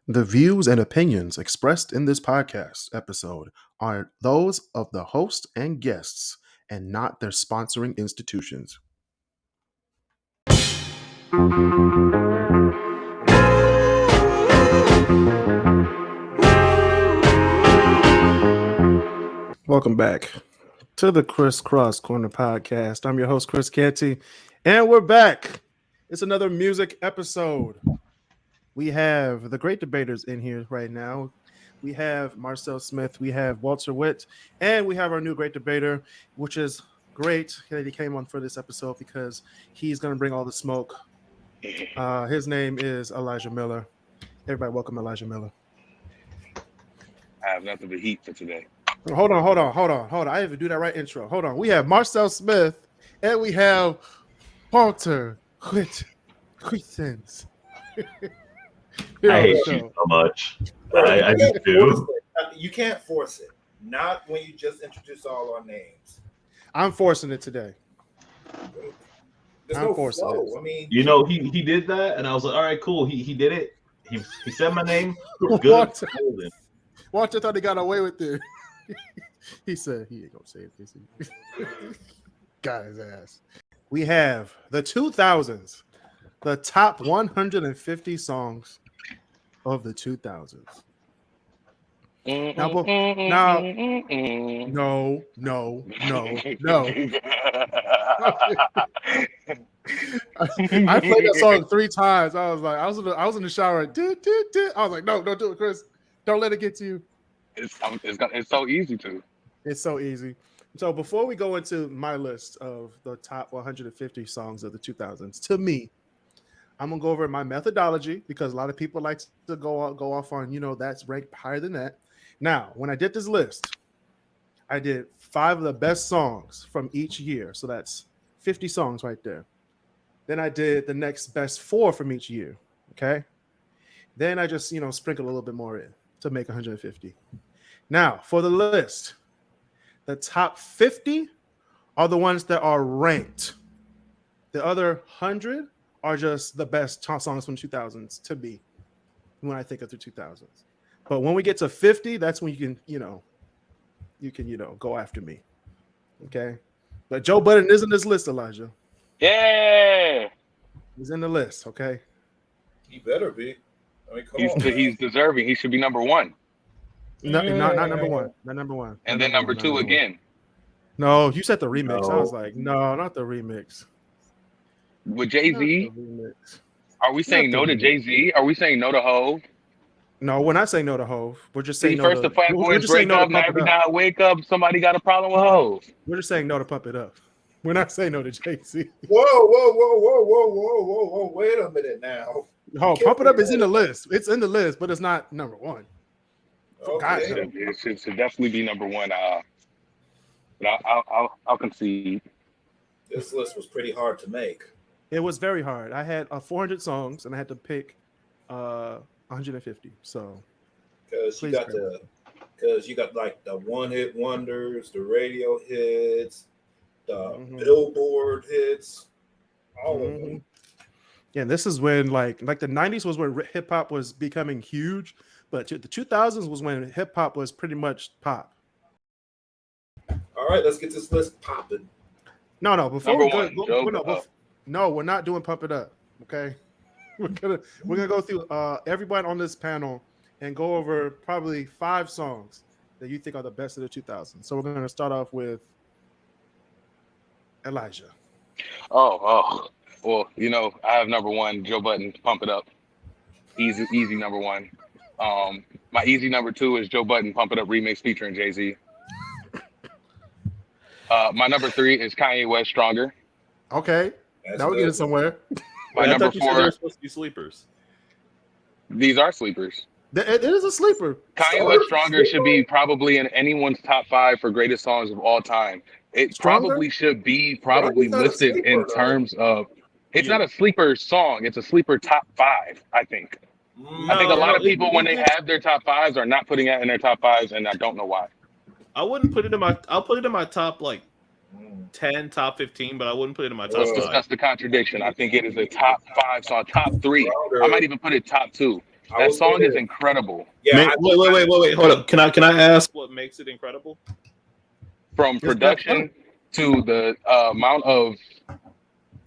The views and opinions expressed in this podcast episode are those of the host and guests and not their sponsoring institutions. Welcome back to the KrisCross Corner Podcast. I'm your host, Chris Canty, and we're back. It's another music episode. We have the great debaters in here right now. We have Marcel Smith, we have Walter Witt, and we have our new great debater, which is great that he came on for this episode because he's going to bring all the smoke. His name is Elijah Miller. Everybody welcome Elijah Miller. I have nothing but heat for today. Hold on. I didn't do that right intro. Hold on. We have Marcel Smith, and we have Walter Witt. I hate you so much. I just do. You can't force it. Not when you just introduce all our names. I'm forcing it today. There's no flow. I mean, you know, he did that, and I was like, all right, cool. He did it. He said my name. Good. Walter thought he got away with it. He said he ain't gonna say it. Got his ass. We have the 2000s, the top 150 songs of the 2000s. No. I played that song 3 times. I was in the shower. I was like, no, don't do it, Chris. Don't let it get to you. It's so easy to. It's so easy. So before we go into my list of the top 150 songs of the 2000s, to me, I'm gonna go over my methodology because a lot of people like to go off on that's ranked higher than that. Now, when I did this list, I did 5 of the best songs from each year, so that's 50 songs right there. Then I did the next best 4 from each year. Okay. Then I just sprinkle a little bit more in to make 150. Now, for the list, the top 50 are the ones that are ranked. The other 100 are just the best songs from the 2000s to me when I think of the 2000s. But when we get to 50, that's when you can go after me. Okay? But Joe Budden is in this list, Elijah. Yeah. He's in the list, okay? He better be. I mean, he's deserving. He should be number 1. No, not number 1. Not number 1. And then number 2 again. No, you said the remix. No. I was like, no, not the remix. With Jay-Z? Are we saying no to Jay-Z? Are we saying no to Hov? No, we're not saying no to Hov. We're just saying first the Fat Boys break up, now every time I wake up, somebody got a problem with Hov. We're just saying no to Pump It Up. We're not saying no to Jay-Z. Whoa. Wait a minute now. Oh, Pump It Up is in the list. It's in the list, but it's not number 1. Okay. It should definitely be number 1. But I'll concede. This list was pretty hard to make. It was very hard. I had 400 songs, and I had to pick 150. So, because you got like the one-hit wonders, the radio hits, the Billboard hits, all of them. Yeah, and this is when like the 90s was when hip hop was becoming huge, but the 2000s was when hip hop was pretty much pop. All right, let's get this list popping. No, before number we go, no, we're not doing Pump It Up. Okay, we're gonna go through everybody on this panel and go over probably 5 songs that you think are the best of the 2000s. So we're gonna start off with Elijah. Oh. Well, I have number 1, Joe Budden, Pump It Up. Easy number 1. My easy number 2 is Joe Budden, Pump It Up remix featuring Jay-Z. My number 3 is Kanye West, Stronger. Okay, now we're getting somewhere. My number 4 are supposed to be sleepers. These are sleepers. It is a sleeper. Kanye West, Stronger should be probably in anyone's top 5 for greatest songs of all time. It Stronger? probably should be listed in terms of. It's not a sleeper song. It's a sleeper top 5, I think. I think a lot of people, when they have their top 5s, are not putting it in their top 5s, and I don't know why. I wouldn't put it in my. I'll put it in my top 10, top 15, but I wouldn't put it in my top 5. That's the contradiction. I think it is a top 5 song, top 3. I might even put it top 2. That song is incredible. Yeah. Wait. Hold up. Can I ask what makes it incredible? From production to the amount of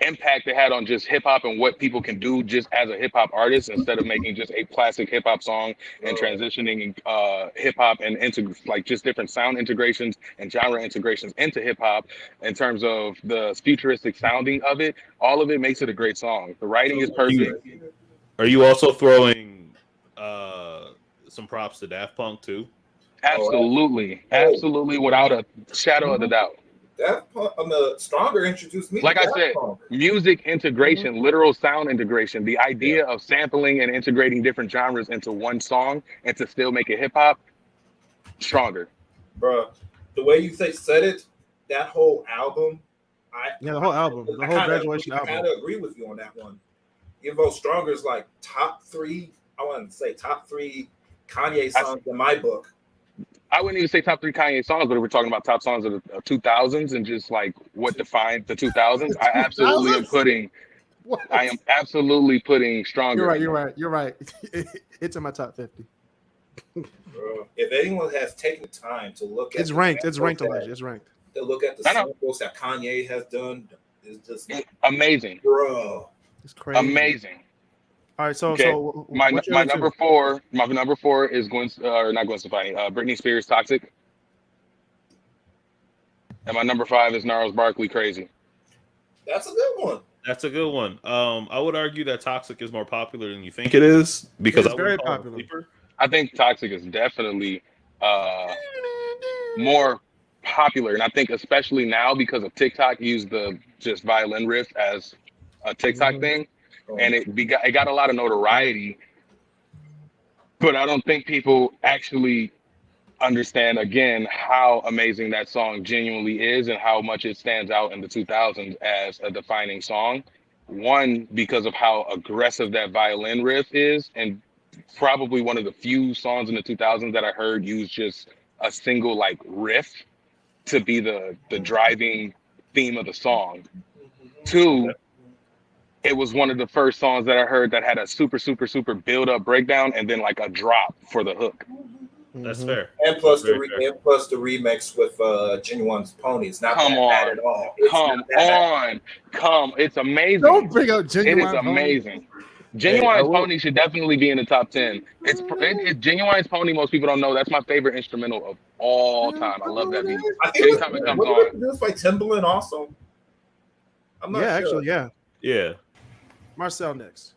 impact it had on just hip hop and what people can do just as a hip hop artist instead of making just a classic hip hop song and transitioning hip hop and into like just different sound integrations and genre integrations into hip hop in terms of the futuristic sounding of it. All of it makes it a great song. The writing is perfect. Are you also throwing some props to Daft Punk too? Absolutely, without a shadow of a doubt. Daft Punk, Stronger introduced me. Like to I Daft said, Punk. music integration, literal sound integration, the idea of sampling and integrating different genres into one song and to still make it hip hop, Stronger. Bro, the way you said it, that whole album, the whole album, the whole Graduation album. I kind of agree with you on that one. Even though Stronger is like top 3, I want to say top 3 Kanye songs in my book. I wouldn't even say top 3 Kanye songs, but if we're talking about top songs of the 2000s and just like what defined the 2000s, I absolutely am putting. What? I am absolutely putting Stronger. You're right. It's in my top 50. If anyone has taken the time to look at it's ranked already. It's ranked. To look at the samples that Kanye has done is just amazing, bro. It's crazy. Amazing. All right, so my number 4 is Britney Spears, Toxic, and my number 5 is Gnarls Barkley, Crazy. That's a good one. I would argue that Toxic is more popular than you think it is because it's very popular. I think Toxic is definitely more popular, and I think especially now because of TikTok, use the just violin riff as a TikTok thing. And it got a lot of notoriety, but I don't think people actually understand again how amazing that song genuinely is and how much it stands out in the 2000s as a defining song. One, because of how aggressive that violin riff is, and probably one of the few songs in the 2000s that I heard use just a single like riff to be the driving theme of the song. 2, it was one of the first songs that I heard that had a super build up breakdown and then like a drop for the hook. That's fair. And plus the remix with Genuine's Pony. It's not bad at all. It's amazing. Don't bring up Genuine. It is amazing. Genuine's Pony should definitely be in the top 10. It's Genuine's Pony. Most people don't know that's my favorite instrumental of all time. I love that beat. Anytime it comes on. This by Timbaland also. I'm not sure. Actually, yeah. Marcel next.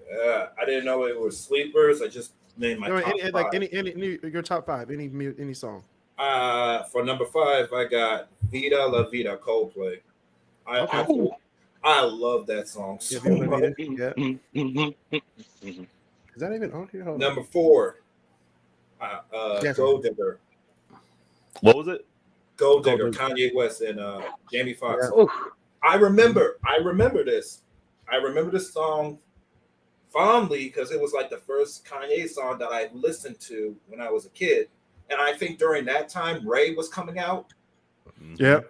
Yeah, I didn't know it was sleepers. I just named my top 5. Any your top 5, any song. For number 5, I got Vida La Vida, Coldplay. I love that song so much. Yeah. Is that even on here? Number 4, Gold Digger. What was it? Gold Digger, Kanye West and Jamie Foxx. Yeah. I remember this. I remember this song fondly because it was like the first Kanye song that I listened to when I was a kid. And I think during that time, Ray was coming out. Yep.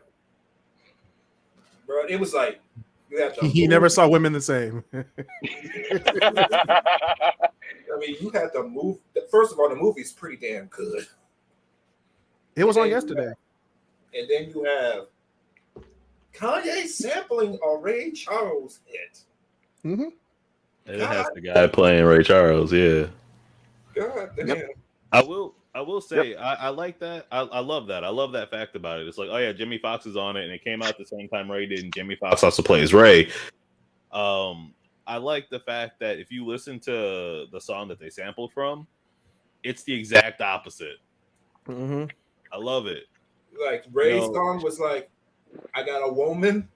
Bro, it was like, you have to. He never saw women the same. I mean, you had to move. First of all, the movie's pretty damn good. It was on yesterday. And then you have Kanye sampling a Ray Charles hit. Mm-hmm. And it has the guy playing Ray Charles, yeah. God damn. Yep. I will say I like that. I love that. I love that fact about it. It's like, oh yeah, Jimmy Foxx is on it, and it came out at the same time Ray did, and Jimmy Foxx also plays Ray. I like the fact that if you listen to the song that they sampled from, it's the exact opposite. Mm-hmm. I love it. Like Ray's song was like, I got a woman,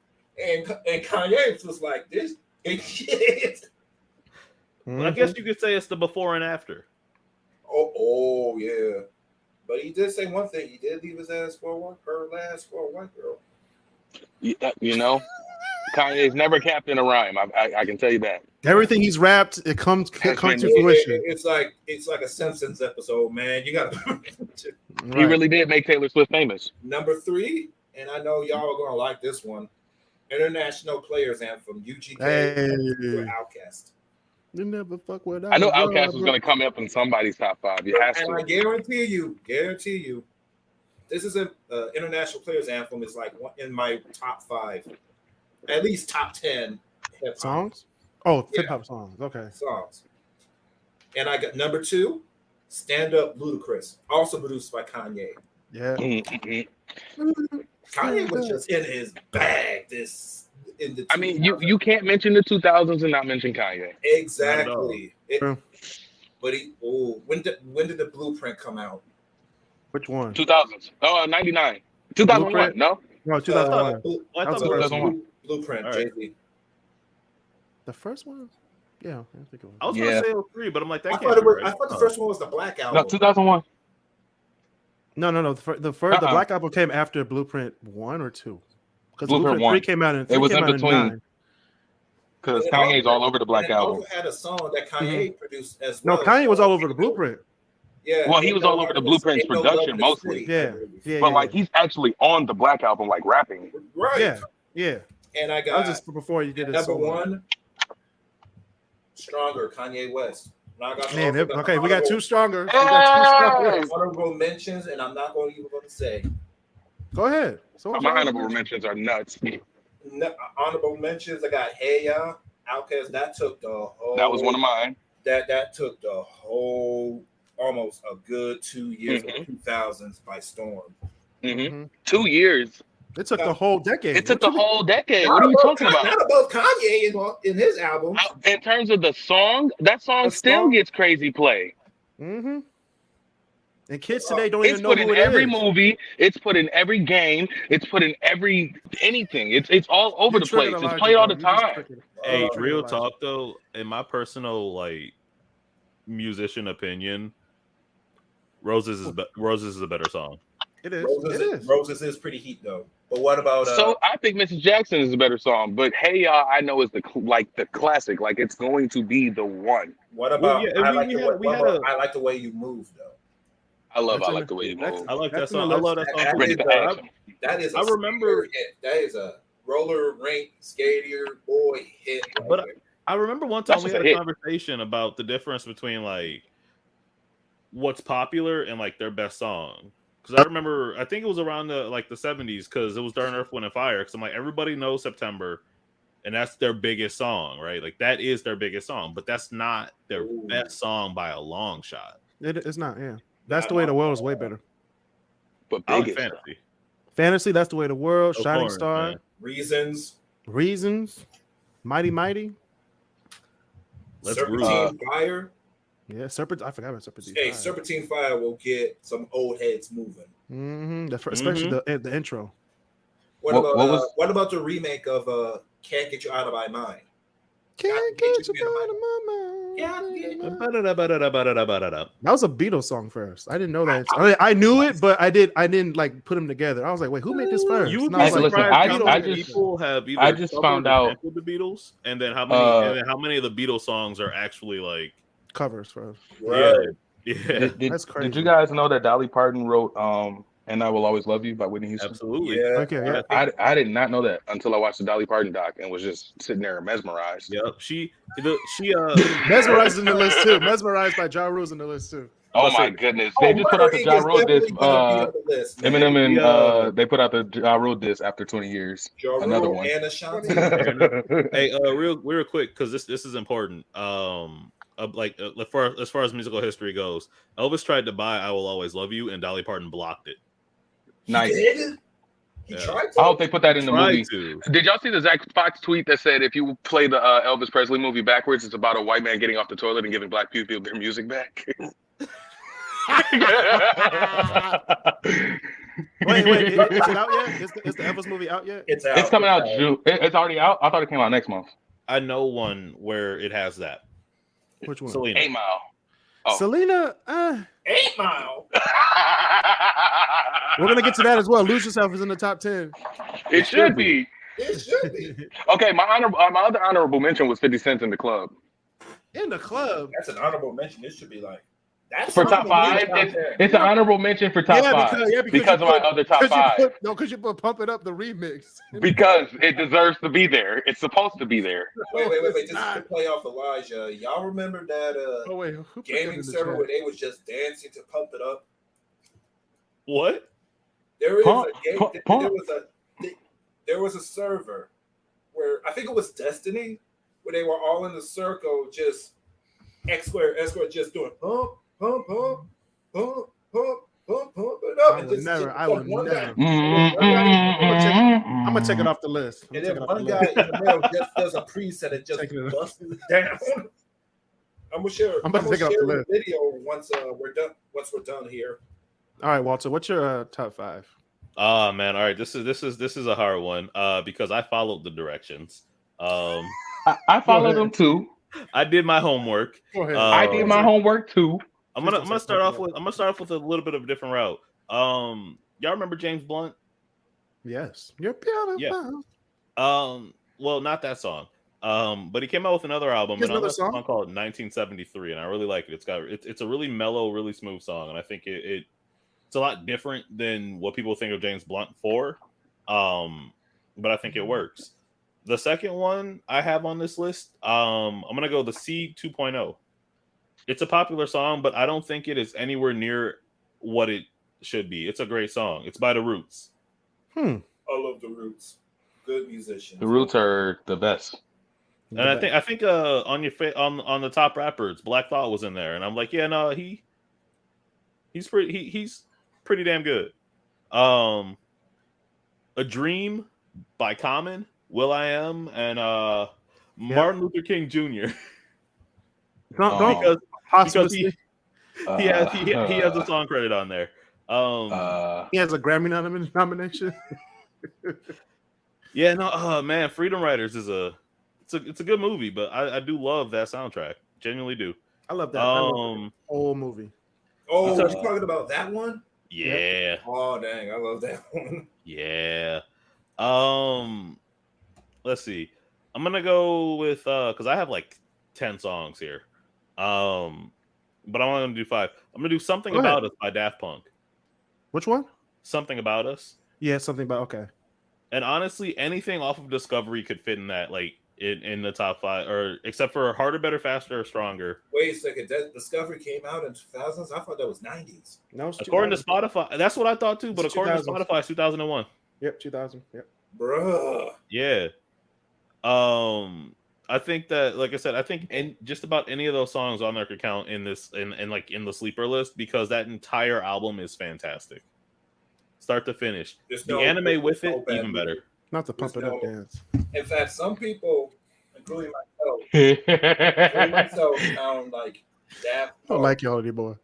and Kanye's was like this shit. Mm-hmm. I guess you could say it's the before and after. Oh yeah, but he did say one thing. He did leave his ass for her last for a white girl. You know, Kanye's never capped in a rhyme. I can tell you that. Everything he's rapped, it comes to fruition. It's like a Simpsons episode, man. You got. He really did make Taylor Swift famous. Number 3, and I know y'all are gonna like this one. International Players Anthem, UGK, Outkast. You never fuck with. I know Outkast was going to come up in somebody's top 5. You have to. And I guarantee you, this is an international players anthem. Is like in my top 5, at least top 10 hip-hop songs. Oh, hip hop songs. Okay, songs. And I got number 2, Stand Up Ludacris, also produced by Kanye. Yeah. Kanye was just in his bag. I mean, you can't mention the 2000s and not mention Kanye. Exactly. But when did the Blueprint come out? Which one? 2000s. Oh, 99. 2001. No, 2001. I thought 2001. Blueprint. Right. The first one. Yeah, I think it was. I was gonna say 03, but I'm like that. I thought the first one was the Black Album. No, 2001. No. The Black Album came after Blueprint 1 or 2. Because Blueprint 3 came out in. It was in between. Because Kanye's all over the Black Album. Also had a song that Kanye produced as well. No, Kanye was all over the Blueprint. Yeah. Well, he was all over the Blueprint's production mostly. Yeah. But like he's actually on the Black Album, like rapping. Right. Yeah. And I That got was just before you did it. number 1, Stronger, Kanye West. Man, okay, we got 2 stronger. Honorable mentions, and I'm not even going to say. Go ahead. So my honorable mentions are nuts. Honorable mentions. I got Hey Ya, Outkast. That took the whole. That was one of mine. That took the whole almost a good 2 years of 2000s by storm. 2 years. It took the whole decade. It took the whole decade. What are you talking about? Not about Kanye in his album. In terms of the song, that song still gets crazy play. Mm-hmm. And kids today don't even know who it is. It's put in every is. movie. It's put in every game. It's put in anything. It's all over the place. It's played all the time. Hey, real talk though, in my personal like musician opinion, Roses is a better song. It is. Roses is pretty heat though. But what about? So I think Mrs. Jackson is a better song, but Hey Ya, I know is the classic. Like it's going to be the one. What about? I like the way you move though. I like the way you move. I like that song. I love that song. That is. I remember that is a roller rink skater boy hit. But I remember one time we had a conversation about the difference between like what's popular and like their best song. Because I remember, I think it was around the 70s because it was during Earth, Wind, and Fire. Because I'm like, everybody knows September, and that's their biggest song, right? Like that is their biggest song, but that's not their best song by a long shot. It's not. Yeah, that's the way the world is way better. But biggest fantasy, that's the way the world. Shining Star, man. Reasons, Mighty. Serpentine Fire. Yeah, I forgot about Serpentine. Hey, Serpentine Fire will get some old heads moving. Especially the intro. What about the remake of "Can't Get You Out of My Mind"? Can't get you out of my mind. That was a Beatles song first. I didn't know that. I knew it, but I didn't like put them together. I was like, wait, who made this first? You would be surprised. I just found out with the Beatles, and then how many of the Beatles songs are actually like covers for. Right. Yeah. That's crazy. Did you guys know that Dolly Parton wrote "And I Will Always Love You" by Whitney Houston? Absolutely. Yeah. Okay. Yeah. I did not know that until I watched the Dolly Parton doc and was just sitting there mesmerized. Yep. She Mesmerized in the list too. Mesmerized by Ja Rule's in the list too. Oh my goodness! They just put out the Ja Rule disc. Eminem and they put out the Ja Rule disc after 20 years. Another one. And Ashanti. Hey, real quick, because this is important. As far as musical history goes, Elvis tried to buy "I Will Always Love You" and Dolly Parton blocked it. Nice. He tried to. I hope they put that in the movie. To. Did y'all see the Zach Fox tweet that said if you play the Elvis Presley movie backwards, it's about a white man getting off the toilet and giving black people their music back? Wait, is it out yet? Is the Elvis movie out yet? It's out. It's coming out June. It's already out. I thought it came out next month. I know one where it has that. Which one? Selena. 8 Mile. Oh. Selena. 8 Mile. We're gonna get to that as well. Lose Yourself is in the top 10. It should be. It should be. Okay, my other honorable mention was 50 Cent in the Club. In the club. That's an honorable mention. It should be like For top five, it's an honorable mention for top five because of my other top five. Because you put Pump It Up the remix. Because it deserves to be there. It's supposed to be there. Wait. Just to play off Elijah. Y'all remember that gaming server where they was just dancing to Pump It Up? What? There was a server where I think it was Destiny, where they were all in the circle, just X squared, just doing pump it up. I will never. I'm gonna take it off the list. And then one guy in the middle just does a preset and just busts it down. I'm gonna share the video once we're done here. All right, Walter, what's your top five? Oh man, all right. This is a hard one because I followed the directions. I followed them too. I did my homework. I did my homework too. I'm gonna start off with a little bit of a different route. Y'all remember James Blunt? Yes. You're beautiful. Yeah. Well, not that song. But he came out with another album, and another song called 1973, and I really like it. It's a really mellow, really smooth song, and I think it's a lot different than what people think of James Blunt for. But I think it works. The second one I have on this list, I'm gonna go the C 2.0. It's a popular song, but I don't think it is anywhere near what it should be. It's a great song. It's by The Roots. I love The Roots. Good musicians. The Roots are the best. And I think on the top rappers, Black Thought was in there, and I'm like, yeah, no, he's pretty damn good. A Dream by Common, Will.i.am, and Martin Luther King Jr. Because he has a song credit on there. He has a Grammy nomination. Yeah, no, man, Freedom Riders is it's a good movie, but I do love that soundtrack. Genuinely do. I love that whole movie. Oh, you're talking about that one? Yeah. Yep. Oh, dang, I love that one. Yeah. Let's see. I'm gonna go with because I have like 10 songs here. But I'm only gonna do 5. I'm gonna do Something About Us by Daft Punk. Which one? Something About Us. Yeah, Something About. Okay. And honestly, anything off of Discovery could fit in that, like in the top 5, or except for Harder, Better, Faster, or Stronger. Wait a second, that Discovery came out in 2000s. I thought that was 90s. No, according to Spotify, that's what I thought too. But according to Spotify, it's 2001. Yep, 2000. Yep. Bruh. Yeah. I think that, like I said, I think just about any of those songs on there could count in this like in the sleeper list because that entire album is fantastic, start to finish. The anime with it, even better. Not the Pump It Up dance. In fact, some people, including myself, sound like Daft Punk. I don't like y'all anymore.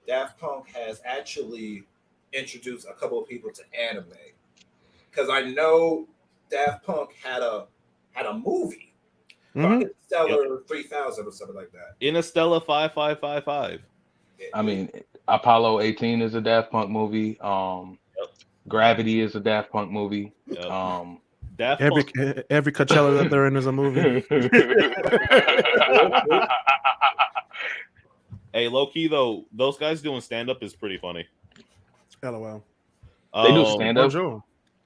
Daft Punk has actually introduced a couple of people to anime because I know Daft Punk had a movie. Stellar 3000 or something like that. Interstellar 5555. I mean, Apollo 18 is a Daft Punk movie. Gravity is a Daft Punk movie. Every Coachella that they're in is a movie. Hey, low key though, those guys doing stand up is pretty funny. LOL. They do stand up.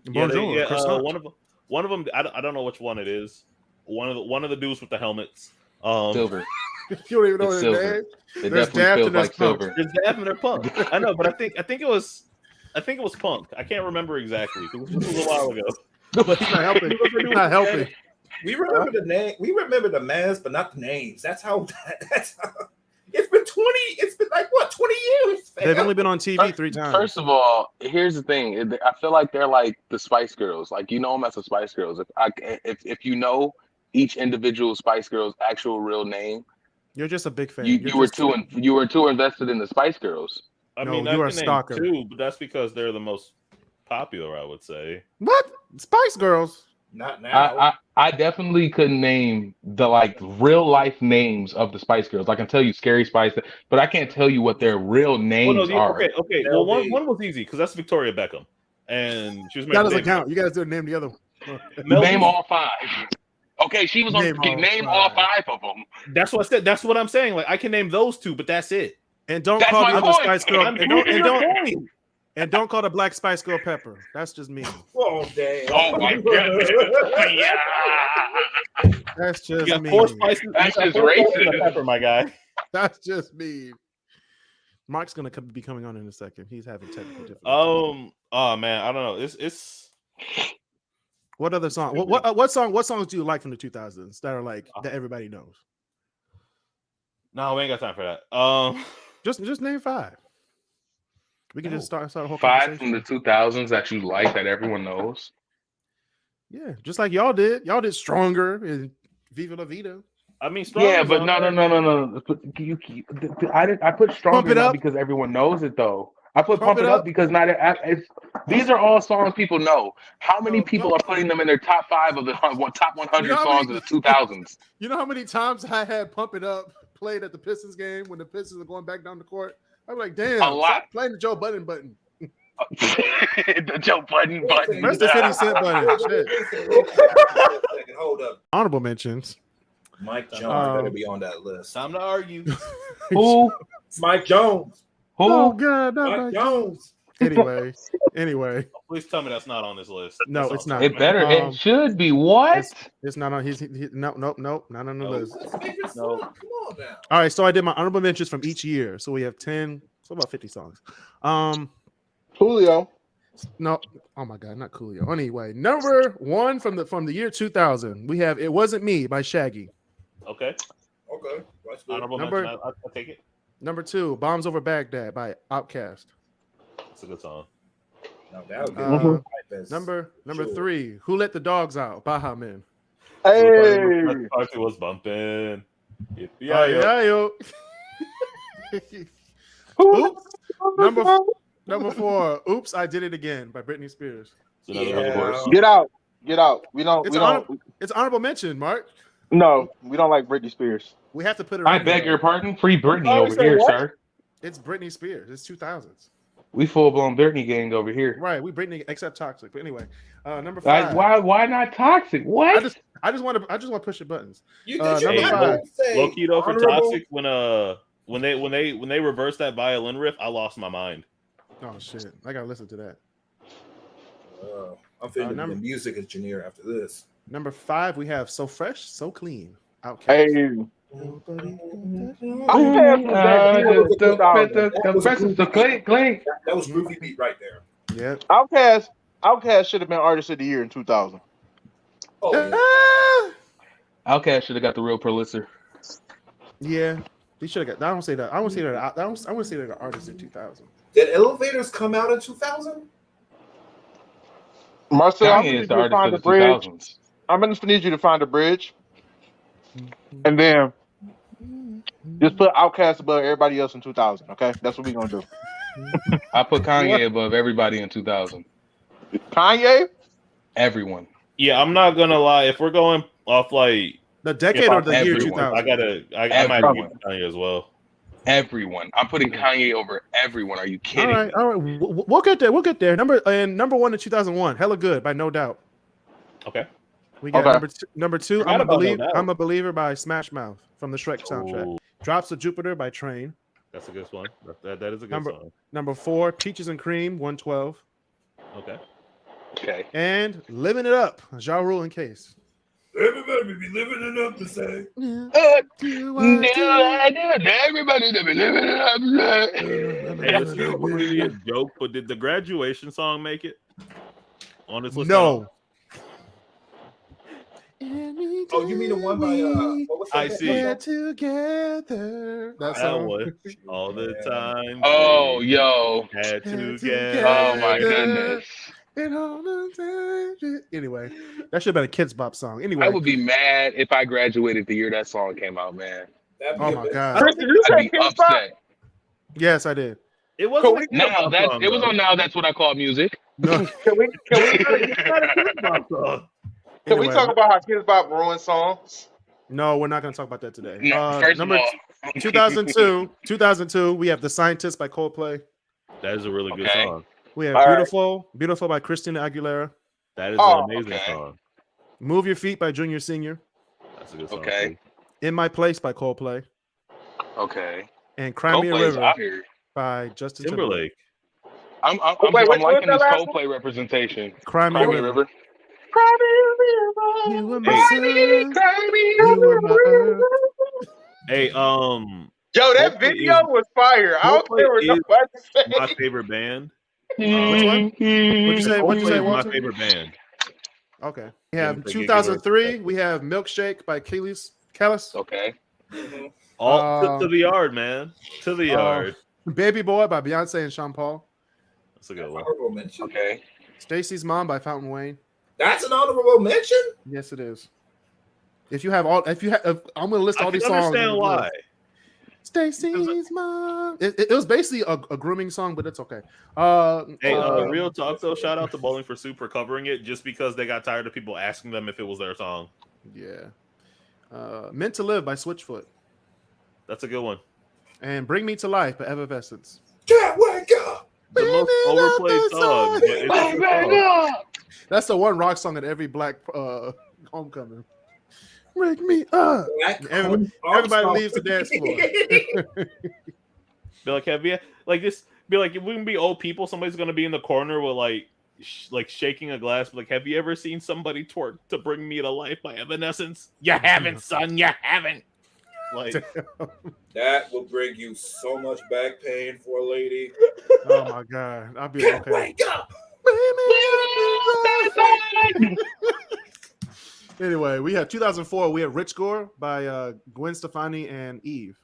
One of them. I don't know which one it is. One of the dudes with the helmets. Silver. You don't even know his name. It definitely feels like Silver. There's Daft and there's Punk. I know, but I think it was Punk. I can't remember exactly. It was just a little while ago. But he's not helping. He's not helping. We remember the name. We remember the masks, but not the names. That's how. It's been 20. It's been like what 20 years. Man. They've only been on TV 3 times. First of all, here's the thing. I feel like they're like the Spice Girls. Like you know them as the Spice Girls. If you know each individual Spice Girl's actual real name, you're just a big fan. You were too invested in the Spice Girls. I mean, you are a stalker too, but that's because they're the most popular. I would say. What Spice Girls? Not now. I definitely couldn't name the like real life names of the Spice Girls. I can tell you Scary Spice, but I can't tell you what their real names are. Okay. Well, one was easy because that's Victoria Beckham, and she was. That doesn't count. You guys do name the other one. Name all 5. Okay, she was on. Name all 5 of them. That's what I said. That's what I'm saying. Like I can name those 2, but that's it. And don't That's call my the other point. Spice Girl. I'm And don't call the Black Spice Girl Pepper. That's just mean. Oh damn! Oh my goodness! Yeah. That's just You got mean. 4 spices. That's you got just 4 spices racist. of pepper, my guy. That's just mean. Mark's gonna be coming on in a second. He's having technical difficulties. Oh man, I don't know. It's What other song? What songs do you like from the 2000s that are like that everybody knows? no, we ain't got time for that. Just name 5. We can just start a whole 5 conversation. from the 2000s that you like that everyone knows. Yeah, just like y'all did. Y'all did Stronger and Viva La Vida. I mean, Yeah, but no. I put Stronger It not Up. because everyone knows it though. I put Pump Pump It It Up Up. because these are all songs people know. How many people are putting them in their top 5 of the top 100 You know how songs many- of the 2000s? You know how many times I had Pump It Up played at the Pistons game when the Pistons are going back down the court? I'm like, damn, A lot. stop playing the Joe Budden button. The Joe Budden button. Where's the 50 Cent button? Shit. Second, hold up. Honorable mentions. Mike Jones better be on that list. time to argue. Who? Mike Jones. Oh Who? God, no, Mike Jones. Anyway, Please tell me that's not on this list. No, That's it's all. not. It better. Um, It should be. What? it's not on his. Nope, not on the list. His favorite song. Come on now. All right, so I did my honorable mentions from each year. So we have 10, so about 50 songs. Julio. No, oh my God, not Coolio. Anyway, number 1 from the year 2000, we have "It Wasn't Me" by Shaggy. Okay. Okay. That's good. Honorable Number- mention. I'll take it. Number 2, "Bombs Over Baghdad" by Outkast. It's a good song. Now that would Uh, be best. Number Sure. 3, "Who Let the Dogs Out" by Baha Men. Hey. Party was bumping. Yeah, yo. Oops. Number 4, "Oops, I Did It Again" by Britney Spears. It's another Yeah. one, of course. Get out. Get out. We don't. It's honorable mention, Mark. No, we don't like Britney Spears. We have to put it. I on beg there. your pardon. Free Britney Oh, over say here, what? sir. It's Britney Spears. It's 2000s. We full blown Britney gang over here. Right. We Britney except Toxic. But anyway, number 5. Why not toxic? What? I just want to push the buttons. You number did 5. Low key though for honorable- Toxic when they reversed that violin riff, I lost my mind. Oh shit! I gotta listen to that. I'm feeling number- the music engineer after this. Number 5, we have "So Fresh, So Clean." Outkast. Hey. Clink. That was groovy beat right there. Yeah. Outkast should have been Artist of the Year in 2000. Oh, yeah. Outkast should have got the real Pulitzer. Yeah. He should have got. I don't say that. I want to say that. I want to say that an artist in 2000. Did Elevators come out in 2000? Marcel, I'm Kanye gonna is the need you to find artist the of the bridge. 2000s. I'm gonna need you to find a bridge, and then just put Outkast above everybody else in 2000. Okay, that's what we're gonna do. I put Kanye above everybody in 2000. Kanye. Everyone. Yeah, I'm not gonna lie. If we're going off like The decade or the year everyone. 2000? I might Everyone. give Kanye as well. Everyone. I'm putting Kanye over everyone. Are you kidding? All right. We'll get there. We'll get there. Number 1 in 2001, "Hella Good" by No Doubt. Okay. We got Okay. number two. Forgot about No Doubt. I'm a Believer by Smash Mouth from the Shrek soundtrack. Ooh, Drops of Jupiter by Train. that's a good one. That is a good Number- song. Number 4, Peaches and Cream, 112. Okay. Okay. And Living It Up, Ja Rule and Case. Everybody be living it up to say. Everybody to be living it up. Hey, this is really a joke, but did the graduation song make it on this list? No. Oh, you mean the one by what was that? I see. We're together. That That song. one. All the time. Oh, yo. Had to Had to get. get- Oh, my goodness. And all the time. Anyway, that should have been a Kids Bop song. Anyway, I would be mad if I graduated the year that song came out, man. That'd be oh a my bit- God. Chris, did you I'd say be Kids Bop? upset. Yes, I did. It wasn't. a Now K-pop that's song, it was though. on Now That's What I Call Music. No. Can we Anyway, talk about how Kids Bop ruined songs? No, we're not going to talk about that today. No, first number of all, 2002, we have The Scientist by Coldplay. That is a really good Okay. song. We have All right. Beautiful by Christina Aguilera. That is Oh, an amazing okay. song. Move Your Feet by Junior Senior. That's a good song. Okay. too. In My Place by Coldplay. okay. and Cry Me a Coldplay's River out here. by Justin Timberlake. I'm Wait, which liking one's this that last Coldplay representation. Cry Me a River. Timberlake. You were my Hey. sun, you were my earth. Hey, Yo, that Coldplay video is- was fire. I don't care what Coldplay is nobody my say. favorite band. Which one? What'd you say? What'd you Coldplay say, is my Walter? favorite band. Okay. We have Give it a 2003. We have Milkshake by Kelis. Okay. All to the yard, man. To the yard. Baby Boy by Beyonce and Sean Paul. That's a good one. Honorable mention. Okay. Stacy's Mom by Fountain Wayne. That's an honorable mention. Yes, it is. If you have, I'm going to list all I these can songs. understand why. Stacy's Mom. It was basically a grooming song, but it's okay. Hey, real talk though. Shout out to Bowling for Soup for covering it, just because they got tired of people asking them if it was their song. Yeah. Meant to Live by Switchfoot. That's a good one. And Bring Me to Life by Evanescence. Can't wake up. The most overplayed song. But it's a good song. That's the one rock song at every black homecoming. Wake me up. Everybody leaves the dance floor. Be like, have you like this? Be like, if we can be old people, somebody's gonna be in the corner with like shaking a glass. Like, have you ever seen somebody twerk to Bring Me to Life by Evanescence? You haven't, son. You haven't. Like, That will bring you so much back pain for a lady. Oh my god, I'll be Can't okay. wake up. Anyway, we have 2004. We have Rich Gore by Gwen Stefani and Eve.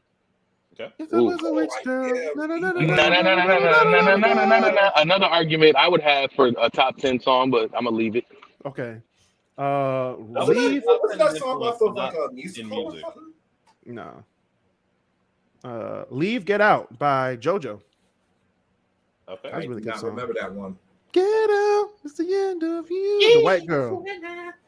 okay. If I was a rich girl, yeah. na, na, na, na, No, na, no, no, no, no, no, no, no, no, no, no. Another argument I would have for a top 10 song, but I'm gonna leave it. Okay. What's Leave. that song off of like a musical or music. something? No. Leave Get Out by JoJo. Okay. That's a really good I song. remember that one. Get out. It's the end of you. The white girl.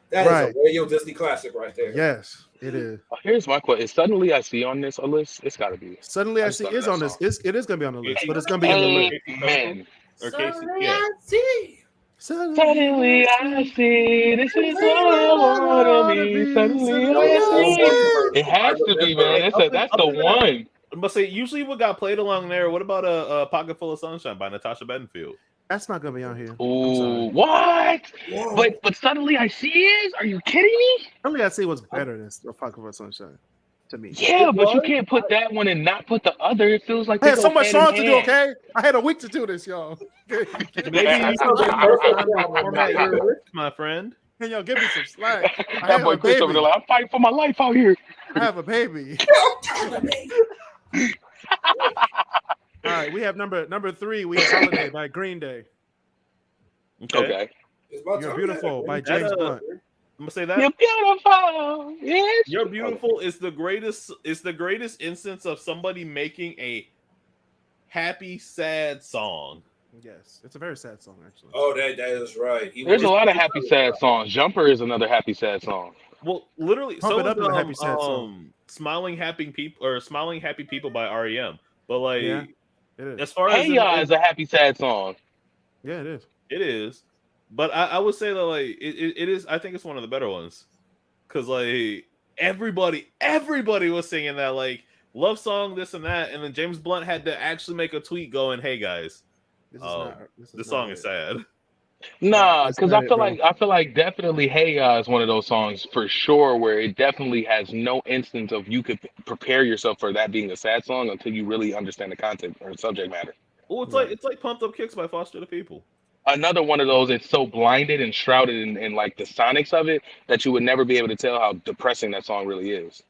That is Right. a Radio Disney classic right there. Yes, it is. Here's my question: is Suddenly I See on this a list? It's got to be. Suddenly I I See saw is that on this. song. It is going to be on the list, but it's going to be in the list. Amen. Or Casey, Suddenly yeah. I see. Suddenly I see this is what I wanna be. Suddenly I see. It has to be, man. That's the one. But say usually what got played along there. What about a Pocket Full of Sunshine by Natasha Bedingfield? That's not going to be on here. Ooh, what? Whoa. But Suddenly I See is? Are you kidding me? Suddenly I See was better than Pocket for Sunshine to me. Yeah, but you can't put that one and not put the other. It feels like I they had go so much hand in songs to do, hand. okay? I had a week to do this, y'all. Maybe you format your list, my friend. Can y'all give me some slack? I That have boy a Kris over baby. there like, I'm fighting for my life out here. I have a baby. All right, we have number 3. We have Holiday by Green Day. Okay. It's my You're turn. Beautiful by That, James Blunt. I'm gonna say that You're beautiful. Yes. You're Beautiful is the greatest. Is the greatest instance of somebody making a happy, sad song. Yes, it's a very sad song, actually. Oh, that is right. There's a lot of happy, sad songs. Jumper is another happy, sad song. Well, literally, Pump so It Up is, is a happy, sad song. Smiling Happy People by REM. But like, Yeah, it is. as far Hey as Ya is a happy, sad song. Yeah, it is. it is, but I would say that like it is. I think it's one of the better ones because like everybody was singing that like love song, this and that, and then James Blunt had to actually make a tweet going, "Hey guys, This this song is sad." Nah, It's because not I it, feel bro. like definitely Hey Ya is one of those songs for sure where it definitely has no instance of you could prepare yourself for that being a sad song until you really understand the content or subject matter. Well, it's Right. like Pumped Up Kicks by Foster the People. Another one of those, it's so blinded and shrouded in like the sonics of it that you would never be able to tell how depressing that song really is.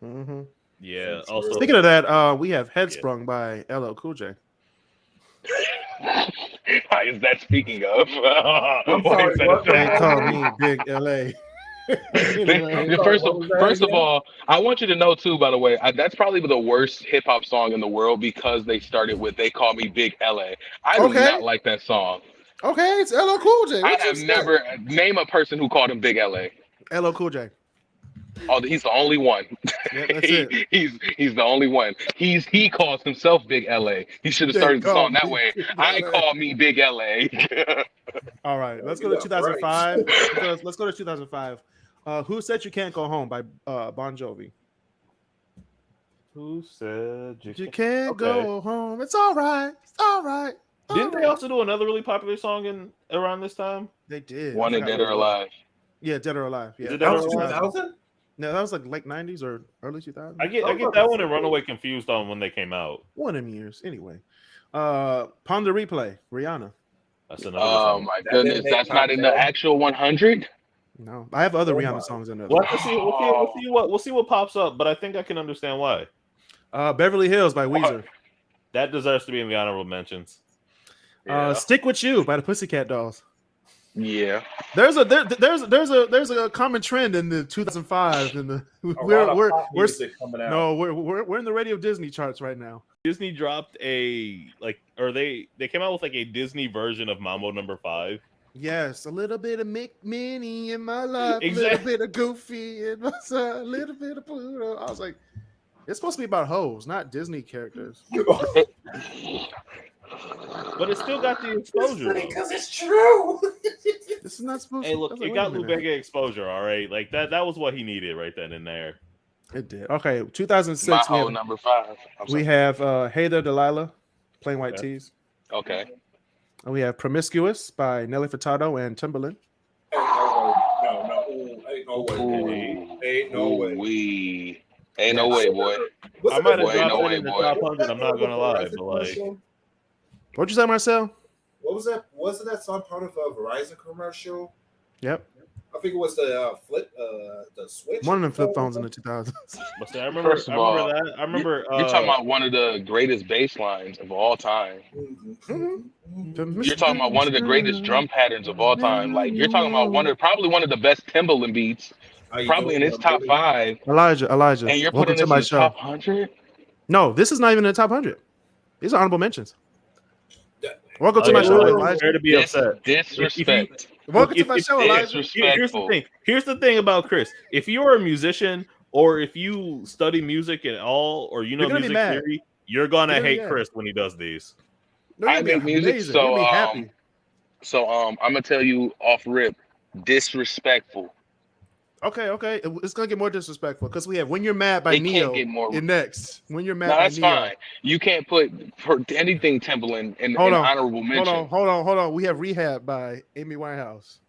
Mm-hmm. Yeah. Also, Speaking of that, we have Headsprung by LL Cool J. How is that speaking of? I'm Why sorry, is that what? a They thing? call me Big LA. First of all, I want you to know too. By the way, that's probably the worst hip hop song in the world because they started with "They Call Me Big LA." I do Okay. not like that song. Okay, it's LL Cool J. I What you have expect? never name a person who called him Big LA. LL Cool J. Oh, he's the only one. Yeah, that's it. He's the only one. He calls himself Big LA. He should have They started the call song that me way. Big I LA. call me Big LA. All right, let's go You to got 2005. Let's go to 2005. Who Said You Can't Go Home by Bon Jovi. Who said You can't go home? It's all right. It's all right. Didn't they also do another really popular song around this time? They did. Wanted Dead or Alive. Yeah, Dead or Alive. Yeah, That was 2000. No, that was like late 90s or early 2000s. I get that one and Runaway confused on when they came out. One of them years, anyway. Ponder Replay, Rihanna. That's another. Oh my goodness, that's not in the actual 100. No, I have other Rihanna songs in there. We'll see what pops up, but I think I can understand why. Beverly Hills by Weezer. That deserves to be in the honorable mentions. Stick With You by the Pussycat Dolls. Yeah, There's a common trend in the 2005 and the we're in the Radio Disney charts right now. Disney dropped they came out with like a Disney version of Mambo No. 5. Yes, a little bit of Mick Minnie in my life, Exactly. a little bit of Goofy in my side, a little bit of Pluto. I was like, it's supposed to be about hoes, not Disney characters. But it still got the exposure. Because it's true. This is not supposed Hey, to. look, it got Lubega exposure, all right? Like that was what he needed right then and there. It did. Okay, 2006. my whole number 5. We have Hey There Delilah, Plain White Tees. Okay. And we have Promiscuous by Nelly Furtado and Timbaland. No. Ain't no way. Ain't no way, boy. I might have Boy, dropped no it way, in the boy. top 100. I'm not gonna lie, but like, What'd you say, Marcel? What was that? Wasn't that song part of a Verizon commercial? Yep. I think it was the the Switch. One of them flip phones in the 2000s. but see, I remember that. I remember. You're talking about one of the greatest bass lines of all time. You're talking about one of the greatest drum patterns of all time. Like you're talking about probably one of the best Timbaland beats, probably in its top 5. Elijah. And you're Welcome putting to this my in the show. top 100? No, this is not even in the top 100. These are honorable mentions. Welcome to my show, Elijah. Fair to be upset. Disrespect. Welcome to my show, Elijah. Here's the thing about Kris. If you're a musician or if you study music at all or you know music theory, you're gonna hate Kris when he does these. I make music, so I'm gonna tell you off rip, disrespectful. Okay. It's gonna get more disrespectful because we have "When You're Mad" by Neo in next. When You're Mad by Neo. That's fine. You can't put anything Timbaland in honorable mention. Hold on. We have "Rehab" by Amy Winehouse.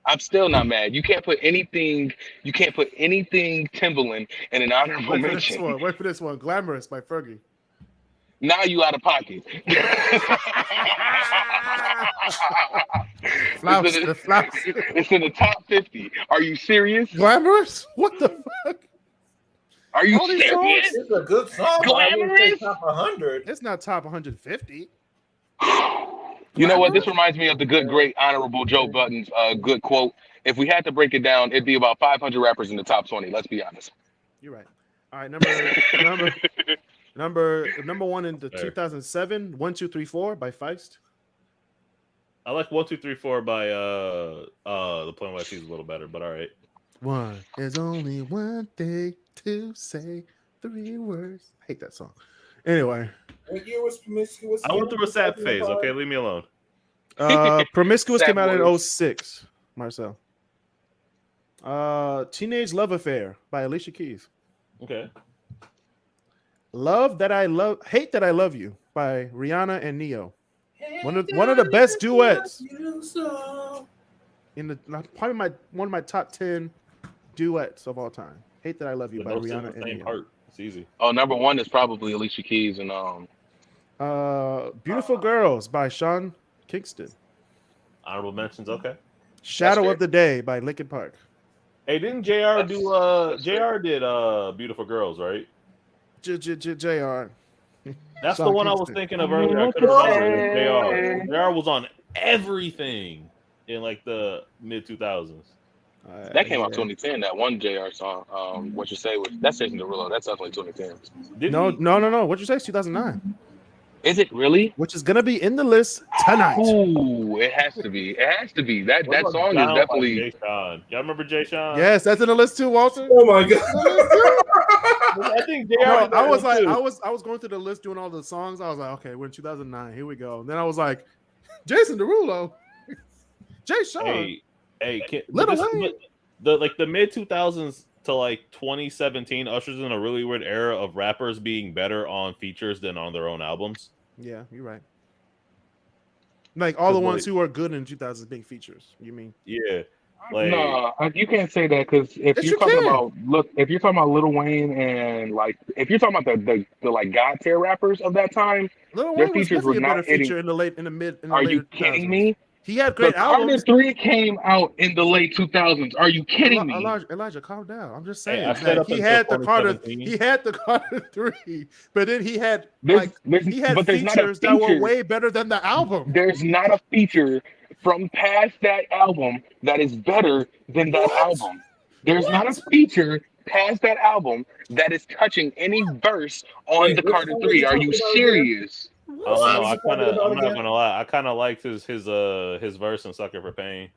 I'm still not mad. You can't put anything Timbaland in an honorable mention. Wait for this one. "Glamorous" by Fergie. Now you out of pocket. It's in the top 50. Are you serious? "Glamorous"? What the fuck? Are you serious? It's a good song. Glamorous? Top 100. It's not top 150. You know what? This reminds me of the great honorable Joe Budden's good quote. If we had to break it down, it'd be about 500 rappers in the top 20. Let's be honest. You're right. All right, number one in the 2007, 1, 2, 3, 4 by Feist. I like 1, 2, 3, 4 by the Plain White Tees a little better, but all right. One is only one thing to say, 3 words. I hate that song. Anyway. What year was Promiscuous? I went through a sad phase. Okay, leave me alone. Promiscuous came out in 06. Marcel. Teenage Love Affair by Alicia Keys. Okay. Hate That I Love You by Rihanna and Neo. One of the best duets in the probably one of my top 10 duets of all time. Hate That I Love You by Rihanna and Neo. Part. It's easy. Oh, number 1 is probably Alicia Keys and Beautiful Girls by Sean Kingston. Honorable mentions, okay. Shadow of the Day by Linkin Park. Hey, didn't JR do JR did Beautiful Girls, right? JR. That's Sean the one Kingston. I was thinking of earlier. I couldn't remember. JR was on everything in like the mid 2000s. that came out 2010. That one JR song. What you say was that's Jason Derulo. That's definitely 2010. No. What you say? It's 2009. Is it really? Which is gonna be in the list tonight. Ooh, it has to be. It has to be. That song is definitely. Jay Sean. Y'all remember Jay Sean? Yes, that's in the list too, Walter. Oh my god! I think JR. I was going through the list doing all the songs. I was like, okay, we're in 2009. Here we go. And then I was like, Jason Derulo, Jay Sean. Hey, Lil Wayne. The mid 2000s to like 2017 ushers in a really weird era of rappers being better on features than on their own albums. Yeah, you're right. Like all the ones who are good in 2000s being features. You mean? Yeah. Like, no, you can't say that because if you're talking about Lil Wayne and like if you're talking about the like God tier rappers of that time, Lil their Wayne was features were definitely a better not hitting. feature in the mid. Are you kidding me? He had great Carter albums. 3 came out in the late 2000s. Are you kidding me? Elijah, calm down. I'm just saying. Hey, he had the Carter 3, but then he had features that were way better than the album. There's not a feature from past that album that is better than that album. There's not a feature past that album that is touching any verse on the Carter 3. Are you serious? Oh, I'm not gonna lie. I kind of liked his verse in "Sucker for Pain."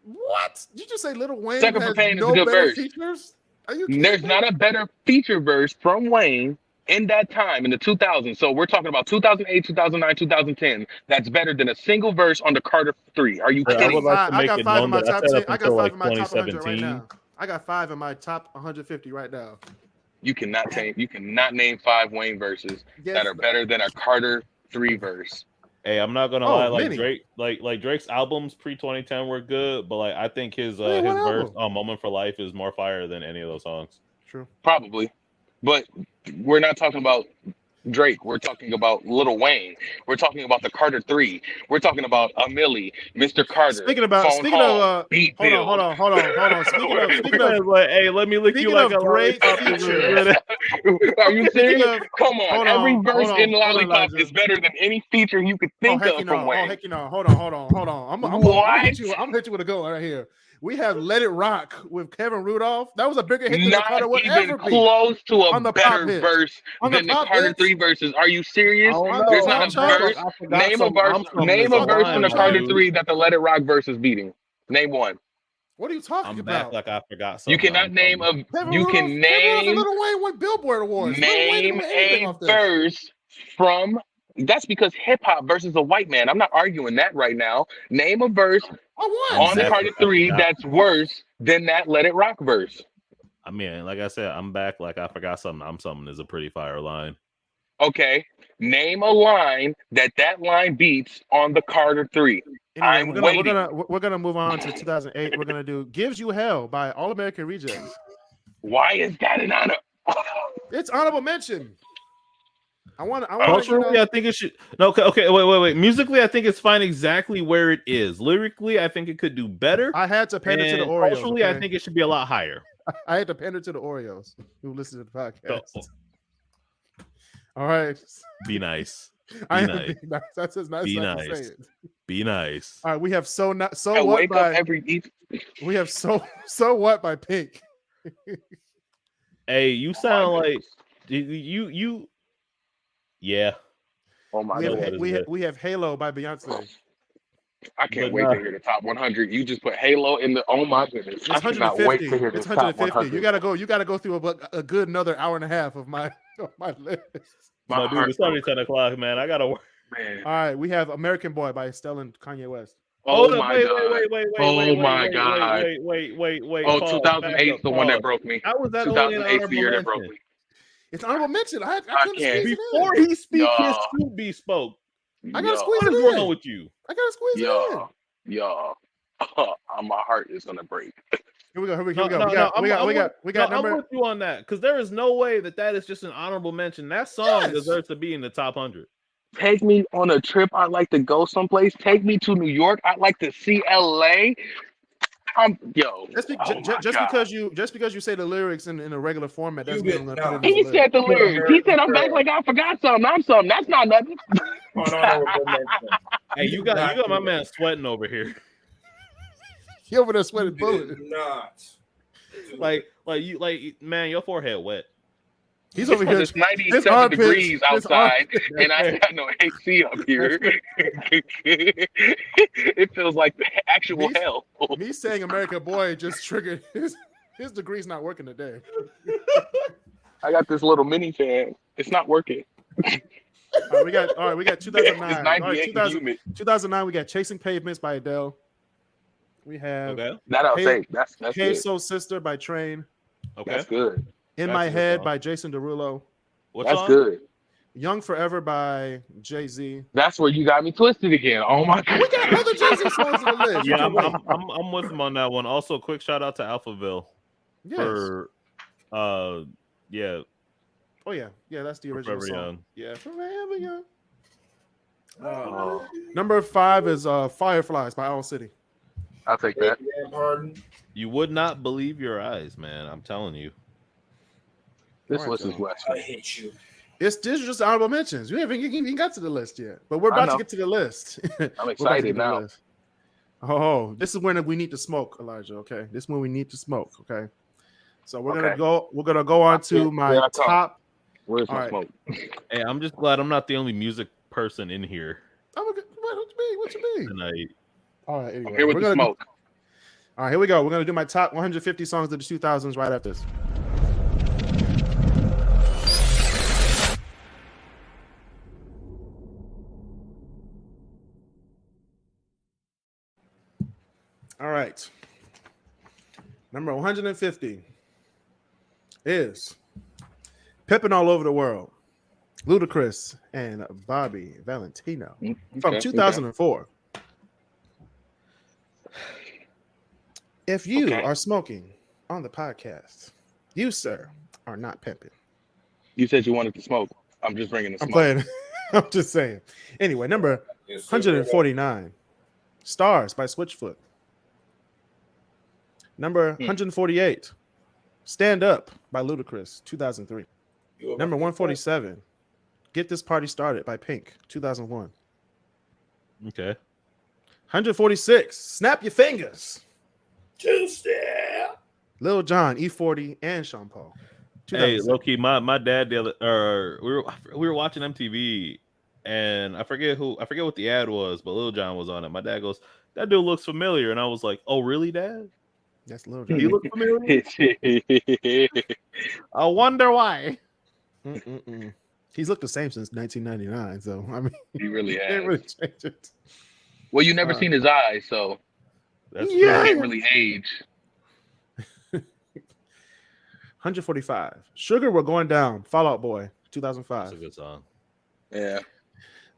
What? Did you just say Lil Wayne Sucker for Pain is a good verse. Features? Are you kidding There's me? not a better feature verse from Wayne in that time in the 2000s. So we're talking about 2008, 2009, 2010. That's better than a single verse on the Carter 3. Are you I kidding? would like to I make got it 5 in known my that I top said 10. up I got until 5 like in my top 100 right 2017. now. I got 5 in my top 150 right now. You cannot name 5 Wayne verses that are better than a Carter 3 verse. Hey, I'm not gonna lie. Like many. Drake, like Drake's albums pre 2010 were good, but like I think his what verse album? on "Moment for Life" is more fire than any of those songs. True. Probably. But we're not talking about Drake. We're talking about Lil Wayne. We're talking about the Carter 3. We're talking about A Milli, Mr. Carter. Speaking of Beat hold Bill. on. Speaking of Like, hey, let me lick you like a great lollipop. features. Are you serious? Come on. hold Every on, verse hold in on, Lollipop Elijah. is better than any feature you could think of from Wayne. Heck no. Hold on. I'm gonna hit you with a go right here. We have Let It Rock with Kevin Rudolph. That was a bigger hit than the Carter would Not even ever be. close to a On the better pop hits. verse On than the the pop Carter hits? 3 verses. Are you serious? There's not a verse. Name a verse in the Carter 3 that the Let It Rock verse is beating. Name one. What are you talking I'm about? back like I forgot something. You cannot name a. Kevin You Rudolph, can Kevin name. Rudolph and Lil Wayne won Billboard Awards. Lil Wayne Name didn't win anything a off this. verse from. That's because hip hop versus a white man. I'm not arguing that right now. Name a verse I won. on the Carter 3 that's worse than that Let It Rock verse. I mean, like I said, I'm back like I forgot something. I'm something is a pretty fire line. Okay, name a line that line beats on the Carter 3. Anyway, we're gonna move on to 2008. We're gonna do "Gives You Hell" by All American Rejects. Why is that an honor? It's honorable mention. I want Culturally, I think it should. No, okay, wait. Musically, I think it's fine exactly where it is. Lyrically, I think it could do better. I had to pander to the Oreos. Culturally, I think it should be a lot higher. I had to pander to the Oreos who listen to the podcast. All right. Be nice. I am being nice. That's as nice Be as I nice. can say it. Be nice. All right, we have so I what wake by up every we have so what by Pink. Hey, you sound like you. Yeah. Oh my God. We have Halo by Beyonce. I can't wait to hear the top 100. You just put Halo in the. Oh my goodness! It's I cannot wait to hear It's this top 150. 100. You gotta go through a good another hour and a half of my list. No, dude, it's already 10 o'clock, man. I gotta work. Man. All right, we have American Boy by Estelle and Kanye West. Oh my God! Wait. Oh, 2008 is the one that broke me. How was that 2008 is the year that broke me. It's honorable mention. I couldn't can't. squeeze it Before in. he speak, his to be spoke. I gotta squeeze What it is in. wrong with you? I gotta squeeze it in. My heart is gonna break. Here we go. We No, got I'm number. with you on that because there is no way that is just an honorable mention. That song deserves to be in the top 100. Take me on a trip. I'd like to go someplace. Take me to New York. I'd like to see LA. Just because you say the lyrics in a regular format doesn't mean I'm gonna put it in He the said the lyrics. He said I'm back like I forgot something. I'm something. That's not nothing. Hey, you got my man sweating over here. He over there sweating bullets. Like man, your forehead wet. He's over here. It's 97 degrees outside, and I got no AC up here. It feels like the actual hell. Me saying American Boy just triggered his degree's not working today. I got this little mini fan. It's not working. All right, we got 2009. It's 98 humid. 2009, we got Chasing Pavements by Adele. We have That I'll say. That's Hey it. Soul Sister by Train. Okay. That's good. In That's My a good Head song. by Jason Derulo. What That's song? good. Young Forever by Jay-Z. That's where you got me twisted again. Oh my god. We got other Jay-Z songs on the list. Yeah, You can wait. I'm with him on that one. Also, quick shout out to Alphaville Yes. for yeah, Oh yeah, that's the original Forever song. Young. Yeah, Forever Young. Oh, Number 5 is Fireflies by Owl City. I'll take that. Pardon. You would not believe your eyes, man. I'm telling you. This All right, list is so- West. I hate you. This is just honorable mentions. We haven't even got to the list yet, but we're I about to know. get to the list. I'm We're about to excited get to the now. list. Oh, this is when we need to smoke, Elijah. Okay, this is when we need to smoke. Okay, so we're gonna Okay. go. We're gonna go on to Here my I come. top. Where's All my right. smoke? Hey, I'm just glad I'm not the only music person in here Oh, what you mean? What you mean? tonight. All right, anyway, I'm here with we're the gonna smoke. All right, here we go. We're gonna do my top 150 songs of the 2000s right after this. All right. Number 150 is Pippin' All Over the World, Ludacris and Bobby Valentino from Okay, 2004. If you Okay. are smoking on the podcast, you, sir, are not pimping. You said you wanted to smoke. I'm just bringing the I'm smoke. playing. I'm just saying. Anyway, number Yes, sir. 149, Stars by Switchfoot. Number 148, Stand Up by Ludacris, 2003. You Number 147, Get This Party Started by Pink, 2001. Okay. 146, Snap Your Fingers, Tuesday. Lil Jon, E40, and Sean Paul. Hey, 2006. Loki, my dad the other we were watching MTV and I forget what the ad was, but Lil Jon was on it. My dad goes, "That dude looks familiar," and I was like, "Oh, really, Dad? That's Lil He Jon. looks familiar." I wonder why. Mm-mm-mm. He's looked the same since 1999, so I mean, He really he has. can't really change it. Well, you never seen his eyes, so That's you Yeah. can't really age. 145, Sugar We're Going Down, Fall Out Boy, 2005. That's a good song. Yeah.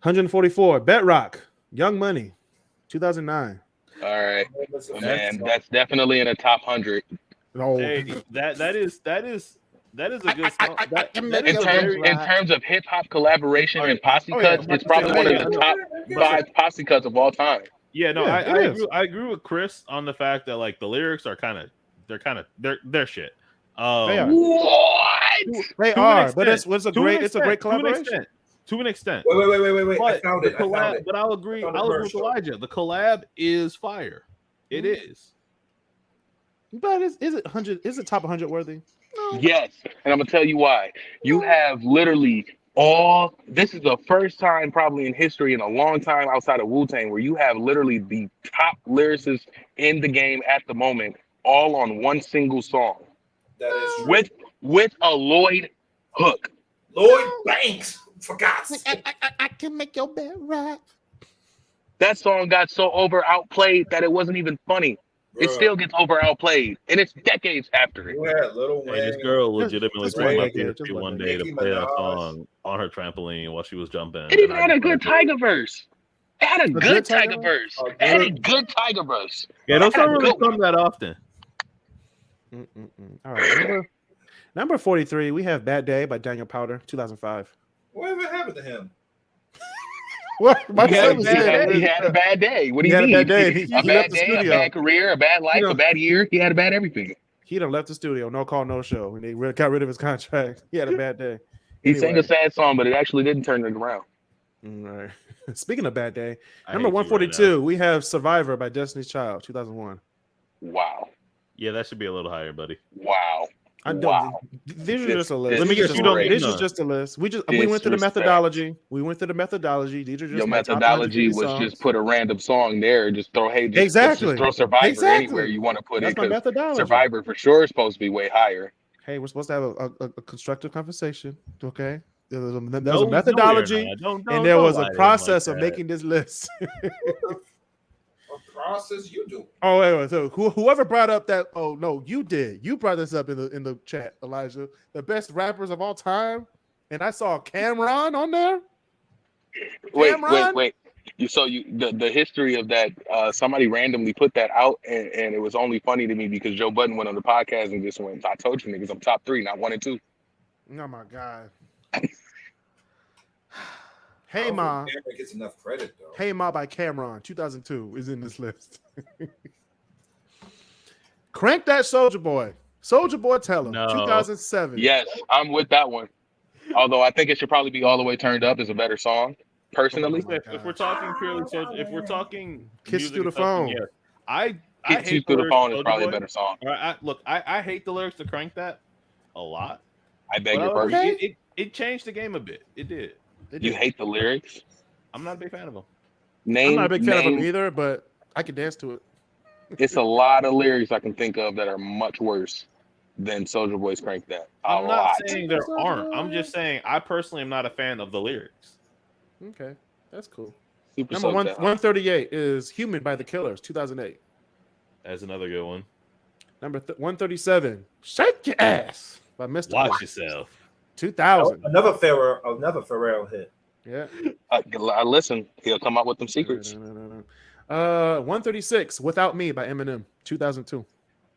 144, Bedrock, Young Money, 2009. All right. Well, man, that's definitely in the top 100. No, Hey, that is a good song. That can is make In it a terms, very- in terms of hip hop collaboration and posse Oh, yeah. cuts, it's probably one of the top 5 posse cuts of all time. Yeah, no, Yeah, it is. I agree with Kris on the fact that like the lyrics are they're shit. They are. What? They To an are, extent. but it's a great collaboration. To an extent. Wait. I But found the it. I found collab, it. but I'll agree. Found the I'll agree with commercial. Elijah. The collab is fire. It is. But is it 100? Is it top 100 worthy? No. Yes, and I'm gonna tell you why. You have literally this is the first time probably in history in a long time outside of Wu-Tang where you have literally the top lyricists in the game at the moment all on one single song That is true. with a Lloyd hook. Lloyd Banks. For God's sake. I can make your bed right. That song got so outplayed that it wasn't even funny. It Bruh. still gets outplayed, and it's decades after it. You had Little Wayne. Hey, this girl legitimately just took my one decade, PSP just one one day to Nicki play that Minaj. song on her trampoline while she was jumping. It even and I had a just good let it- Tiger verse. It had a good good Tiger Tiger verse. Oh, It had a good. good Tiger verse. Yeah, those It had a don't really good one. come that often. All right, number 43, we have Bad Day by Daniel Powder, 2005. Whatever happened to him? What? My He son had, was he had- saying he had a bad day. What do He you had a mean? bad day. He A left bad the day, a studio. bad career, a bad life, You know- a bad year. He had a bad everything. he done left the studio, no call, no show, and they got rid of his contract. He had a bad day. He sang Anyway. a sad song, but it actually didn't turn it around. All right. Speaking of Bad Day, I number hate you right 142, now. we have Survivor by Destiny's Child, 2001. Wow. Yeah, that should be a little higher, buddy. Wow. I don't, Wow. These are This- just a list. this Let me get This you is on just- This none. is just a list. We went through the Disrespect. methodology. We went through the methodology. These are just Your my top methodology 150 was songs. just put a random song there. Just throw, hey, just, Exactly. just throw Survivor Exactly. anywhere you want to put That's it my because methodology. Survivor for sure is supposed to be way higher. Hey, we're supposed to have a constructive conversation. Okay, there was a No, we are methodology, not. Don't and there was lie a to him process like of that. making this list. A process you do. Oh, wait. So whoever brought up that? Oh no, you did. You brought this up in the chat, Elijah. The best rappers of all time, and I saw Cameron on there. Wait. The history of that, somebody randomly put that out, and it was only funny to me because Joe Budden went on the podcast and just went, I told you niggas I'm top 3, not 1 and 2. Oh my God. Hey Ma. Cameron gets enough credit though. Hey Ma by Cameron, 2002 is in this list. Crank That Soldier Boy. Soldier Boy Tell Him, 2007. Yes, I'm with that one. Although I think it should probably be All the Way Turned Up is a better song, personally. If we're talking purely, if we're talking Kiss Through the Phone. Yeah, I Kiss hate Through the Phone is Soulja probably Boy. a better song. I hate the lyrics to Crank That a lot. I beg your But pardon. it changed the game a bit. It did. You hate the lyrics? I'm not a big fan of them. I'm not a big fan of him either, but I can dance to it. It's a lot of lyrics I can think of that are much worse than Soulja Boy's Crank That. I'm not saying there aren't. I'm just saying I personally am not a fan of the lyrics. Okay, that's cool. Super Number Soul Town. 138 is Human by The Killers, 2008. That's another good one. Number 137, Shake Your Ass by Mr. Watch Black, yourself. 2000. Another Pharrell hit. Yeah. I listen. He'll come out with them secrets. 136, Without Me by Eminem, 2002.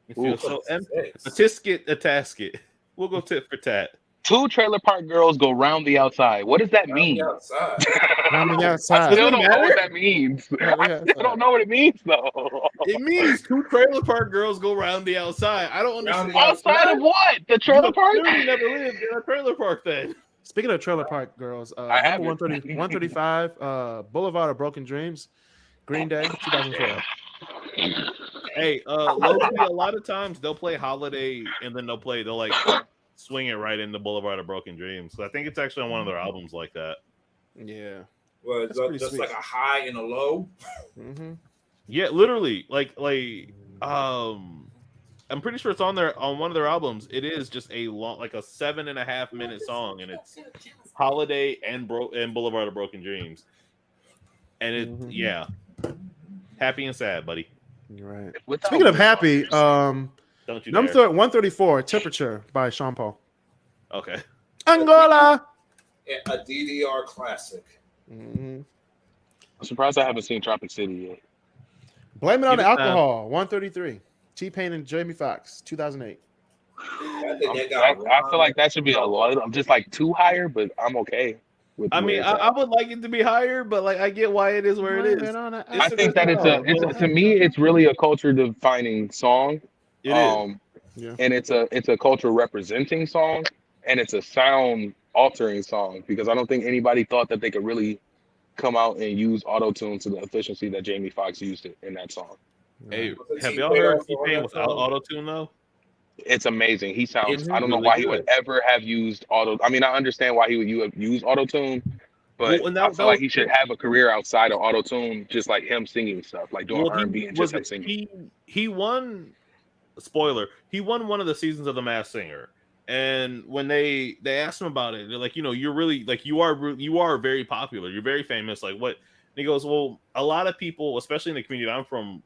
It feels so empty. A tisket, a tasket. We'll go tit for tat. 2 Trailer Park Girls Go Round the Outside. What does that mean? Outside. Round the I outside. still don't know what that means. Round the I still don't know what it means though. It means 2 trailer park girls go round the outside. I don't understand. Outside of what? The trailer park? You never lived in a trailer park then. Speaking of Trailer Park Girls, I have number 135, Boulevard of Broken Dreams, Green Day, 2012. Hey, low-key, a lot of times they'll play Holiday and then they'll like swing it right into Boulevard of Broken Dreams. So I think it's actually on one of their albums like that. Yeah. Well, That's pretty just sweet. like a high and a low. Mm-hmm. Yeah, literally. I'm pretty sure it's on one of their albums. It is just a long, like a 7.5 minute song, and it's Holiday and Boulevard of Broken Dreams. And it, happy and sad, buddy. You're right. Without Speaking of me, happy, Don't you number dare. 134, Temperature by Sean Paul. Okay. Angola. A DDR classic. Mm-hmm. I'm surprised I haven't seen Tropic City yet. Blame It on the Give it Alcohol, 133. T-Pain and Jamie Foxx, 2008. I think they I got feel like that should be a lot. I'm just like too higher, but I'm okay with. I mean, I would like it to be higher, but like I get why it is where it is. I think that it's to me, it's really a culture defining song. It is. Yeah. And it's a culture representing song, and it's a sound altering song because I don't think anybody thought that they could really come out and use auto tune to the efficiency that Jamie Foxx used it in that song. Hey, have y'all heard T-Pain without auto tune though? It's amazing. He sounds. It's I don't know really why he good. would ever have used auto. I mean, I understand why he would use auto tune, but Well, and I that feel like was- he should have a career outside of auto tune, just like him singing stuff, like doing R&B and just him singing. He won. Spoiler: he won one of the seasons of The Masked Singer, and when they asked him about it, they're like, you're really like you are very popular, you're very famous. Like what? And he goes, well, a lot of people, especially in the community I'm from,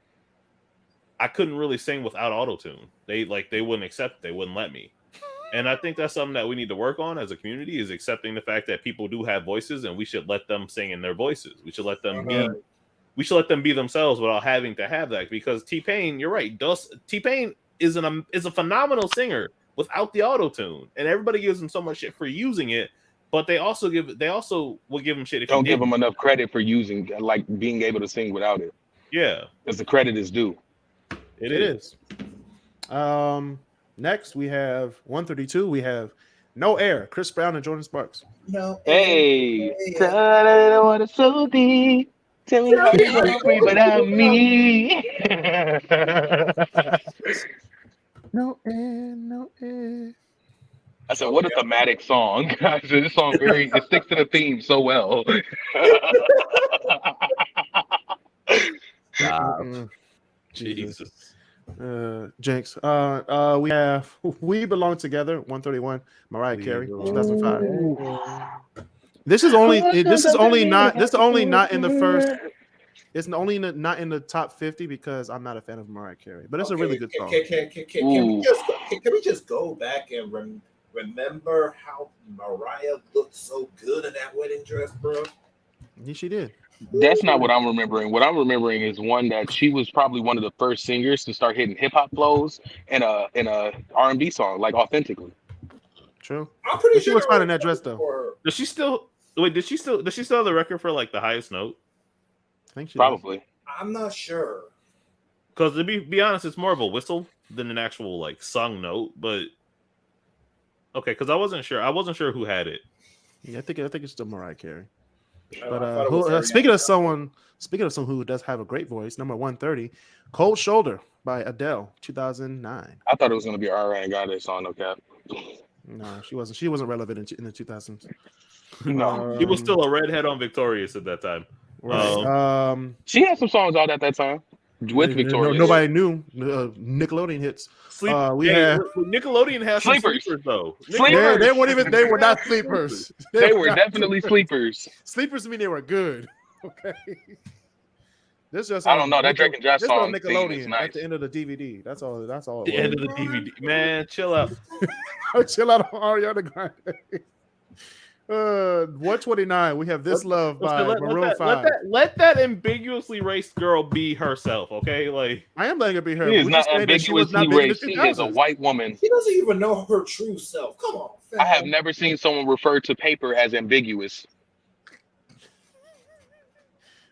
I couldn't really sing without auto tune. They wouldn't accept it. They wouldn't let me. And I think that's something that we need to work on as a community is accepting the fact that people do have voices and we should let them sing in their voices. We should let them be themselves without having to have that because T-Pain, you're right. T-Pain is a phenomenal singer without the auto tune. And everybody gives him so much shit for using it, but they also will give him shit if Don't give him enough credit for using, like being able to sing without it. Yeah. Because the credit is due. It is. Next, we have 132. We have No Air, Chris Brown and Jordan Sparks. No. Hey, I don't want to so deep. Tell me how you free without me. No Air, No Air. I said, what a thematic song. I said, this song it sticks to the theme so well. Jesus. Jinx. We have We Belong Together, 131. Mariah Carey, 2005. This is only not in the first. It's only not in the top 50 because I'm not a fan of Mariah Carey. But it's a really good song. Can we just go back and remember how Mariah looked so good in that wedding dress, bro? Yeah, she did. That's not what I'm remembering. What I'm remembering is one that she was probably one of the first singers to start hitting hip hop flows in a R&B song, like authentically. True. I'm pretty But sure she was fine in that dress though. Does she still Does she still have the record for like the highest note? I think she Probably. I'm not sure. Because to be honest, it's more of a whistle than an actual like sung note. But okay, because I wasn't sure who had it. Yeah, I think it's still Mariah Carey. But speaking of someone who does have a great voice, number 130, "Cold Shoulder" by Adele, 2009. I thought it was going to be Ariana Grande song, no cap. No, she wasn't. She wasn't relevant in the 2000s. No, He was still a redhead on Victorious at that time. Right. she had some songs out at that time with Victoria. Nobody knew Nickelodeon hits. Nickelodeon has Sleepers. sleepers though. Sleepers. They weren't even. They were not sleepers. They were definitely sleepers. Sleepers mean they were good. Okay. This just I don't know. That Drake and Josh this song on theme is Nickelodeon nice. at the end of the DVD. That's all. That's all. The end of the DVD. Man, chill out. Chill out on Ariana Grande. 129. We have "This Love" by Maroon 5. Let that ambiguously raced girl be herself, okay? Like I am letting her be her. She is We not just said that she was ambiguously not big in the racist. She is a 2000s. white woman. She doesn't even know her true self. Come on, fam. I have never seen someone refer to paper as ambiguous.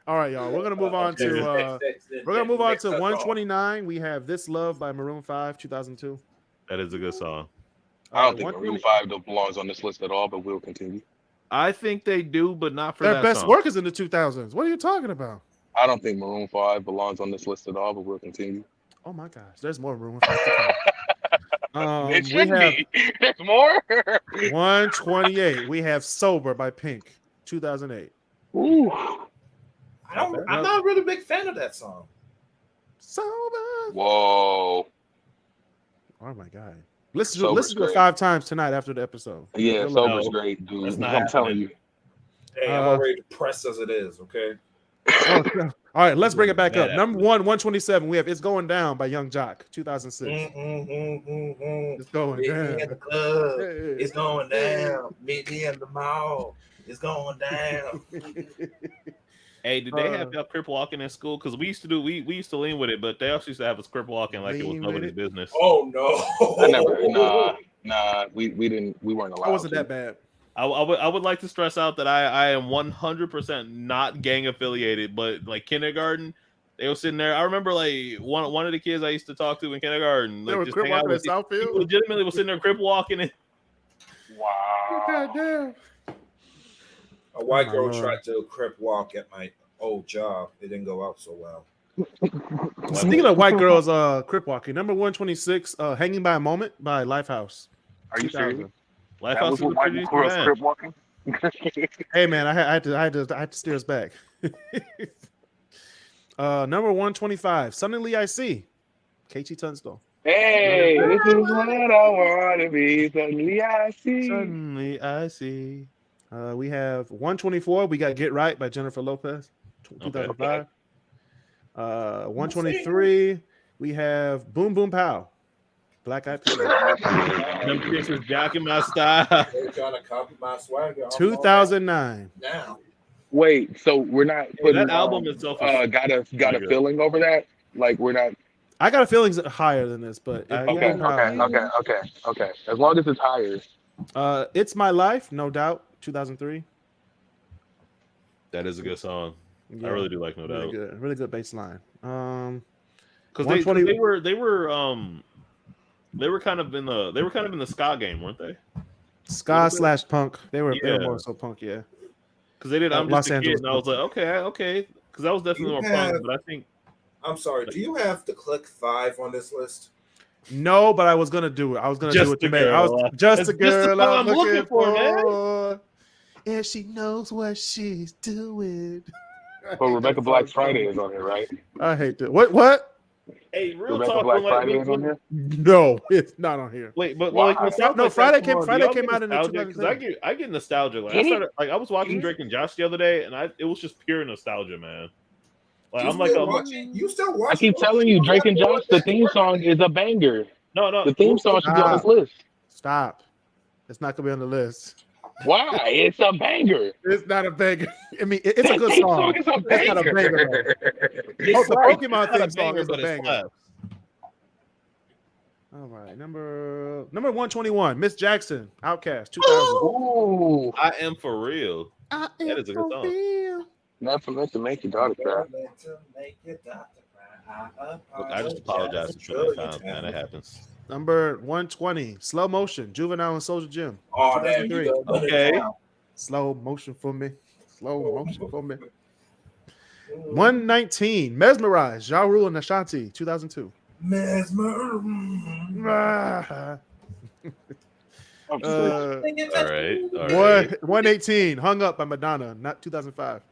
All right, y'all. We're gonna move on to 129. We have "This Love" by Maroon 5, 2002. that is a good song. I don't think Maroon 5 belongs on this list at all, but we'll continue. I think they do, but not for Their that best song. work is in the 2000s. What are you talking about? I don't think Maroon 5 belongs on this list at all, but we'll continue. Oh my gosh, there's more Maroon 5 to come. It We should have be. There's more. 128. We have "Sober" by Pink, 2008. Ooh. I'm not really a big fan of that song. Sober. Whoa. Oh my god. Listen Sober's to it great. 5 times tonight after the episode. Yeah, Good Sober's luck. great, dude. That's not I'm telling you. Hey, I'm already depressed as it is. Okay. All right, let's bring it back up. Bad. Number 127. We have "It's Going Down" by Young Jock, 2006. It's going Meet down. me in the club. Hey. It's going down. Meet me in the mall. It's going down. Hey, did they have y'all crip walking in school? Because we used to lean with it, but they also used to have us crip walking like it was Lean with nobody's it? business. Oh no! I never. Nah. We weren't allowed. It wasn't to. that bad. I would like to stress out that I am 100% not gang affiliated, but like kindergarten, they were sitting there. I remember like one of the kids I used to talk to in kindergarten. They Like, were just crip hang out walking in with he Southfield. legitimately was sitting there crip walking. And Wow. God damn. A white girl Lord. tried to crip walk at my old job. It didn't go out so well. Speaking of white girls, crip walking, number 126, "Hanging by a Moment" by Lifehouse. Are you 2000. serious? Lifehouse That was was a what white pretty girls decent crip band. walking. Hey man, I had to steer us back. Number 125, "Suddenly I See," KT Tunstall. Hey, this is what I want to be. Suddenly I see. Suddenly I see. We have 124. We got "Get Right" by Jennifer Lopez, 2005. 123. We have "Boom Boom Pow," Black Eyed Peas. Them bitches jacking my style. They're trying to copy my swagger. 2009. Now, Wait, so we're not putting That album itself is got a feeling over that? Like we're not. I got a feeling it's higher than this, but Okay. As long as it's higher. "It's My Life," no doubt, 2003. That is a good song. Yeah, I really do like No really Doubt. good, really good bass line. Because 120 they were kind of in the ska game, weren't they? ska / punk. They were Yeah. more so punk, yeah. Because they did. I'm Los just a Angeles kid, and I was like, okay. Because that was definitely more punk. But I think I'm sorry. Do you have the Click 5 on this list? No, but I was gonna do it. I was gonna Just do it the to make. I was girl. just That's a girl what I'm looking for, man. and she knows what she's doing. But Rebecca Black's Friday is on here, right? I hate that. What? hey, real Rebecca talk. Black Like, Friday is on here. No, it's not on here. Wait, but Wow. like when stuff No, like Friday that came- come on, Friday do y'all came get out in the nostalgic? 'Cause I get nostalgic. Like I was watching Drake and Josh the other day, and it was just pure nostalgia, man. Like, You still watching? I keep telling you, Drake and Josh, the theme song is a banger. No. The theme song should be on this list. Stop. It's not gonna be on the list. Why? It's a banger. It's not a banger. I mean, it's a good theme song. It's not a banger. The Pokemon theme song is a banger. All right, number 121, Miss Jackson, Outkast, 2000. Ooh, I Am For Real. That is a good song. Not for meant to make your daughter cry. Look, I just apologize for that time, man. It happens. Number 120, Slow Motion, Juvenile and Soldier Jim. Oh, damn. Okay. Slow motion for me. Slow motion for me. 119, Mesmerize, Ja Rule and Ashanti, 2002. Mesmer. All right. 118, Hung Up by Madonna, not 2005.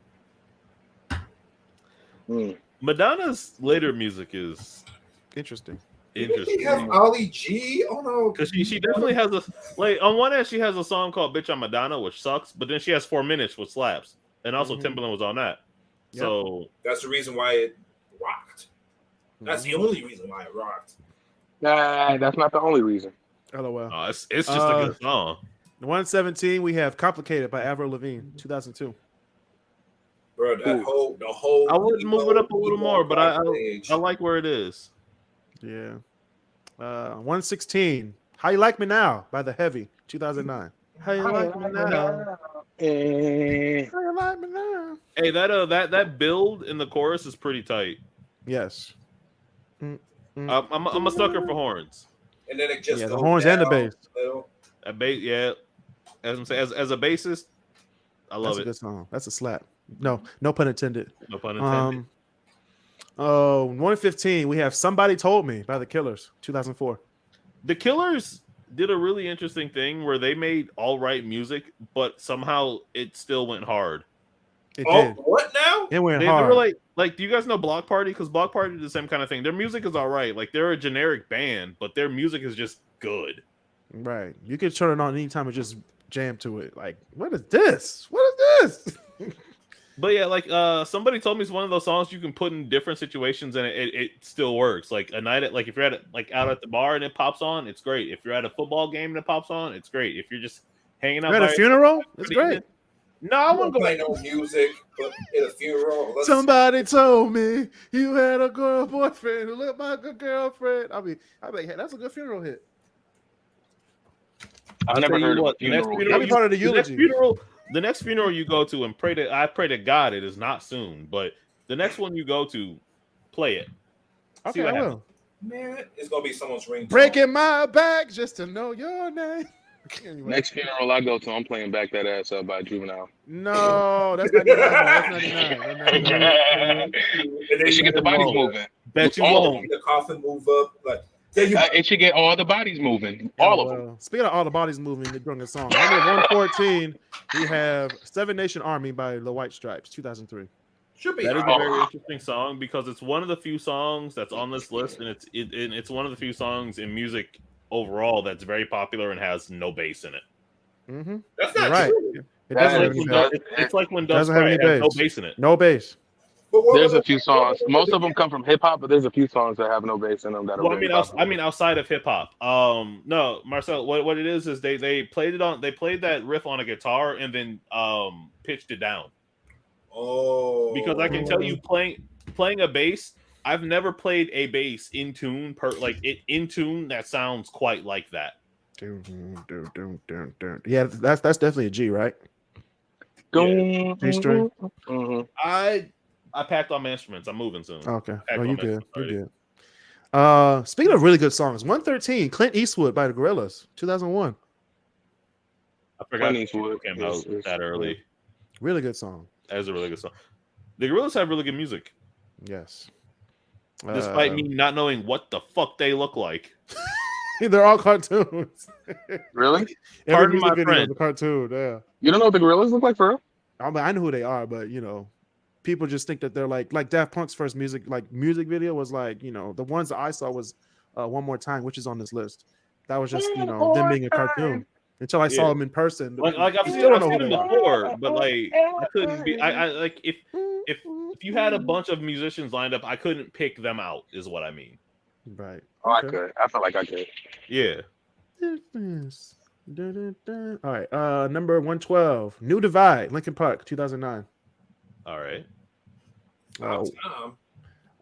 Madonna's later music is Interesting. She have Ali G. Oh no, because she definitely has a on one hand she has a song called "Bitch I'm Madonna," which sucks, but then she has 4 minutes, which slaps, and also Timbaland was on that. Yep. So that's the reason why it rocked. That's the only reason why it rocked. Nah, that's not the only reason. LOL. it's just a good song. 117, we have Complicated by Avril Lavigne, 2002. Bro, the whole. I would move it up a little more, but I like where it is. Yeah. 116, How You Like Me Now by The Heavy, 2009. How you like me now? How you like me now? Hey, that build in the chorus is pretty tight. Yes. I'm a sucker for horns. And then it just the horns and the bass. A bass, yeah. As I'm saying, as a bassist, I love it. That's a good song. That's a slap. No pun intended. No pun intended. 115, we have Somebody Told Me by The Killers, 2004. The Killers did a really interesting thing where they made all right music, but somehow it still went hard. It did. What now? It went They hard. were like, do you guys know Block Party? Because Block Party did the same kind of thing. Their music is all right. Like, they're a generic band, but their music is just good. Right. You can turn it on anytime and just jam to it. Like, what is this? What is this? But yeah, like somebody told me it's one of those songs you can put in different situations and it still works. Like a night at if you're out at the bar and it pops on, it's great. If you're at a football game and it pops on, it's great. If you're just hanging out at a funeral, it's great. No, I wouldn't go play no music, but at a funeral. Somebody told me you had a boyfriend who looked like a girlfriend. I mean, hey, that's a good funeral hit. I've never heard of a funeral. That'd be part of the eulogy. The next funeral you go to and pray to God it is not soon, but the next one you go to, play it. Okay, I will. Man, it's gonna be someone's ring. Breaking my back just to know your name. Anyway. Next funeral I go to, I'm playing Back That Ass Up by Juvenile. No, that's 99. That's 99. They should get the bodies moving. Bet you won't. The coffin move up like. It should get all the bodies moving. All of them. Speaking of all the bodies moving, the drunken song. Number 114, we have Seven Nation Army by The White Stripes, 2003. Should be. That is a very interesting song because it's one of the few songs that's on this list, and it's one of the few songs in music overall that's very popular and has no bass in it. Mm-hmm. That's not right. true. It's like when Dust has no bass in it. No bass. There's a few songs. Most of them come from hip hop, but there's a few songs that have no bass in them. That I mean, outside of hip hop. No, Marcel. What it is they played that riff on a guitar and then pitched it down. Oh, because I can tell you, playing a bass, I've never played a bass in tune in tune that sounds quite like that. Yeah, that's definitely a G, right? Yeah. G string. I packed all my instruments. I'm moving soon. Okay. Oh, you good. You good. Speaking of really good songs, 113, Clint Eastwood by the Gorillaz, 2001. I forgot Eastwood came out that early. Really good song. That is a really good song. The Gorillaz have really good music. Yes. Despite me not knowing what the fuck they look like. They're all cartoons. Really? Every music video is a cartoon, yeah. You don't know what the Gorillaz look like for real? I know who they are, but people just think that they're like Daft Punk's first music video was the ones that I saw was One More Time, which is on this list. That was just them being a cartoon until I saw them in person. I've seen them before, but I couldn't be. If if you had a bunch of musicians lined up, I couldn't pick them out. Is what I mean. Right. Oh, I could. I feel like I could. Yeah. All right. Number 112, New Divide, Linkin Park, 2009. All right.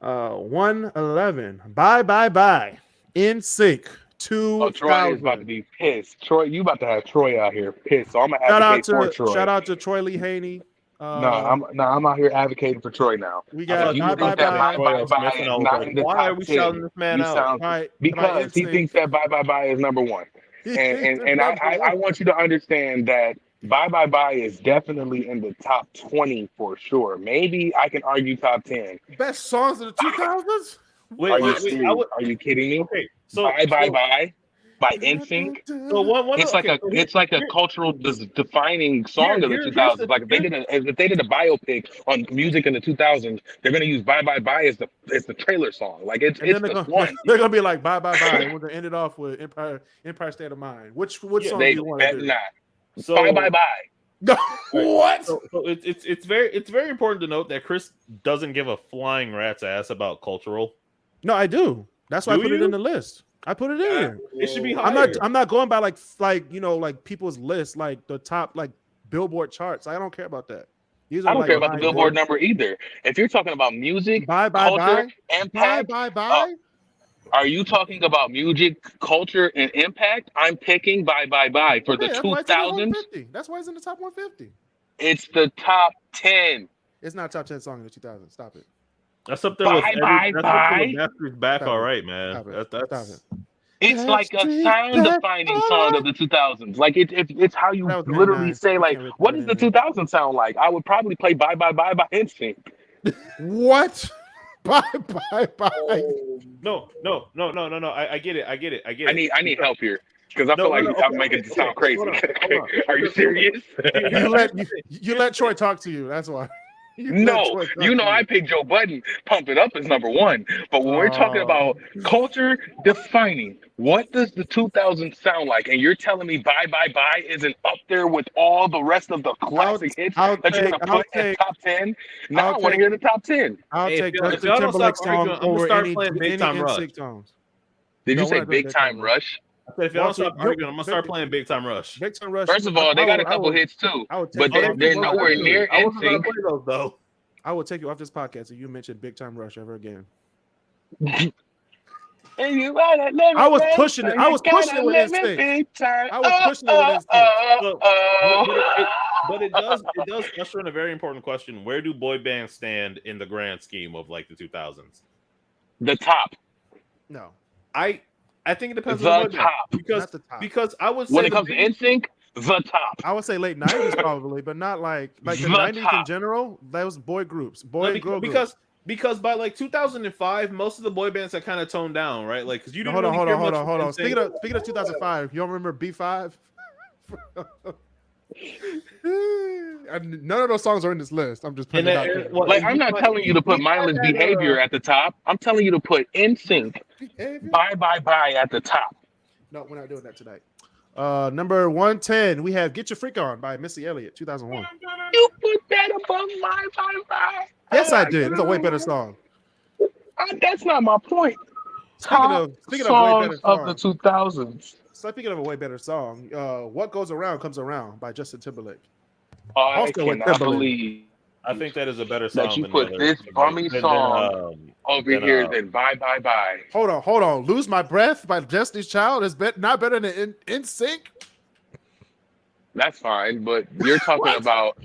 111, Bye Bye Bye, In Sync, 2000. Oh, Troy is about to be pissed. Troy, you about to have Troy out here pissed. So I'm gonna advocate for Troy. Shout out to Troy Lee Haney. I'm out here advocating for Troy now. We got you Bye think Bye that Bye. Bye is not in the Why top are we 10. shouting this man out? Because he thinks that Bye Bye Bye is number one. And I want you to understand that Bye Bye Bye is definitely in the top 20 for sure. Maybe I can argue top 10. Best songs of the 2000s? Are you serious? Are you kidding me? Okay, so Bye Bye Bye by NSYNC. So It's like a cultural defining song of the 2000s. Like if they did a biopic on music in the 2000s, they're gonna use "Bye Bye Bye" as the trailer song. Like it's the one. They're gonna be like "Bye Bye Bye," and we're gonna end it off with Empire State of Mind. Which song do you want to do? Not. So, Bye Bye Bye. What? So it's very important to note that Kris doesn't give a flying rat's ass about cultural. No, I do. That's why I put it in the list. I put it in. It should be higher. I'm not going by like people's lists, like the top like Billboard charts. I don't care about that. I don't care about the Billboard number either. If you're talking about music, culture, impact, bye. Are you talking about music, culture, and impact? I'm picking Bye Bye Bye for the 2000s. That's why it's in the top 150. It's the top 10. It's not a top 10 song in the 2000s. Stop it. That's up there with Bastards Back. All right, man. It's like a sound-defining song of the 2000s. Like it's how you literally say, like, what does the 2000s sound like? I would probably play Bye Bye Bye by NSYNC. What? Bye Bye Bye. No. I get it. I need help here because I feel like I'm making it sound crazy. Hold on. Are you serious? You let Troy talk to you. That's why. I picked Joe Budden. Pump It Up is number one. But when we're talking about culture defining, what does the 2000s sound like? And you're telling me Bye Bye Bye isn't up there with all the rest of the classic hits that you're going to put in top 10? Now I want to hear the top 10. I'll take Justin Timberlake's song over any NSYNC songs. Did you say Big Time Rush? If y'all stop arguing, I'm gonna start playing Big Time Rush. Big Time Rush. First of all, they got a couple hits too, but they're nowhere near NSYNC. Though. I will take you off this podcast if you mention Big Time Rush ever again. I was pushing it. I was pushing it with NSYNC. But it does usher in a very important question. Where do boy bands stand in the grand scheme of like the 2000s? The top. No. I think it depends on the top. Because I would say when it comes to NSYNC, the top. I would say late 90s probably, but not like the 90s top. In general. Those boy groups, girl groups. Because by like 2005, most of the boy bands had kind of toned down, right? Like because you didn't. Hold on. Speaking of 2005, you don't remember B5? None of those songs are in this list. I'm just putting it out there. I'm not telling you to put mindless behavior at the top. I'm telling you to put NSYNC, Bye Bye Bye at the top. No, we're not doing that tonight. Number 110, we have Get Your Freak On by Missy Elliott, 2001. You put that above Bye Bye Bye. Yes, I did. It's a way better song. That's not my point. Speaking of way better of the 2000s. Speaking of a way better song, What Goes Around Comes Around by Justin Timberlake. I cannot believe. I think that is a better song. That you put this bummy song over here than Bye Bye Bye. Hold on. Lose My Breath by Destiny's Child is not better than NSYNC. That's fine, but you're talking about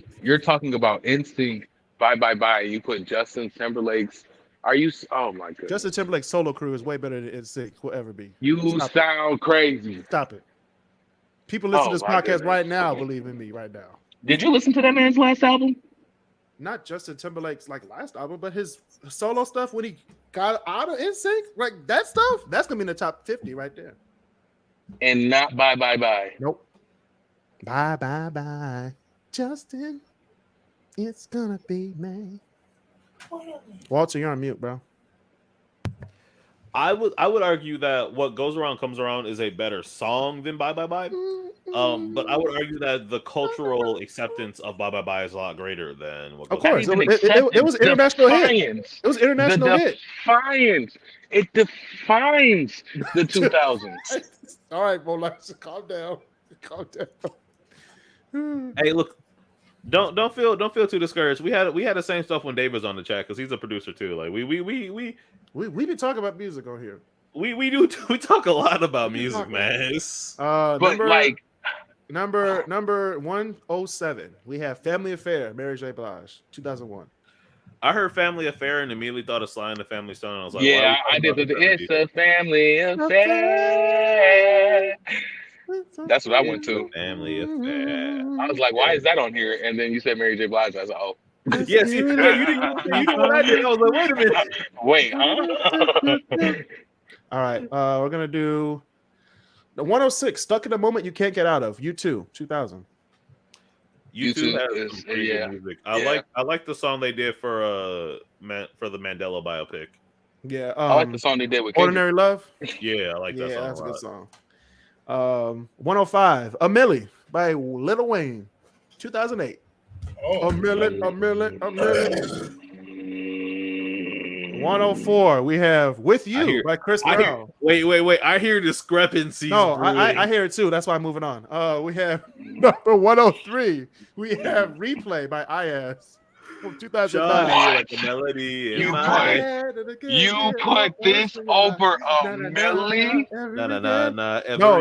NSYNC, Bye Bye Bye. You put Justin Timberlake's. Are you? Oh my goodness. Justin Timberlake's solo crew is way better than NSYNC will ever be. You sound crazy. Stop it. People listen to this podcast right now. Believe in me, right now. Did you listen to that man's last album? Not Justin Timberlake's last album, but his solo stuff when he got out of NSYNC, like that stuff. That's gonna be in the top 50 right there. And not Bye Bye Bye. Nope. Bye Bye Bye, Justin. It's gonna be me. Walter, you're on mute, bro. I would argue that What Goes Around Comes Around is a better song than Bye Bye Bye. But I would argue that the cultural acceptance of Bye Bye Bye is a lot greater than What Goes Of course, Around. it was international hit. It was international hit. Defiance. It defines the 2000s. All right, Bola, calm down. Calm down. Hey, look, don't feel too discouraged. We had the same stuff when Dave was on the chat because he's a producer too. Like we be talking about music on here. We talk a lot about music, man. But like number 107, we have Family Affair, Mary J. Blige, 2001. I heard Family Affair and immediately thought of Sly and the Family Stone. I was like, yeah, I did. It's a family affair. That's what I went to. Family Affair. I was like, why is that on here? And then you said Mary J. Blige. I was like, oh. Yes, you didn't know what I did. I was like, wait a minute. Wait, huh? All right, we're gonna do the 106, Stuck in a Moment You Can't Get Out of. U2, 2000. U2 has some pretty good music. I like the song they did for the Mandela biopic. Yeah, I like the song they did with Ordinary Love. Yeah, I like that song. That's a good song. 105, A Milli by Lil Wayne, 2008. A million. 104, we have With You by Chris Brown. Wait. I hear discrepancies. No, I hear it too. That's why I'm moving on. We have number 103. We have Replay by IAS from 2009. Like the melody you put this over a Millie? No.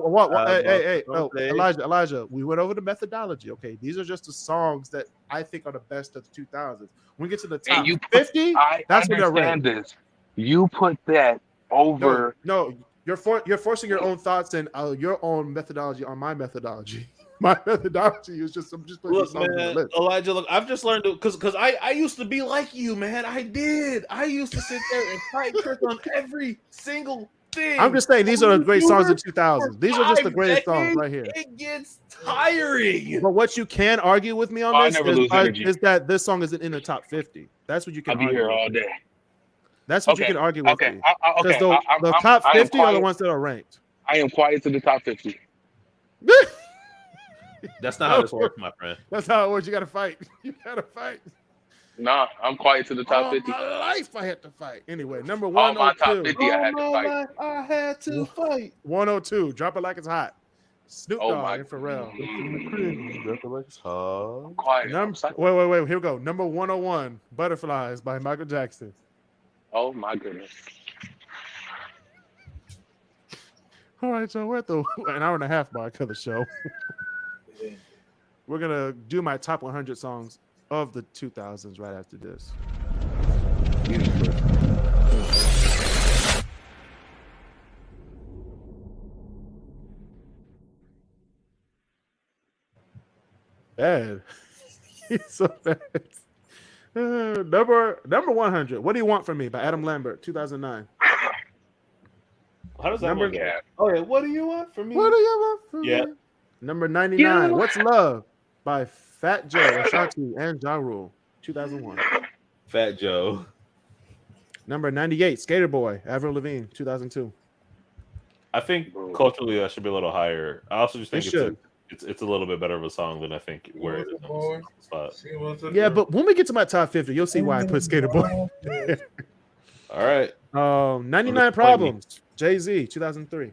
What? Hey, Elijah. We went over the methodology. Okay, these are just the songs that I think are the best of the 2000s. When we get to the top 50, that's when they're ranked. You put that over. No, you're forcing your own thoughts and your own methodology on my methodology. My methodology is I'm just putting look, man, Elijah. Look, I've just learned because I used to be like you, man. I did. I used to sit there and fight Chris on every single thing. I'm just saying these are the great songs of 2000s. These are just the greatest songs right here. It gets tiring. But what you can argue with me on this is that this song isn't in the top 50. That's what you can. I'll be here all day. That's what you can argue with me. Because the top 50 are the ones that are ranked. I am quiet to the top 50. That's not how this works, my friend. That's how it works. You got to fight. You got to fight. Nah, I'm quiet to the top 50. All my life, I had to fight. Anyway, number 102. All my top 50, I had to fight. I had to fight. 102, Drop It Like It's Hot. Snoop Dogg and Pharrell. Drop It Like It's Hot. Quiet. Wait. Here we go. Number 101, Butterflies by Michael Jackson. Oh, my goodness. All right, so we're at the an hour and a half mark of the show. We're going to do my top 100 songs of the 2000s right after this. Bad. He's so bad. Number 100. What Do You Want From Me by Adam Lambert, 2009. How does that work? Oh yeah, What Do You Want From Me? What do you want from me? Yeah. Number 99. What's Love by Fat Joe, Ashanti, and Ja Rule, 2001. Fat Joe. Number 98. Skater Boy, Avril Lavigne, 2002. I think culturally that should be a little higher. I also just think it's a little bit better of a song than I think where it is on the spot. Yeah, but when we get to my top 50, you'll see why I put Skater Boy. All right. 99 Problems, Jay-Z, 2003.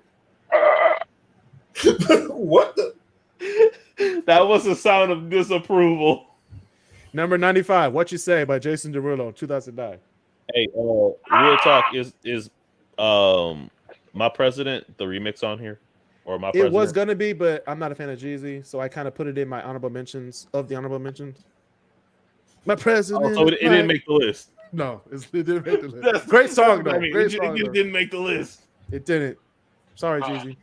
What the? That was a sound of disapproval. Number 95, What You Say by Jason Derulo, 2009. Hey, real talk is My President the remix on here, or My President? It was gonna be, but I'm not a fan of Jeezy, so I kind of put it in my honorable mentions of the honorable mentions. My President. Oh, so it didn't make the list. No, it didn't make the list. Great song though. Great song. It didn't make the list. It didn't. Sorry, Jeezy.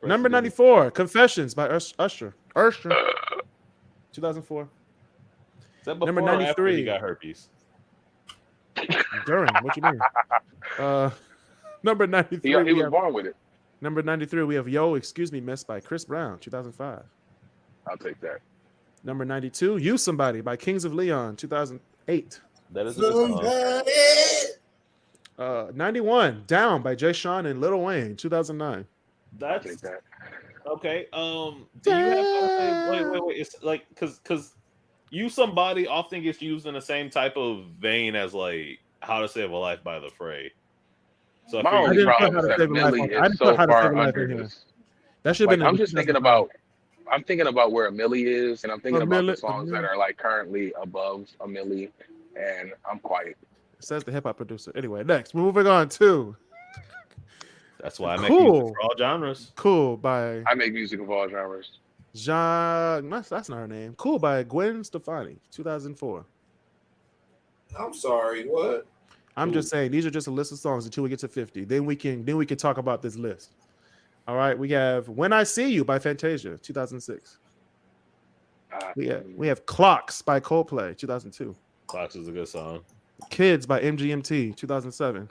Number 94, Confessions by Usher. 2004. Is that before Number or 93. after he got herpes? During. What you mean? Number 93. He was born with it. Number 93, we have Yo, Excuse Me, Miss by Chris Brown, 2005. I'll take that. Number 92, You Somebody by Kings of Leon, 2008. That is a good song. 91, Down by Jay Sean and Lil Wayne, 2009. That's okay. Do you have wait? It's like because You Somebody often gets used in the same type of vein as like How to Save a Life by The Fray. So if My you're- only problem is that Millie is so far under this. That should have been. I'm just thinking about. I'm thinking about where a milli is, and I'm thinking about the songs that are like currently above a milli, and I'm quiet. It says the hip hop producer. Anyway, next, moving on to. That's why I make music for all genres. Cool by. I make music of all genres. That's not her name. Cool by Gwen Stefani, 2004. I'm sorry, what? I'm just saying these are just a list of songs until we get to 50. Then we can talk about this list. All right, we have When I See You by Fantasia, 2006. We have Clocks by Coldplay, 2002. Clocks is a good song. Kids by MGMT, 2007.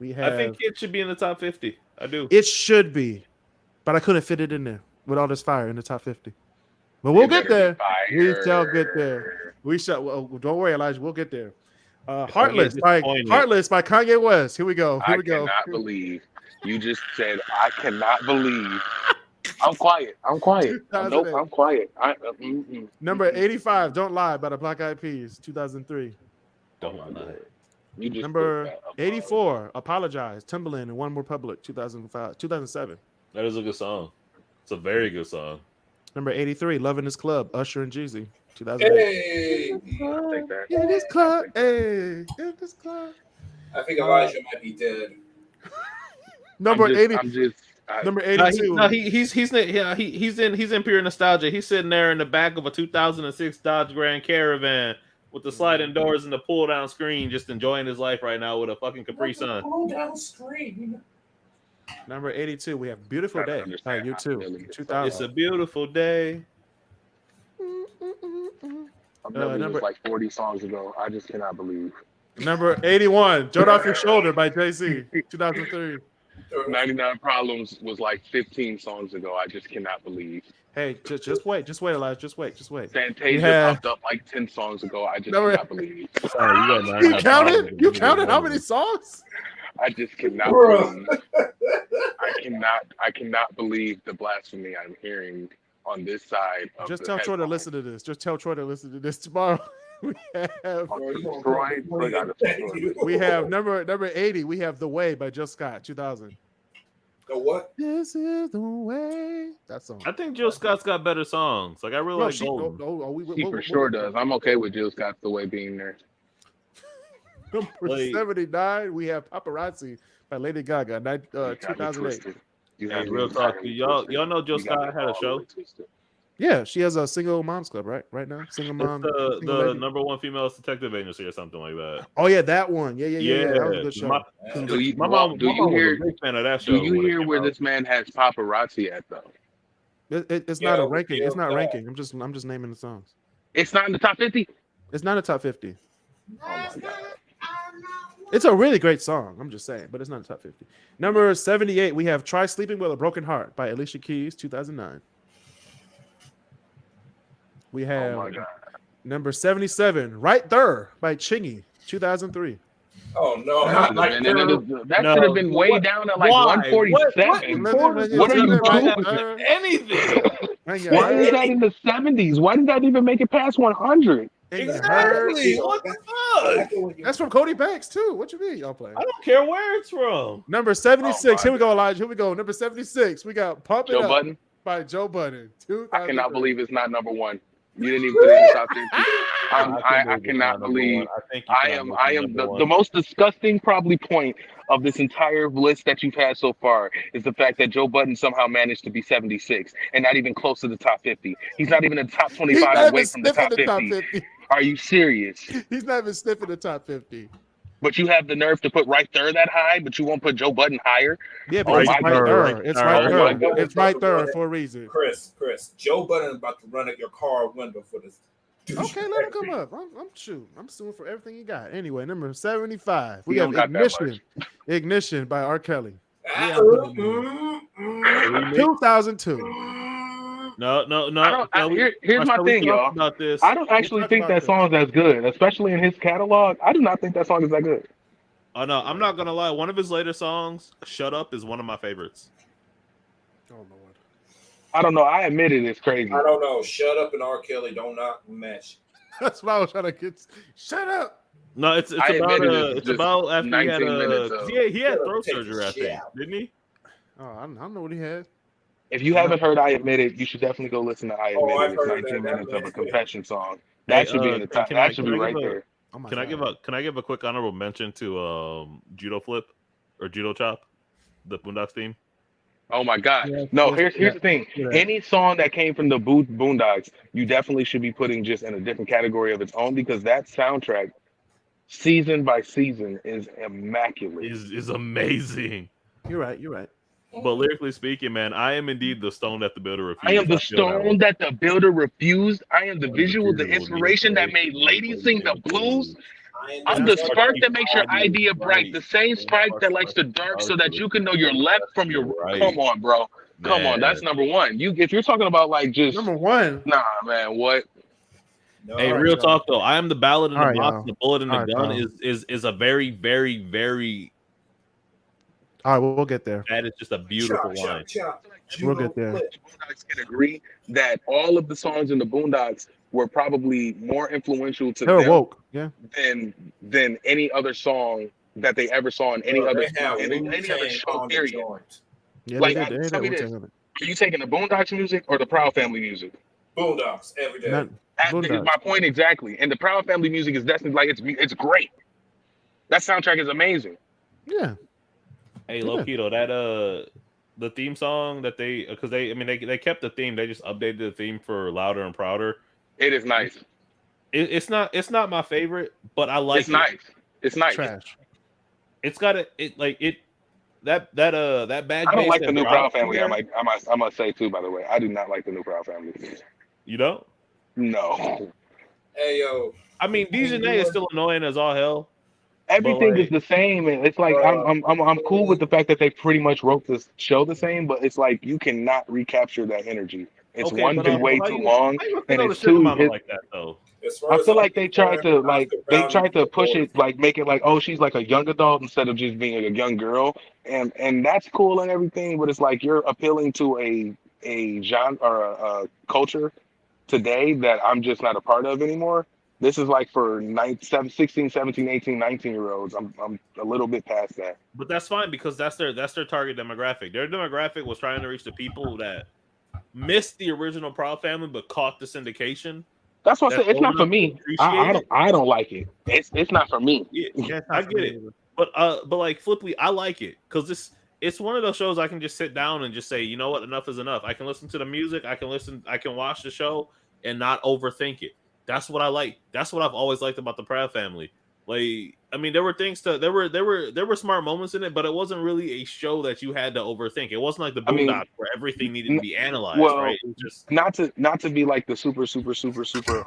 I think Kids should be in the top 50. I do. It should be, but I couldn't fit it in there with all this fire in the top 50. But we'll get there. We shall get there. We shall. Well, don't worry, Elijah. We'll get there. Heartless by Kanye West. Here we go. I cannot believe you just said. I cannot believe. I'm quiet. Nope, I'm quiet. Number 85, Don't Lie by the Black Eyed Peas, 2003. Don't lie. Number 84, Apologize, Timbaland and One More Public, 2007. That is a good song. It's a very good song. Number 83, Love in This Club, Usher and Jeezy, 2008. Hey, I'll take that. In this club, hey, in this club. I think Elijah might be dead. Number 80. Number 82. He's in pure nostalgia. He's sitting there in the back of a 2006 Dodge Grand Caravan with the sliding doors and the pull down screen, just enjoying his life right now with a fucking Capri Sun. Pull down screen. Number 82, we have Beautiful Day by U2, 2000. It's a beautiful day. Number like 40 songs ago. I just cannot believe. Number 81, Dirt Off Your Shoulder by Jay-Z, 2003. 99 Problems was like 15 songs ago. I just cannot believe. Hey, just wait, Elijah. Just wait. Fantasia popped up like 10 songs ago. I just cannot believe. Sorry, you counted? You counted how many songs? I just cannot believe. I cannot believe the blasphemy I'm hearing on this side. Just tell Troy to listen to this. Just tell Troy to listen to this tomorrow. We have number 80. We have The Way by Jill Scott, 2000. The what? This is the way. That song. I think Jill Scott's got better songs. Like I really like Golden. He for sure does. I'm okay with Jill Scott's The Way being there. Number 79. We have Paparazzi by Lady Gaga, 2008. Hey, real talk. Y'all know Jill Scott had a show. Yeah, she has a single moms club, right now. Single mom. The number one female detective agency or something like that. Oh yeah, that one. Yeah. That was a good show. My mom was a big fan of that show. Do you hear where this man has paparazzi at though? It's not a ranking. It's not ranking. I'm just naming the songs. It's not in the top 50. It's not a top 50. Oh my god. It's a really great song. I'm just saying, but it's not a top 50. Number 78, we have Try Sleeping with a Broken Heart by Alicia Keys, 2009. We have number 77, Right There by Chingy, 2003. Oh no! That should have been way down at like 147. What are you doing? Anything? Why is that in the 70s? Why did that even make it past 100? Exactly. What the fuck? That's from Cody Banks too. What you mean y'all playing? I don't care where it's from. Number 76. Here we go, Elijah. Here we go. Number 76. We got Pump It Up by Joe Budden. I cannot believe it's not number one. You didn't even put it in the top 50. I cannot believe. I am the most disgusting probably point of this entire list that you've had so far is the fact that Joe Budden somehow managed to be 76 and not even close to the top 50. He's not even in the top 25 away from the top 50. Are you serious? He's not even sniffing the top 50. But you have the nerve to put Right There that high, but you won't put Joe Budden higher? Yeah, but it's right there. It's right there. It's right there for a reason. Kris, Joe Budden is about to run at your car window for this. Okay, let him come up. I'm shooting. I'm suing for everything he got. Anyway, number 75. We have Ignition by R. Kelly. 2002. No. Here's my thing, y'all. I don't actually think that song is as good, especially in his catalog. I do not think that song is that good. Oh no, I'm not gonna lie. One of his later songs, "Shut Up," is one of my favorites. Oh Lord. I don't know. I admit it. It's crazy. I don't know. Shut Up and R. Kelly don't not match. That's what I was trying to get. Shut up. No, it's I about admit it, it's just about after he had 19 minutes of- he had throat Take surgery, I shit think, out. didn't he? Oh, I don't know what he had. If you haven't heard "I Admit It," you should definitely go listen to "I Admit Oh, It." I've It's heard 19 that. minutes of a That confession song. That should be in the top. That should be right there. Oh my Can I God. give a quick honorable mention to Judo Flip or Judo Chop, the Boondocks theme? Oh my God! Yeah, No, yeah, here's the thing. yeah. Any song that came from the Boondocks, you definitely should be putting just in a different category of its own because that soundtrack, season by season, is immaculate. Is amazing. You're right. You're right. But lyrically speaking, man, I am indeed the stone that the builder refused. I am the feel that way. stone that the builder refused. I am the visual, the inspiration that made ladies sing the blues. I'm the spark that makes your idea bright. The same spark that likes the dark so that you can know your left from your right. Come on, bro. Come on. That's number one. If you're talking about like just Number one. Nah, man. What? No, Hey, All right, real y'all. talk though. I am the ballad in the All right, box, y'all. the bullet in the All right, gun y'all. is a very, very, very. All right, we'll get there. That is just a beautiful line. We'll get there. The Boondocks can agree that all of the songs in the Boondocks were probably more influential to They were them woke. Yeah. than any other song that they ever saw in any other show. on the Period. joint. Yeah, Like, they I- did. They tell me did. this. Are you taking the Boondocks music or the Proud Family music? Boondocks every day. Not, That is Boondocks. my point exactly. And the Proud Family music is definitely like it's great. That soundtrack is amazing. Yeah. Hey, Yeah. Lokito, that the theme song that they they kept the theme, they just updated the theme for Louder and Prouder. It is nice. It's not my favorite, but I like It's nice. It's nice. Trash. It's got that bad. I don't bass like that the new drops Proud Family. in I there. must say too. By the way, I do not like the new Proud Family. You know, No, Hey yo, I mean, DJ is still annoying as all hell. everything like- is the same, and it's like I'm cool with the fact that they pretty much wrote this show the same, but it's like you cannot recapture that energy. It's Okay, one but, been way how too you- long, how you and know it's the Sugar two. Mama like that though. as far I as feel I'm like they tried to concerned, push it, like make it like, oh, she's like a young adult instead of just being a young girl, and that's cool and everything, but it's like you're appealing to a genre or a culture today that I'm just not a part of anymore. This is like for 16, 17, 18, 19-year-olds. I'm a little bit past that. But that's fine because that's their target demographic. Their demographic was trying to reach the people that missed the original Proud Family but caught the syndication. That's what I said. It's not for old me. enough to appreciate I don't like it. It's not for me. Yeah, I get it. But like Flipply, I like it because it's one of those shows I can just sit down and just say, you know what, enough is enough. I can listen to the music, I can watch the show and not overthink it. That's what I like. That's what I've always liked about the Proud Family. Like, I mean, there were smart moments in it, but it wasn't really a show that you had to overthink. It wasn't like the Boondocks where everything needed to be analyzed, right? It was just not to be like the super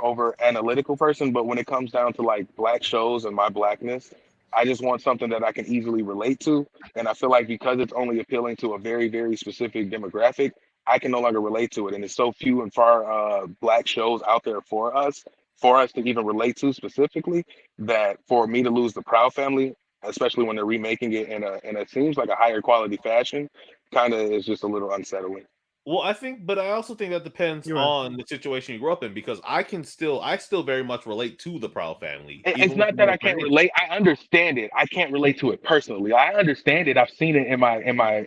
over analytical person, but when it comes down to like black shows and my blackness, I just want something that I can easily relate to. And I feel like because it's only appealing to a very, very specific demographic, I can no longer relate to it. And it's so few and far black shows out there for us to even relate to specifically, that for me to lose the Proud Family, especially when they're remaking it in it seems like a higher quality fashion, kind of is just a little unsettling. well, but I also think that depends You're right. on the situation you grew up in because I still very much relate to the Proud Family. It's even not with that my I can't friends. relate. I understand it. I can't relate to it personally. I understand it. I've seen it in my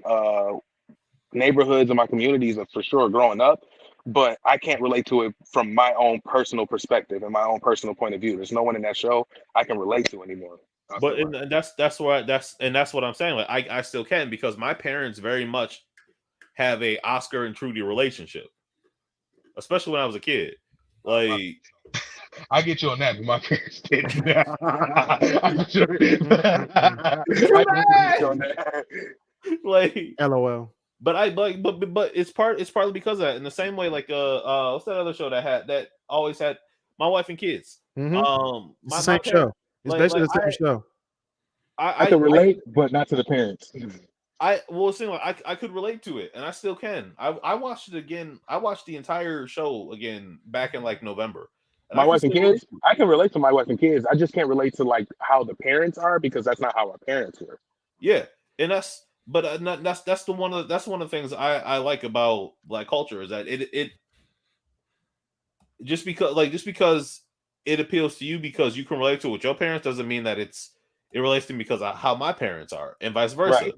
neighborhoods and my communities for sure growing up, but I can't relate to it from my own personal perspective and my own personal point of view. There's no one in that show I can relate to anymore. But and that's what I'm saying. Like I still can because my parents very much have a Oscar and Trudy relationship, especially when I was a kid. Like I get you on that, but my parents didn't. I'm sure. like LOL. But but it's partly because of that. In the same way, like what's that other show that always had My Wife and Kids? Mhm. It's My the same parents- show. It's like- basically like, the same show. I can relate, but not to the parents. I could relate to it, and I still can. I watched it again. I watched the entire show again back in like November, My wife and kids. I can relate to my wife and kids. I just can't relate to like how the parents are because that's not how our parents were. Yeah, and that's one of the things I like about Black culture is that it just because it appeals to you because you can relate to it with your parents doesn't mean that it relates to me because of how my parents are and vice versa.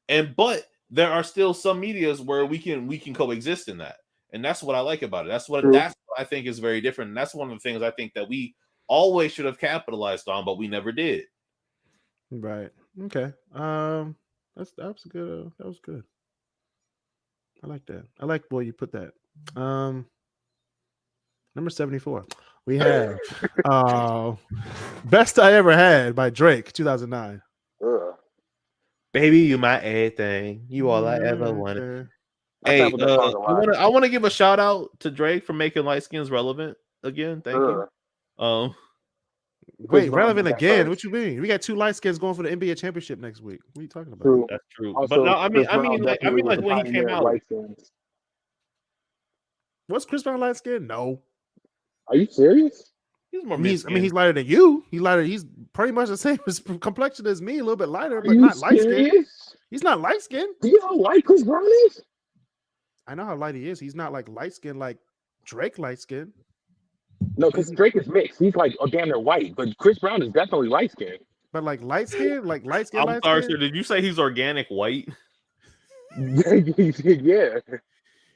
Right. But there are still some medias where we can coexist in that. And that's what I like about it. That's what I think is very different. And that's one of the things I think that we always should have capitalized on, but we never did. Right. Okay. That was good. That was good. I like that. I like where you put that. Number 74. We have Best I Ever Had by Drake, 2009. Baby, you my everything. You all I ever wanted. Hey, I want to give a shout out to Drake for making light skins relevant again. Thank you. Wait, relevant again? What you mean? We got 2 light skins going for the NBA championship next week. What are you talking about? True. That's true. Also, but no, I mean, like when he came out. Was Chris Brown light skin? No. Are you serious? He's more. He's lighter than you. He's pretty much the same complexion as me, a little bit lighter, but not light skin. He's not light skin. Do you know how light Chris Brown is? I know how light he is. He's not like light skin like Drake light skin. No, because Drake is mixed. He's like damn near white, but Chris Brown is definitely light skin. But like light skin. I'm sorry, sir. Did you say he's organic white? Yeah.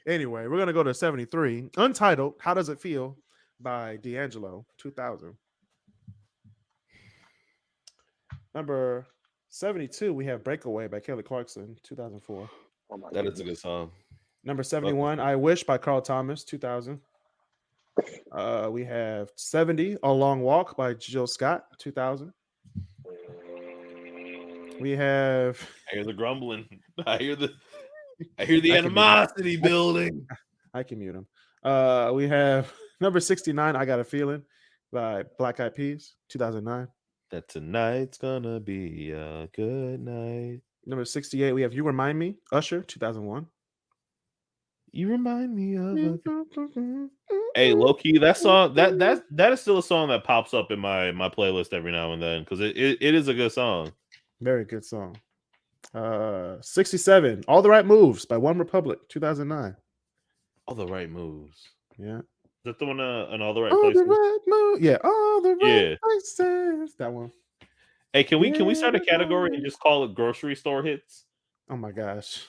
Anyway, we're gonna go to 73. Untitled. How Does It Feel by D'Angelo, 2000. Number 72, we have Breakaway by Kelly Clarkson, 2004. That is a good song. Number 71, I Wish by Carl Thomas, 2000. We have 70, A Long Walk by Jill Scott, 2000. We have. I hear the grumbling. I hear the animosity building. I can mute him. We have number 69, I Got a Feeling by Black Eyed Peas, 2009. That tonight's gonna be a good night. Number 68, we have You Remind Me, Usher, 2001. You remind me of Hey, low key, that song that is still a song that pops up in my playlist every now and then because it is a good song. Very good song. 67, All the Right Moves by One Republic, 2009. All the Right Moves. Yeah. Is that the one in All the Right All Places? the right move. Yeah, all the right places. That one. Hey, can we start a category and just call it grocery store hits? Oh my gosh.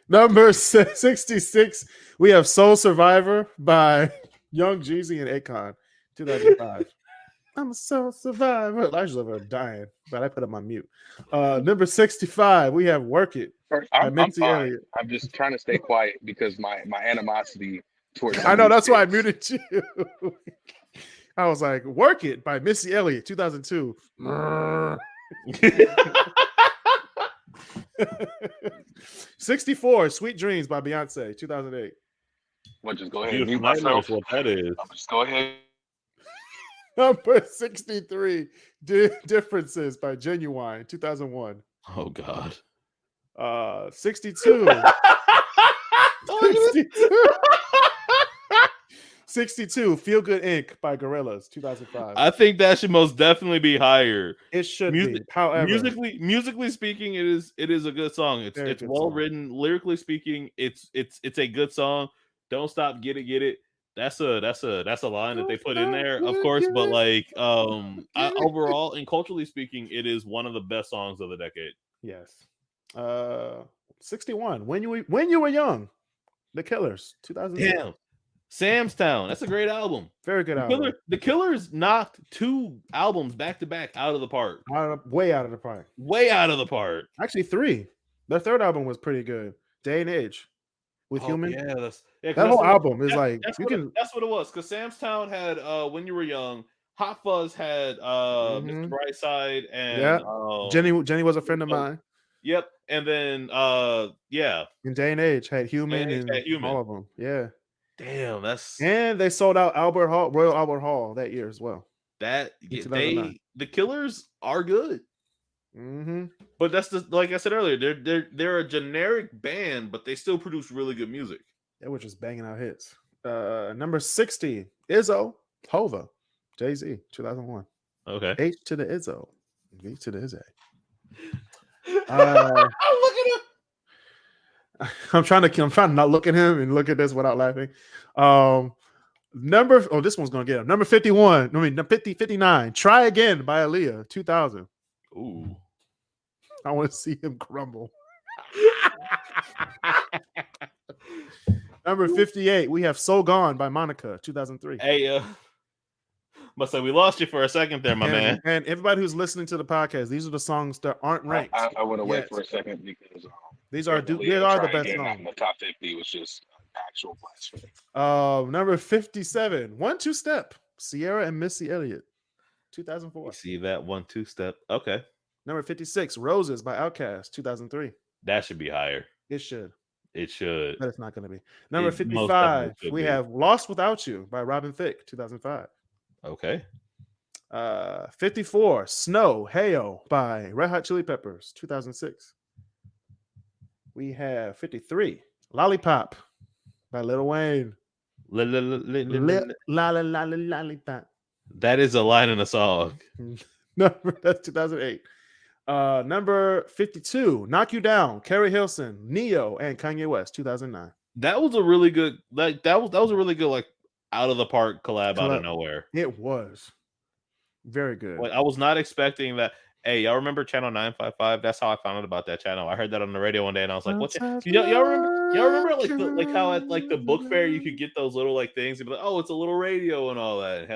Number 66, we have Soul Survivor by Young Jeezy and Akon, 2005. I'm a soul survivor. Elijah's over there dying, but I put him on mute. Number 65, we have Work It. I'm fine. I'm just trying to stay quiet because my animosity towards. I know that's why I muted you. I was like, Work It by Missy Elliott, 2002. 64, Sweet Dreams by Beyonce, 2008. Well, just go ahead and mute myself. What that is. Just go ahead. Number 63, Differences by Genuine, 2001. Oh, God. 62. 62, Feel Good Inc. by Gorillaz, 2005. I think that should most definitely be higher. It should be. However, musically speaking, it is a good song. It's well written. Lyrically speaking, it's a good song. Don't stop, get it. That's a line that they put in there, of course. But like overall and culturally speaking, it is one of the best songs of the decade. Yes. 61, When You Were Young, The Killers, 2006. Damn. Sam's Town. That's a great album. Very good album. The Killers knocked 2 albums back to back out of the park. Way out of the park. Way out of the park. Actually, 3. Their third album was pretty good. Day and Age with Human. Yeah, that whole album is like that's what it was. Because Sam's Town had When You Were Young. Hot Fuzz had Mr. Brightside and Jenny was a friend of mine. Yep. And then and Day and Age had Human and all of them. Yeah. Damn, and they sold out Royal Albert Hall that year as well. The Killers are good. Mm-hmm. But that's like I said earlier, they're a generic band, but they still produce really good music. They were just banging out hits. Number 60, Izzo, Hova, Jay-Z, 2001. Okay. H to the Izzo, V to the Izzy. Look at him. I'm trying to not look at him and look at this without laughing. This one's gonna get him. Number 51. 59. Try Again by Aaliyah, 2000. Ooh. I want to see him crumble. Number 58. We have So Gone by Monica, 2003. Hey, must say we lost you for a second there, my man. And everybody who's listening to the podcast, these are the songs that aren't ranked. I want to wait for a second because these are the best songs. The top 50 was just actual blasphemy. Number 57, 1-2 Step, Sierra and Missy Elliott, 2004. You see that 1-2 step? Okay. Number 56, Roses by Outkast, 2003. That should be higher. It should. It should. But it's not going to be. Number 55, we have Lost Without You by Robin Thicke, 2005. Okay. 54, Snow, Heyo by Red Hot Chili Peppers, 2006. We have 53, Lollipop by Lil Wayne. Lollipop. That is a line in a song. That's 2008. Number 52, Knock You Down, Carrie Hilson, Neo, and Kanye West, 2009. That was a really good, that was a really good, like, out of the park collab out of nowhere. It was very good. Like, I was not expecting that. Hey, y'all remember Channel 955? That's how I found out about that channel. I heard that on the radio one day, and I was like, "What?" Y'all remember like how at like the book fair you could get those little like things? You'd be like, "Oh, it's a little radio and all that."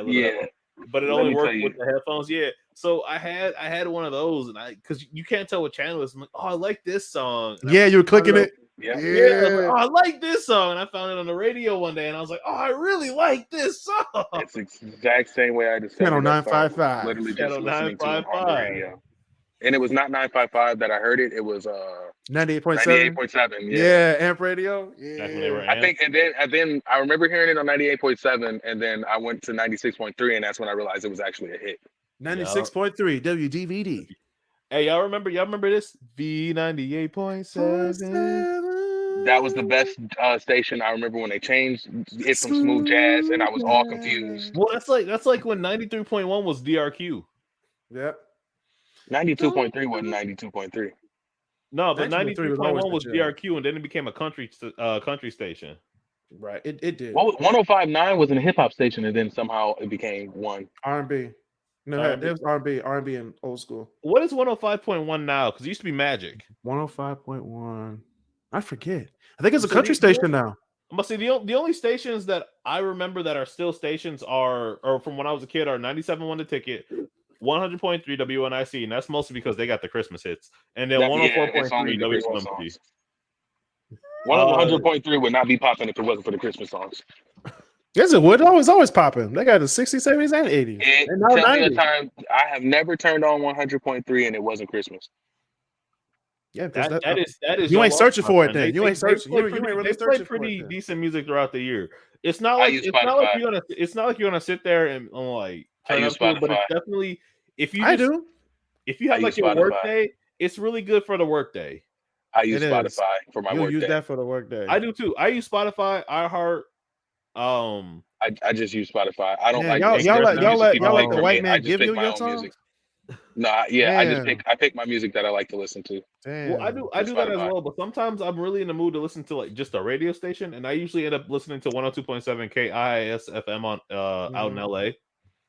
But it only worked with the headphones. Yeah. So I had one of those, and because you can't tell what channel it's. I'm like, "Oh, I like this song." And you were clicking it. Yeah. Like, oh, I like this song, and I found it on the radio one day, and I was like, "Oh, I really like this song." It's the exact same way I discovered Channel 955. Literally just listening to it on the radio. And it was not 955 that I heard it. It was 98.7. 98.7. Yeah, Amp Radio. Yeah. I think, and then I remember hearing it on 98.7, and then I went to 96.3, and that's when I realized it was actually a hit. 96.3 WDVD. Hey, y'all remember this? V98.7. That was the best station. I remember when they changed it from smooth jazz, and I was all confused. Well, that's like when 93.1 was DRQ. Yep. 92.3 wasn't 92.3. No, but 93.1 was DRQ, and then it became a country station. Right. It did. Well, 105.9 was in a hip hop station, and then somehow it became one. R&B. No, it was R&B and old school. What is 105.1 now? Because it used to be Magic. 105.1. I forget. I think it's a country station now. But see, the only stations that I remember that are still stations or from when I was a kid are 97.1 The Ticket, 100.3 WNIC, and that's mostly because they got the Christmas hits. And then 104.3 WMT. 100.3 would not be popping if it wasn't for the Christmas songs. Yes, it would. Always popping. They got the 60s, 70s, and 80s. And now tell me a time I have never turned on 100.3 and it wasn't Christmas. Yeah, that is. You ain't searching for it then. You ain't searching. You ain't really searching for it. They play pretty decent music throughout the year. It's not like you're gonna sit there and like turn up to it, but it's definitely if you have like your work day, it's really good for the work day. I use Spotify for my work day. You use that for the work day. I do too. I use Spotify, iHeart. I just use Spotify. I don't like y'all let the white man give you your song. I pick my music that I like to listen to. Damn. Well, I do that as well, but sometimes I'm really in the mood to listen to like just a radio station, and I usually end up listening to 102.7 KIIS FM on out in LA.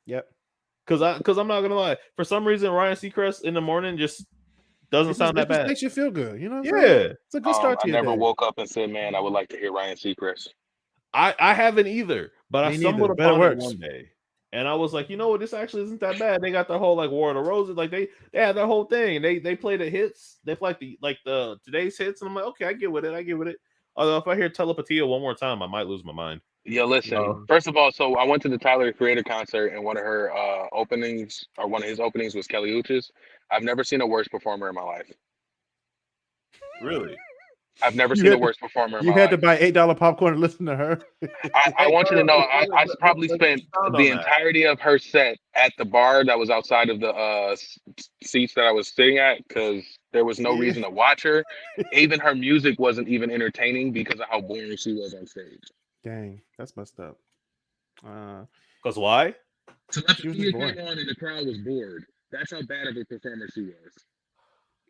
Yep. Because I'm not gonna lie, for some reason Ryan Seacrest in the morning just doesn't sound that bad. Makes you feel good, you know? Yeah, it's a good start to your day. I never woke up and said, "Man, I would like to hear Ryan Seacrest." I haven't either, but I stumbled upon it one day, and I was like, you know what, this actually isn't that bad. They got the whole like War of the Roses, like they had that whole thing, and they play the hits. They play the today's hits, and I'm like, okay, I get with it. Although if I hear Telepatia one more time, I might lose my mind. Yeah, listen. First of all, so I went to the Tyler the Creator concert, and one of her openings, or one of his openings, was Kelly Uchis. I've never seen a worse performer in my life. Really? I've never seen a worse performer in my life. You had to buy $8 popcorn to listen to her? I want you to know, I probably spent the entirety of her set at the bar that was outside of the seats that I was sitting at, because there was no reason to watch her. Even her music wasn't even entertaining because of how boring she was on stage. Dang, that's messed up. Because why? Telepathy came on and the crowd was bored. That's how bad of a performer she was.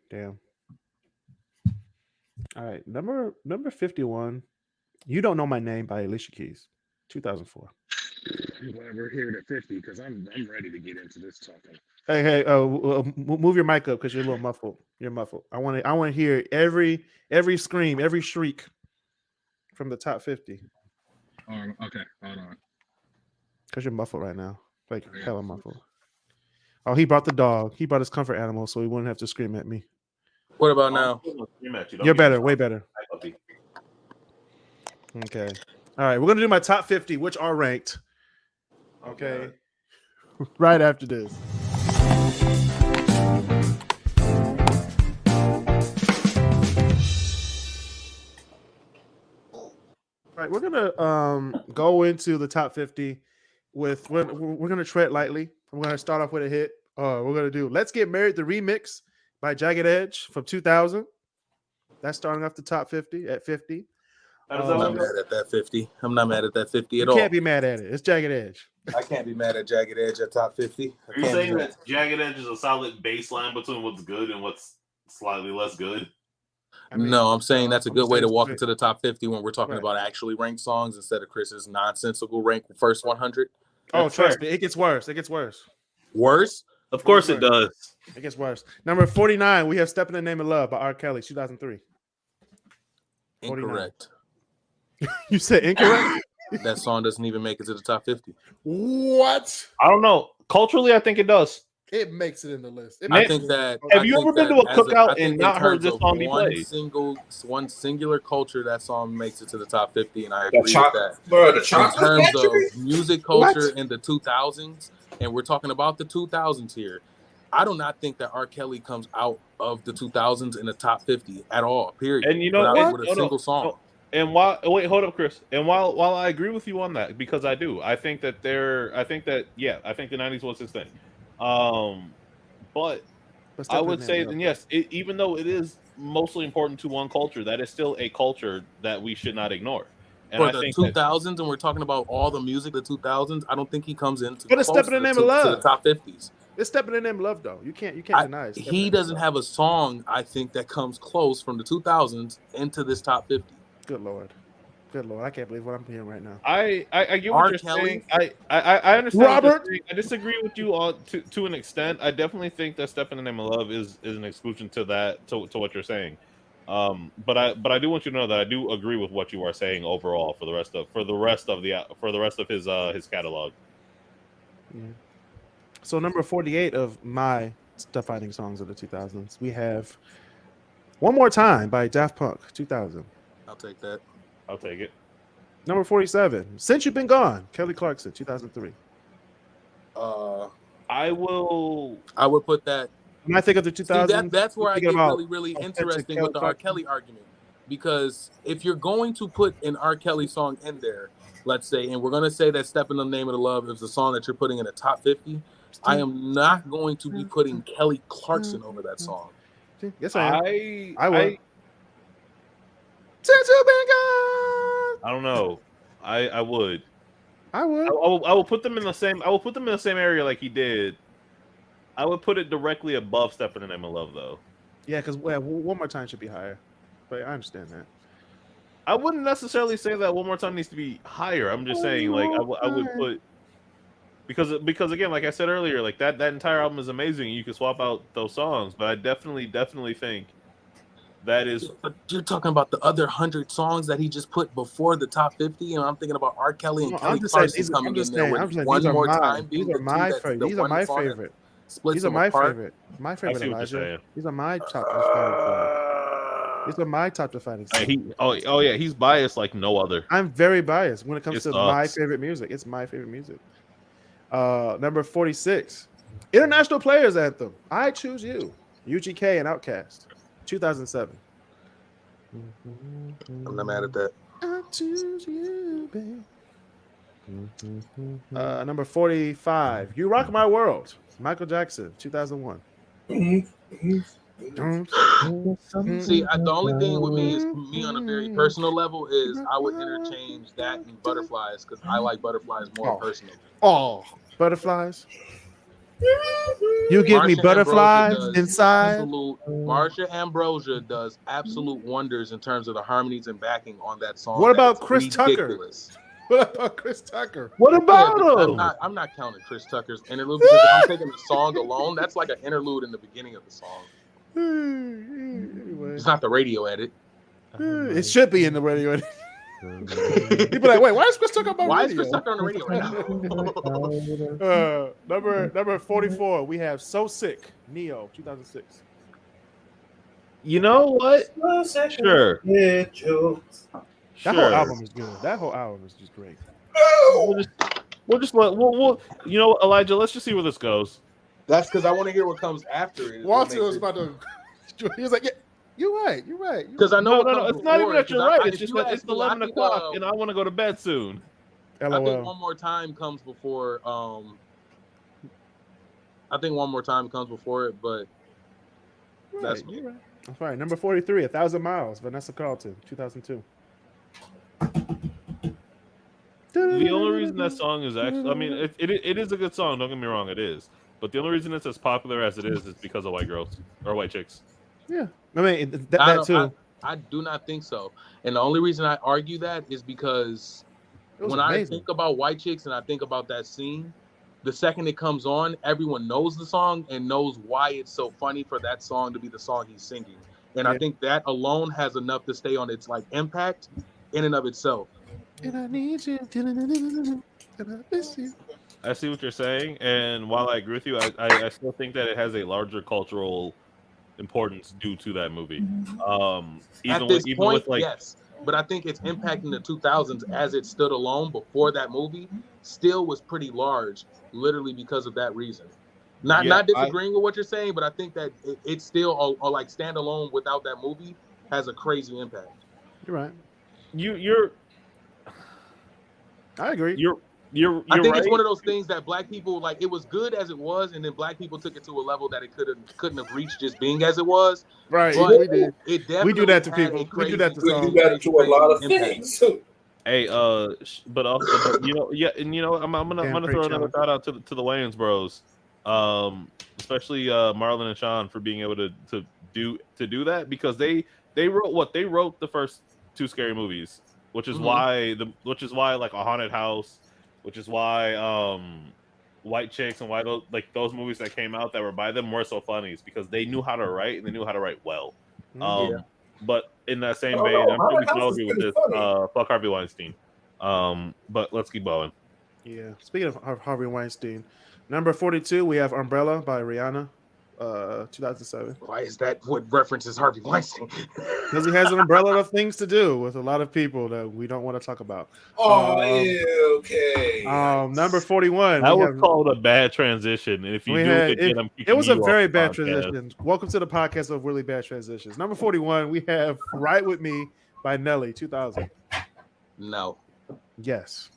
Damn. All right, number 51. You Don't Know My Name by Alicia Keys, 2004. I'm glad we're here at 50 because I'm ready to get into this talking. Hey, move your mic up because you're a little muffled. You're muffled. I want to hear every scream, every shriek from the top 50. Okay, hold on. Because you're muffled right now, like hella muffled. Oh, he brought the dog. He brought his comfort animal, so he wouldn't have to scream at me. What about now? You're better, way better. Okay. All right, we're gonna do my top 50, which are ranked. Okay. Right after this. All right, we're gonna go into the top 50 with we're gonna tread lightly. I'm gonna start off with a hit. We're gonna do Let's Get Married, the remix by Jagged Edge from 2000. That's starting off the top 50 at 50. I'm not mad at that 50. I'm not mad at that 50 at all. You can't be mad at it. It's Jagged Edge. I can't be mad at Jagged Edge at top 50. Are you saying that Jagged Edge is a solid baseline between what's good and what's slightly less good? No, I'm saying that's a good way to walk into the top 50 when we're talking about actually ranked songs instead of Chris's nonsensical rank first 100. Oh, trust me, it gets worse. It gets worse. Worse? Of course it does. It gets worse. Number 49, we have Step in the Name of Love by R. Kelly, 2003. Incorrect. You said incorrect? That song doesn't even make it to the top 50. What? I don't know. Culturally, I think it does. It makes it in the list. I think that. Have you ever been to a cookout and not heard this song be played? One singular culture, that song makes it to the top 50, and I agree with that. In terms of music culture in the 2000s, and we're talking about the 2000s here, I do not think that R. Kelly comes out of the 2000s in the top 50 at all. Period. And you know what? With a single song. And while hold up, Kris. And while I agree with you on that, because I do, I think that the 90s was his thing. But I would say then yes, even though it is mostly important to one culture, that is still a culture that we should not ignore. And for the 2000s, and we're talking about all the music of the 2000s, I don't think he comes into but it's Step in the Name of Love to the top 50s. It's Step in the Name of Love, though. You can't deny it. He doesn't have a song, I think, that comes close from the 2000s into this top 50. Good Lord. I can't believe what I'm hearing right now. I get what you're saying. I understand. Robert, I disagree with you all to an extent. I definitely think that Step in the Name of Love is an exclusion to that to what you're saying. But I do want you to know that I do agree with what you are saying overall for the rest of his catalog. Yeah. So number 48 of my stuff finding songs of the 2000s, we have One More Time by Daft Punk, 2000. I'll take that. I'll take it. Number 47, Since You've Been Gone, Kelly Clarkson, 2003. I would put that. When I think of the 2000s, that's where I get really interesting with the R. Kelly argument. Because if you're going to put an R. Kelly song in there, let's say, and we're going to say that Step in the Name of the Love is the song that you're putting in the top 50, I am not going to be putting Kelly Clarkson over that song. Yes, I am. I will. Since you've been gone. I don't know. I would. I would. I will put them in the same. I will put them in the same area like he did. I would put it directly above Step in the Name of Love, though. Yeah, because One More Time should be higher. But I understand that. I wouldn't necessarily say that One More Time needs to be higher. I'm just saying, like, I would put because again, like I said earlier, like that entire album is amazing. You can swap out those songs, but I definitely think that is. But you're talking about the other 100 songs that he just put before the top 50, and I'm thinking about R. Kelly and Kelly Clarkson coming in there with One More Time. These are my favorite. These are my favorite. These are my favorite. My favorite, Elijah. These are my top defining. These are my top defining. Oh yeah, he's biased like no other. I'm very biased when it comes to my favorite music. It's my favorite music. Number 46, International Players Anthem. I Choose You. UGK and Outkast. 2007. I'm not mad at that. I choose you, babe. Number 45, You Rock My World. Michael Jackson, 2001. See, the only thing with me is me on a very personal level is I would interchange that and Butterflies because I like Butterflies more personally. Oh, Butterflies. You give me Marsha butterflies Ambrosia inside. Marsha Ambrosia does absolute wonders in terms of the harmonies and backing on that song. What about Chris Tucker? What about Chris Tucker? What about him? I'm not counting Chris Tucker's interlude because if I'm taking the song alone, that's like an interlude in the beginning of the song. Anyway. It's not the radio edit. It should be in the radio edit. People like, wait, why is Chris Tucker on Why radio? is Chris Tucker on the radio right now? Number 44, we have So Sick, Neo, 2006. You know what? Sure. That whole album is good. That whole album is just great. We'll you know, Elijah, let's just see where this goes. That's because I want to hear what comes after it. Walter was about to. He was like, "Yeah, you're right. Because I know no. It's not even that you're right. It's just that it's 11 o'clock and I want to go to bed soon. I think One More Time comes before. I think One More Time comes before it, but that's me. Right. That's right. Number 43, 1,000 Miles, Vanessa Carlton, 2002. The only reason that song is actually, I mean, it is a good song. Don't get me wrong, it is. But the only reason it's as popular as it is because of white girls or white chicks. Yeah, I mean that too. I do not think so. And the only reason I argue that is because when I think about white chicks and I think about that scene, the second it comes on, everyone knows the song and knows why it's so funny for that song to be the song he's singing. And I think that alone has enough to stay on its like impact in and of itself. And I need you. And I miss you. I see what you're saying, and while I agree with you, I still think that it has a larger cultural importance due to that movie. At this point, yes, but I think its impact in the 2000s, as it stood alone before that movie, still was pretty large, literally because of that reason. Not disagreeing with what you're saying, but I think that it still, or like standalone without that movie, has a crazy impact. You're right. I agree. I think it's one of those things that black people like. It was good as it was, and then black people took it to a level that it couldn't have reached just being as it was. Right, but we did. It definitely we do that to people. We do that to songs. We do that to a lot of things. Hey, but also, you know, yeah, and you know, I'm gonna throw another shout out to the Wayans bros, especially Marlon and Sean for being able to do that because they wrote the first two Scary Movies, which is why like A Haunted House. Which is why White Chicks and why those movies that came out that were by them were so funny is because they knew how to write and they knew how to write well. But in that same vein, I'm sure we can all agree with this. Fuck Harvey Weinstein. But let's keep going. Yeah. Speaking of Harvey Weinstein, number 42, we have Umbrella by Rihanna, 2007. Why is that what references Harvey Weinstein? Because he has an umbrella of things to do with a lot of people that we don't want to talk about. Okay. Number 41. That was called a bad transition. And if you do it again, I'm kicking it was a you off very the bad podcast. transition. Welcome to the podcast of really bad transitions. Number 41, we have Right With Me by Nelly, 2000. No. Yes.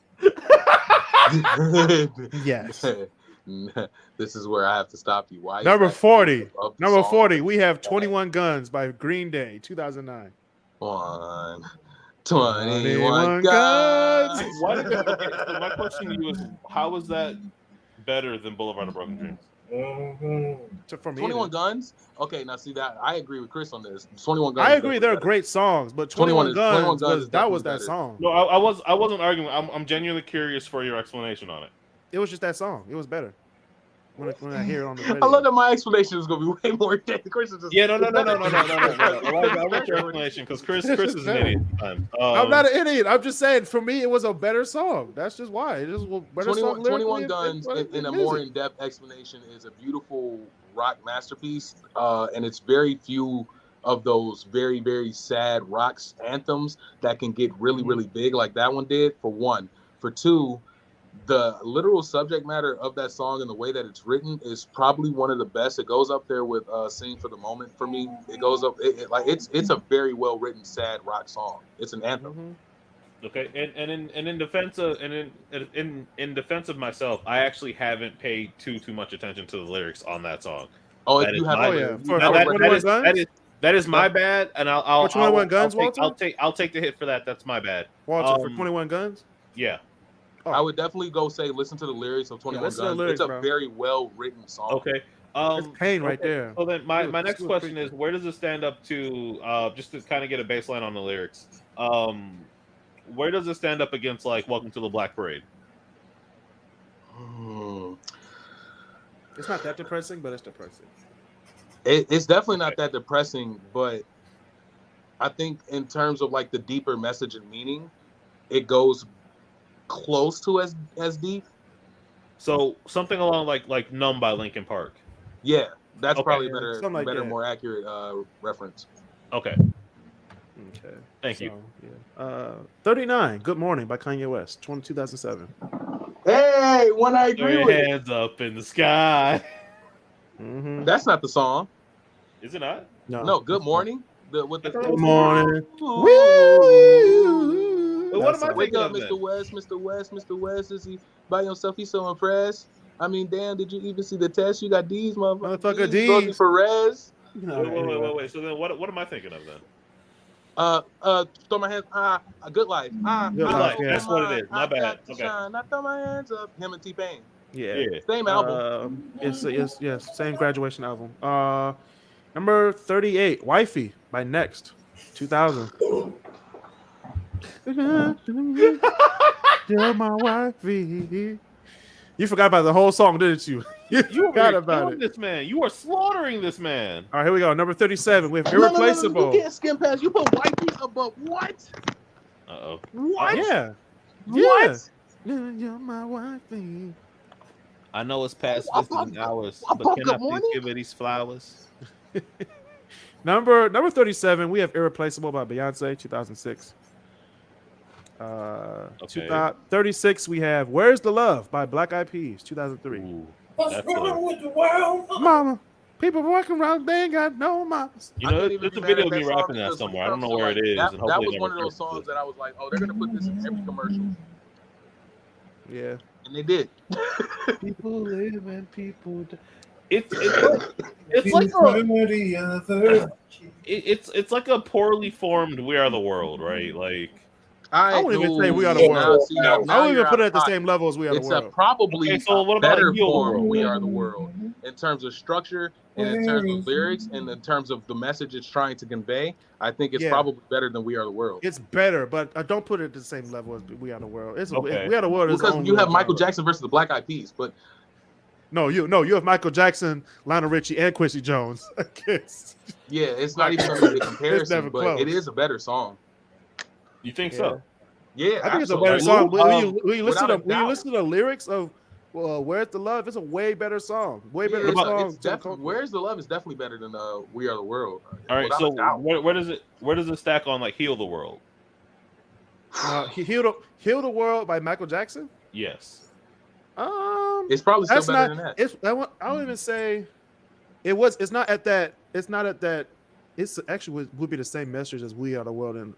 Yes. This is where I have to stop you. Why? Number 40. Number 40. We have 21 Guns by Green Day, 2009. 21 Guns. My question to you is, how is that better than Boulevard of Broken Dreams? For me, 21 Guns. Okay, now see that I agree with Kris on this. 21 Guns. I agree, they're great songs, but 21 Guns was that song. No, I wasn't arguing. I'm genuinely curious for your explanation on it. It was just that song. It was better when I hear it on the radio. I love that my explanation is going to be way more intense. Kris is just no. I want your explanation because Kris is an idiot. I'm not an idiot. I'm just saying for me it was a better song. That's just why. It just better 21 Guns in a more in-depth explanation is a beautiful rock masterpiece, and it's very few of those very, very sad rock anthems that can get really, really big like that one did, for one. For two, the literal subject matter of that song and the way that it's written is probably one of the best. It goes up there with "Sing for the Moment" for me. It goes up it's a very well written sad rock song. It's an anthem. Okay, and in defense of in defense of myself, I actually haven't paid too much attention to the lyrics on that song. Oh, That if is you have, my- For Now, 21 Guns? that is my bad, and For 21 Guns, Walter? I'll take the hit for that. That's my bad. Walter, for 21 Guns? Yeah. Oh. I would definitely go say listen to the lyrics of 21 listen to the Guns. lyrics, It's a bro. very well written song. Okay. It's pain right there. So then my Dude, next it's question good. is, where does it stand up to? Just to kind of get a baseline on the lyrics. Where does it stand up against like "Welcome to the Black Parade"? It's not that depressing, but it's depressing. It's definitely not that depressing, but I think in terms of like the deeper message and meaning, it goes close to as deep. So something along like "Numb" by Linkin Park. Yeah, that's Okay. probably better, Something like that. more accurate reference. Okay. Okay. Thank you. Yeah. 39, Good Morning by Kanye West, 2007. Hey, one I Throw agree your with. hands up in the sky. Mm-hmm. That's not the song. Is it not? No, Good Morning. With the Good morning. Ooh. Wait, what am I Wake thinking up, of Mr. then? West, Mr. West, Mr. West. Is he by himself? He's so impressed. I mean, damn, did you even see the test? You got D's, Motherfucker, D's. Rosie D's. Perez. Wait. So then, what am I thinking of then? Throw my hands. Good life. Good Life, yeah. That's what it is. My bad. Okay. I throw my hands up. Him and T-Pain. Yeah. Same album. Yes, same graduation album. Number 38, Wifey by Next, 2000. You're my wifey. You forgot about the whole song, didn't you? You forgot about it. This man. You are slaughtering this man. All right, here we go. Number 37, we have Irreplaceable. You can't skim past. You put wifey above what? Uh-oh. What? Yeah. What? You're my wifey. I know it's past Well, 15 hours, well, but can good I please morning. give her these flowers? Number 37, we have Irreplaceable by Beyonce, 2006. Okay. 36, we have Where's the Love by Black Eyed Peas, 2003. Ooh, What's that's wrong with the world? Mama, people walking around, they ain't got no mamas. You I know, can't even there's a be video of mad me at that rapping song that because somewhere. I when don't it know where comes it to, is. like, And that hopefully was it one of never those comes to songs it. that I was like, oh, they're gonna put this in every commercial, Yeah. and they did. People live and people die. It's like a poorly formed "We Are the World," right? Like, I wouldn't even say We Are the Yeah. World. See, I wouldn't even put it at the out. same level as We Are the It's a World. probably Okay, so what about better Heal the form. World? We Are the World in terms of structure and in terms of lyrics and in terms of the message it's trying to convey. I think it's Yeah. probably better than We Are the World. It's better, but I don't put it at the same level as We Are the World. It's Okay. We Are the World is Because own you have little Michael genre. Jackson versus the Black Eyed Peas, but No, you have Michael Jackson, Lionel Richie, and Quincy Jones. yeah, it's not even gonna be a comparison. never But close. it is a better song. you think so? Yeah, I think it's a absolutely. better song. When you listen without a doubt. to the lyrics of Where's the Love, it's a way better song. Way Yeah, better it's song. definitely, Where's the Love is definitely better than We Are the World. All right. Without So a doubt. where does it stack on like "Heal the World"? Heal the World by Michael Jackson. Yes. It's probably still That's better not. than that. I don't even say it was. It's not at that. It's not at that. It's actually would be the same message as We Are the World and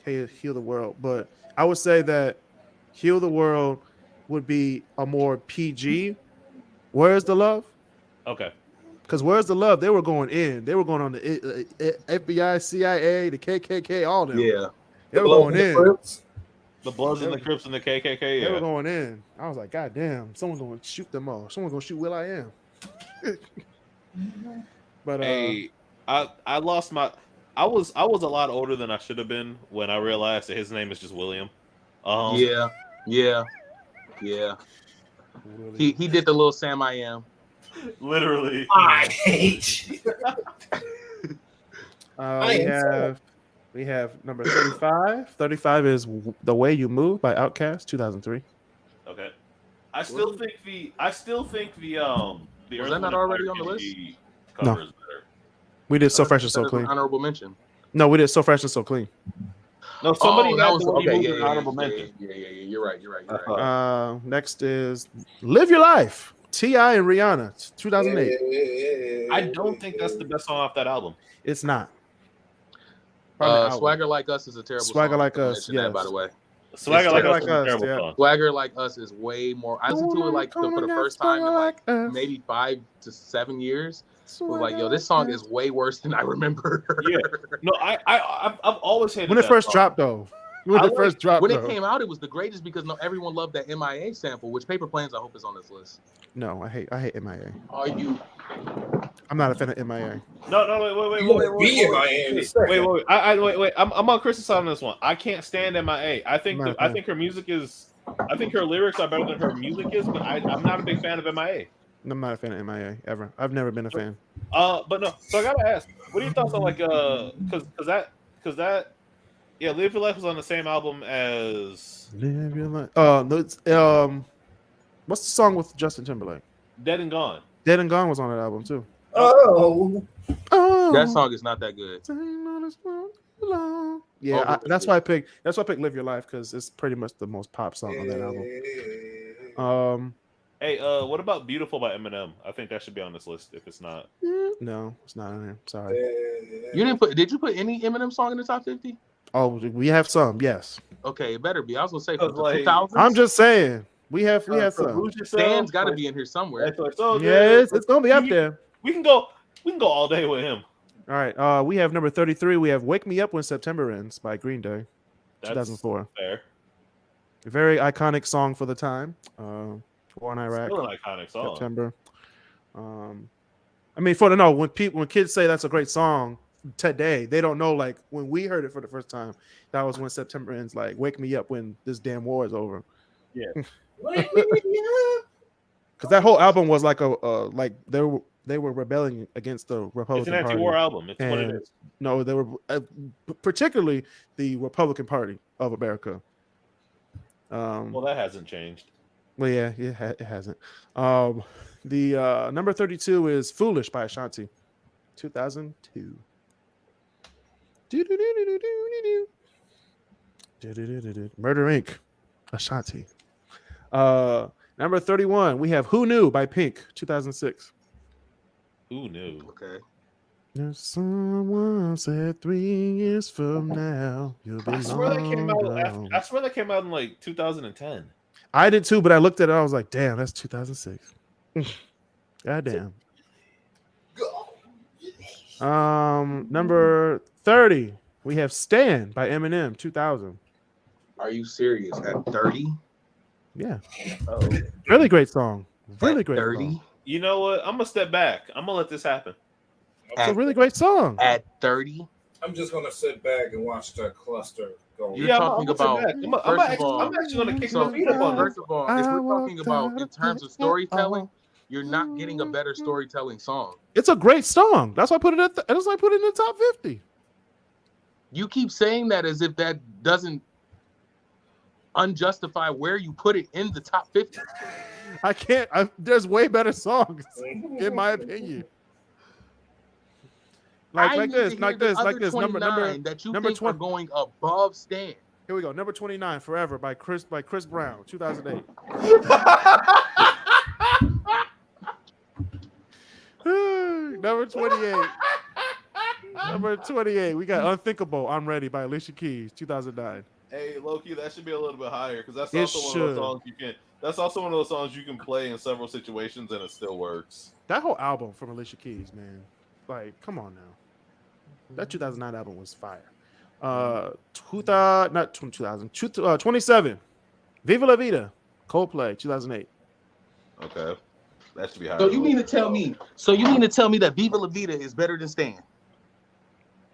Heal the World. But I would say that Heal the World would be a more PG. Where's the Love? Okay. Because Where's the Love? They were going in. They were going on the FBI, CIA, the KKK, all them. Yeah. They were going in. The Bloods and the Crips and the KKK. They were Yeah. going in. I was like, God damn, someone's going to shoot them all. Someone's going to shoot Will I Am. But Hey, I lost my. I was a lot older than I should have been when I realized that his name is just William. Yeah. He did the little Sam I Am. Literally. I hate you. we have number 35. 35 is The Way You Move by Outkast, 2003. Okay. I still think the Was that not already on the list? Cover No. is better. We did So Fresh and So That is an Clean. honorable mention. No, we did So Fresh and So Clean. No, somebody that had was the Way You okay. Move Yeah, as honorable mention. yeah. You're right. Next is Live Your Life, T.I. and Rihanna, 2008. I don't think that's the best song off that album. It's not. Probably the album. Swagger Like Us is a terrible Swagger song. Like I Us, mentioned that, by yes. the way. Swagger Like Us is a Us, terrible yeah. song. Swagger Like Us is way more. I listened to it like for the first time in like maybe 5 to 7 years. I was like, yo, this song is way worse than I remember. Yeah. No, I've always hated When it that first song. dropped, though. When it came out, it was the greatest because everyone loved that MIA sample, which Paper Planes I hope is on this list. No, I hate MIA. Are you? I'm not a fan of MIA. No, wait. Wait. I'm on Kris's side on this one. I can't stand MIA. I think her music is. I think her lyrics are better than her music is, but I'm not a big fan of MIA. I'm not a fan of MIA ever. I've never been a fan. But no. So I gotta ask, what are your thoughts on like because that yeah, Live Your Life was on the same album as Live Your Life. No, it's what's the song with Justin Timberlake? Dead and Gone. Dead and Gone was on that album too. Oh, That song is not that good. Yeah, that's why I picked Live Your Life because it's pretty much the most pop song on that album. Hey, what about Beautiful by Eminem? I think that should be on this list if it's not. No, it's not on there. Sorry. You didn't put? Did you put any Eminem song in the top 50? Oh, we have some. Yes. Okay, it better be. I was gonna say for the Like, 2000s. I'm just saying we have some. Stan's got to be in here somewhere. Yeah, it's gonna be up there. We can go all day with him. All right. We have number 33. We have "Wake Me Up When September Ends" by Green Day, 2004. Fair. A very iconic song for the time. War in Iraq. Still an iconic song. September. I mean, when kids say that's a great song today, they don't know like when we heard it for the first time. That was when September Ends. Like, wake me up when this damn war is over. Yeah. wake me up. Because that whole album was like like they were rebelling against the Republican It's an Party. anti-war album. It's what it is. No, they were particularly the Republican Party of America. Well, that hasn't changed. Well, yeah, it hasn't. The number 32 is "Foolish" by Ashanti, 2002. Murder Inc. Ashanti. Number 31, we have "Who Knew" by Pink, 2006. Who knew? Okay. If someone said 3 years from now, you'll be I swear that came long. out. I swear that came out in like 2010. I did too, but I looked at it. I was like, "Damn, that's 2006." God damn. Number 30, we have "Stan" by Eminem, 2000. Are you serious? At 30? Yeah, Oh, really great song. Really at great 30? song. You know what? I'm gonna step back. I'm gonna let this happen. It's a really great song. At 30? I'm just gonna sit back and watch that cluster go. You're talking about. I'm actually gonna kick my feet up on this. First of all, if we're talking about in terms of storytelling, you're not getting a better storytelling song. It's a great song. That's why I put it at that's why I put it in the top 50. You keep saying that as if that doesn't unjustify where you put it in the top 50. I can't. There's way better songs, in my opinion. Like this. Number that you number think 20 are going above Stan. Here we go. Number 29, "Forever" by Chris Brown, 2008. Number 28. Number 28, we got "Unthinkable, I'm Ready" by Alicia Keys, 2009. Hey, Loki, that should be a little bit higher because that's It also one of those should. songs you can. That's also one of those songs you can play in several situations and it still works. That whole album from Alicia Keys, man. Like, come on now. That 2009 album was fire. 27. "Viva La Vida," Coldplay, 2008. Okay, that should be higher. So you mean to tell me? That Viva La Vida is better than Stan?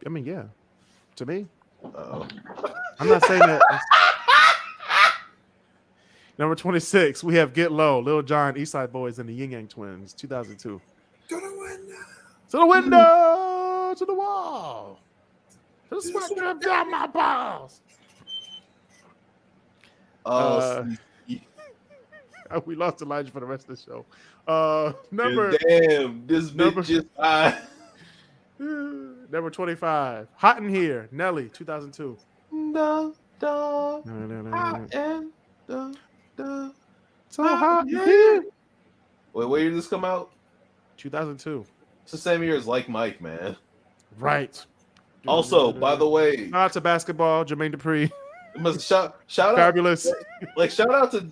I mean, yeah. To me, Uh-oh. I'm not saying that. Number 26, we have "Get Low," Lil Jon, East Side Boys, and the Yin Yang Twins, 2002. To the window. To the window, to the wall, to the sweat drip down my balls. We lost Elijah for the rest of the show. Damn, this number- bitch just high. Number 25, "Hot in Here," Nelly, 2002. No. So hot in here. Wait, what year did this come out? 2002. It's the same year as Like Mike, man. Right. Also, by the way, Not to basketball, Jermaine Dupri. Shout out, Fabulous. like shout out to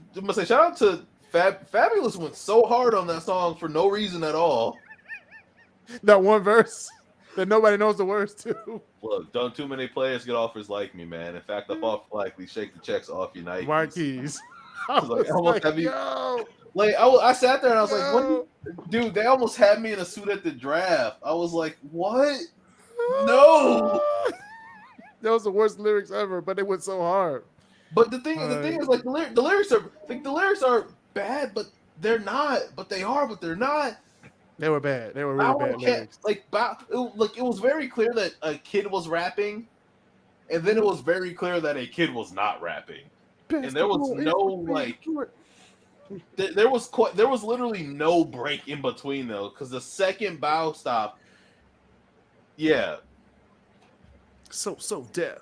Fabulous went so hard on that song for no reason at all. That one verse that nobody knows the words to. Look, don't too many players get offers like me, man. In fact, I'm off likely shake the checks off your Nikes. Marquise. I sat there and I was like, yo. what? Dude, they almost had me in a suit at the draft. I was like, what? No. That was the worst lyrics ever, but they went so hard. But the thing is, like the lyrics are bad, but they're not. But they are, but they're not. They were bad. They were really bad lyrics. It was very clear that a kid was rapping, and then it was very clear that a kid was not rapping, and there was there was literally no break in between though, because the second bow stop, yeah. So deaf,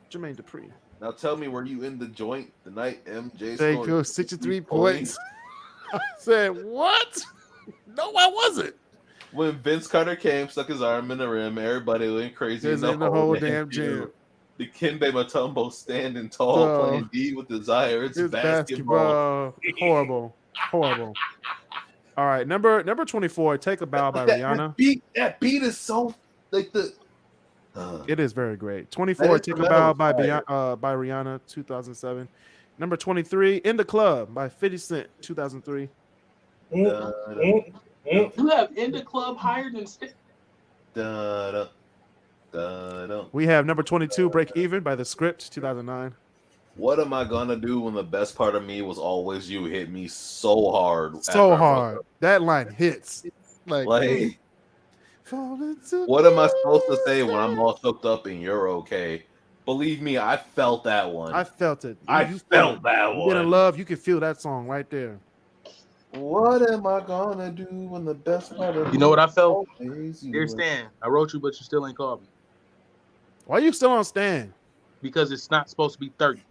Jermaine Dupri. Now tell me, were you in the joint the night MJ They scored go 63 points? I said, what? No, I wasn't. When Vince Carter came, stuck his arm in the rim, everybody went crazy in the whole damn gym. The Kimbe Mutombo standing tall, playing D with desire. It's basketball. Horrible. All right, number 24, Take a Bow by Rihanna. That beat is so like the. It is very great. 24, Take a Bow by Rihanna, 2007. Number 23, In the Club by 50 Cent, 2003. You have In the Club higher than We have number 22, Break Even by The Script, 2009. What am I gonna do when the best part of me was always you? Hit me so hard. So hard. That line hits. Like what am I supposed to say when I'm all soaked up and you're okay? Believe me, I felt that one. I felt it. I felt that one. You're in love, you can feel that song right there. What am I gonna do when the best part of You know what I felt? Dear Stan, I wrote you, but you still ain't called me. Why are you still on Stan? Because it's not supposed to be 30.